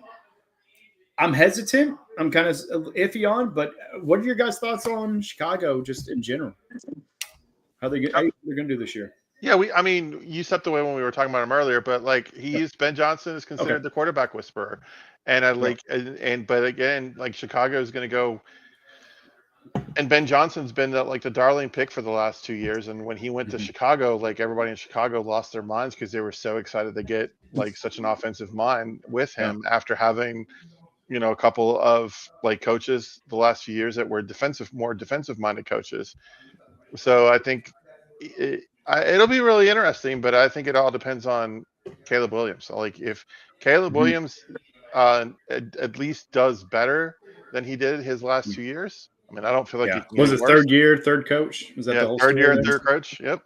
I'm hesitant. I'm kind of iffy on, but what are your guys' thoughts on Chicago just in general? How they're going to do this year? Yeah, you stepped away when we were talking about him earlier, but like Ben Johnson is considered the quarterback whisperer, and but again, like Chicago is going to go, and Ben Johnson's been the darling pick for the last 2 years, and when he went to Chicago, like everybody in Chicago lost their minds because they were so excited to get like such an offensive mind with him after having a couple of like coaches the last few years that were more defensive minded coaches. So I think it'll be really interesting, but I think it all depends on Caleb Williams. So like if Caleb Williams at least does better than he did his last 2 years. I mean, I don't feel like it was his third year, third coach. Was that the whole third year, there? third coach? Yep.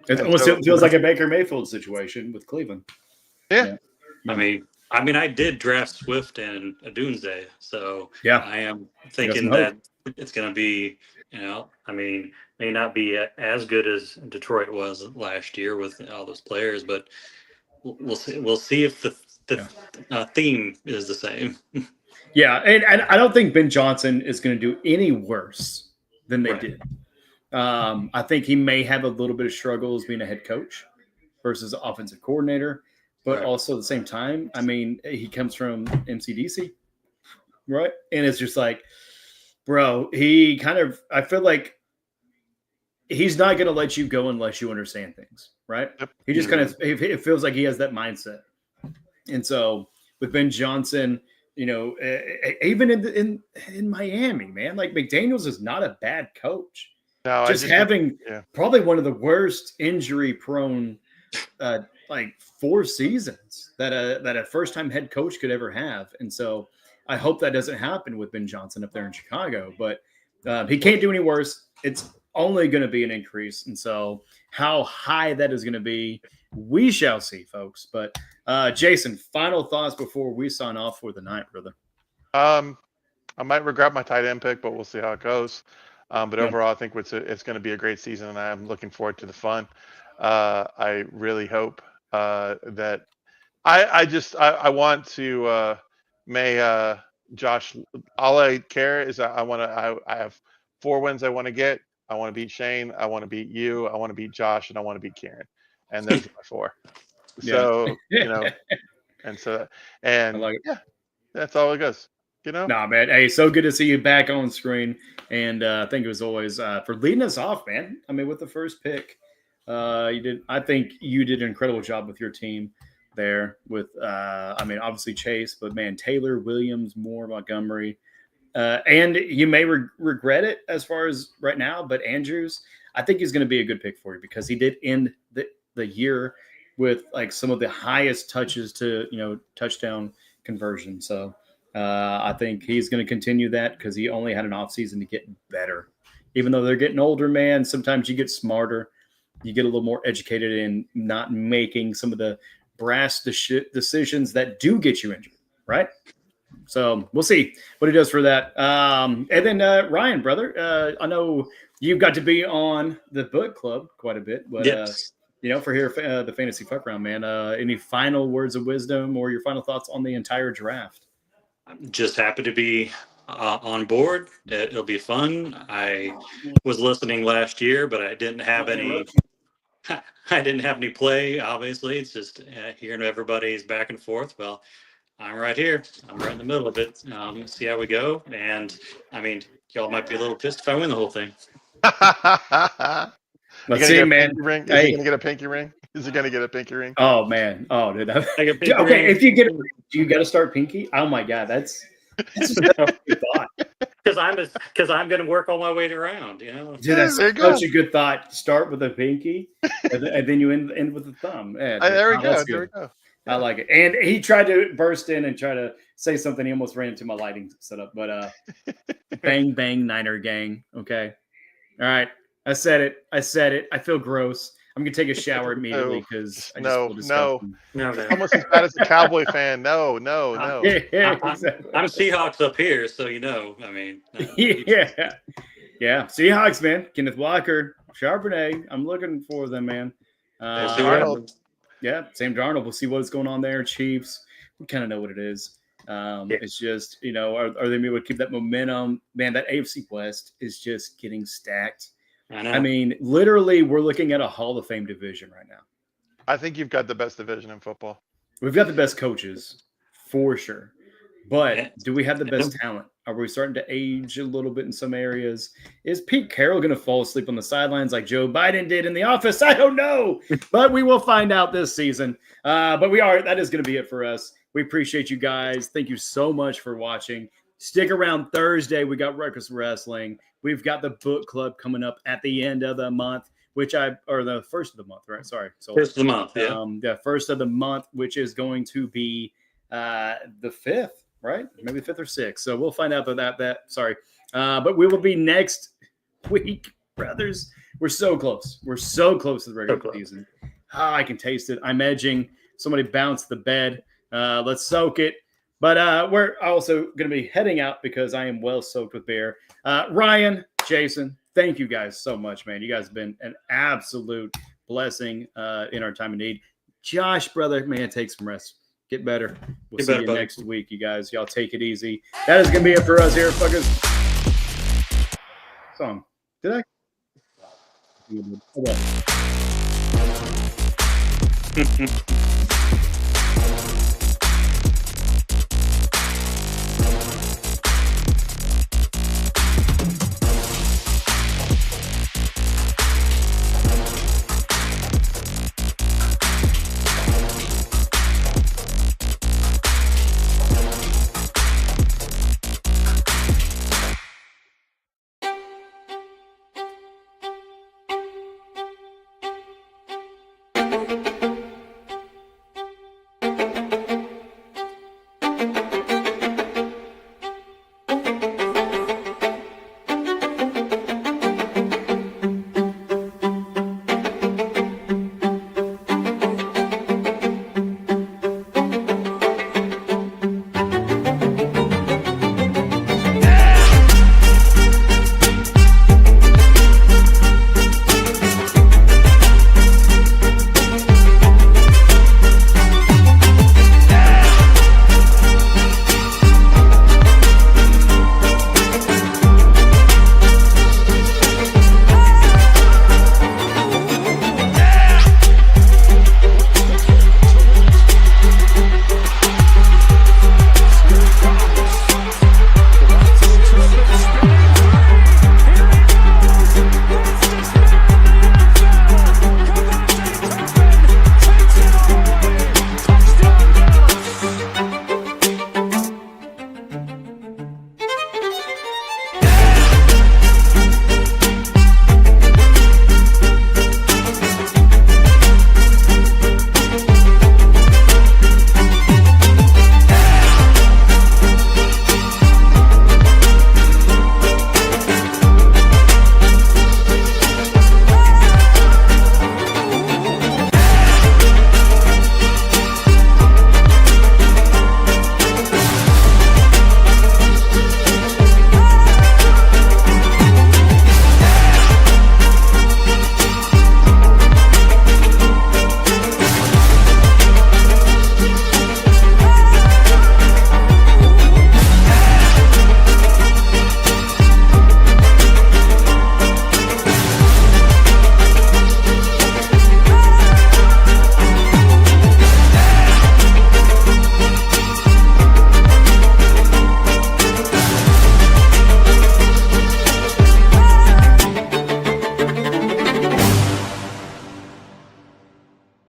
It almost feels like a Baker Mayfield situation with Cleveland. Yeah. I mean, I did draft Swift and Adunze, so I am thinking that it's going to be, may not be as good as Detroit was last year with all those players, but we'll see. We'll see if the theme is the same. Yeah, and I don't think Ben Johnson is going to do any worse than they did. I think he may have a little bit of struggles being a head coach versus offensive coordinator. But also at the same time, I mean, he comes from MCDC, right? And it's just like, bro, I feel like he's not going to let you go unless you understand things, right? Yep. He just it feels like he has that mindset. And so with Ben Johnson, even in Miami, man, like McDaniels is not a bad coach. No, having probably one of the worst injury-prone like 4 seasons that a first-time head coach could ever have. And so I hope that doesn't happen with Ben Johnson up there in Chicago. But He can't do any worse. It's only going to be an increase. And so how high that is going to be, we shall see, folks. But Jason, final thoughts before we sign off for the night, brother. I might regret my tight end pick, but we'll see how it goes. But Yeah. overall, I think it's going to be a great season, and I'm looking forward to the fun. I really hope that I want to may Josh. All I care is I have 4 wins I want to get. I want to beat Shane. I want to beat you. I want to beat Josh, and I want to beat Kieran. And those are my 4. So and so I like it. yeah, that's all it goes. Nah, man. Hey, so good to see you back on screen. And thank you as always for leading us off, man. I mean, with the first pick, I think you did an incredible job with your team there with, obviously Chase, but man, Taylor, Williams, Moore, Montgomery. And you may regret it as far as right now, but Andrews, I think he's going to be a good pick for you because he did end the year with like some of the highest touches to, touchdown conversion. So, I think he's going to continue that because he only had an offseason to get better. Even though they're getting older, man, sometimes you get smarter. You get a little more educated in not making some of the brass decisions that do get you injured, right? So we'll see what he does for that. And then Ryan, brother, I know you've got to be on the book club quite a bit, but Yes. For here, the Fantasy Fuck Round, man. Any final words of wisdom or your final thoughts on the entire draft? I'm just happy to be on board. It'll be fun. I was listening last year, but I didn't have any. I didn't have any play. Obviously, it's just hearing everybody's back and forth. Well, I'm right here. I'm right in the middle of it. See how we go. And I mean, y'all might be a little pissed if I win the whole thing. Let's see, man. Is he gonna get a pinky ring? Is he gonna get a pinky ring? Oh man. Oh, dude. Okay, if you get it, you got to start pinky. Oh my god, that's just a good thought. Because I'm going to work all my way around. Dude, that's such a good thought. Start with a pinky, and then you end with the thumb. Yeah, There we go. Yeah. I like it. And he tried to burst in and try to say something. He almost ran into my lighting setup. But bang, bang, Niner gang. Okay. All right. I said it. I feel gross. I'm going to take a shower immediately because I just feel disgusting. No. Almost as bad as a Cowboy fan. No. Yeah, exactly. I'm Seahawks up here, so no. Yeah. Seahawks, man. Kenneth Walker, Charbonnet. I'm looking for them, man. Yeah, Sam Darnold. We'll see what's going on there. Chiefs. We kind of know what it is. It's just, are they able to keep that momentum? Man, that AFC West is just getting stacked. I mean, literally, we're looking at a Hall of Fame division right now. I think you've got the best division in football. We've got the best coaches, for sure. But do we have the best talent? Are we starting to age a little bit in some areas? Is Pete Carroll going to fall asleep on the sidelines like Joe Biden did in the office? I don't know. But we will find out this season. But that is going to be it for us. We appreciate you guys. Thank you so much for watching. Stick around Thursday. We got Ruckus Wrestling. We've got the book club coming up at the end of the month, or the first of the month, right? Sorry. So first of the month, yeah. The first of the month, which is going to be the 5th, right? Maybe 5th or 6th. So we'll find out about that. Sorry. But we will be next week, brothers. We're so close. We're so close to the regular season. I can taste it. I'm edging. Somebody bounced the bed. Let's soak it. But we're also going to be heading out because I am well soaked with beer. Ryan, Jason, thank you guys so much, man. You guys have been an absolute blessing in our time of need. Josh, brother, man, take some rest. Get better. We'll see you next week, you guys. Y'all take it easy. That is going to be it for us here, fuckers. Song. Did I? Okay.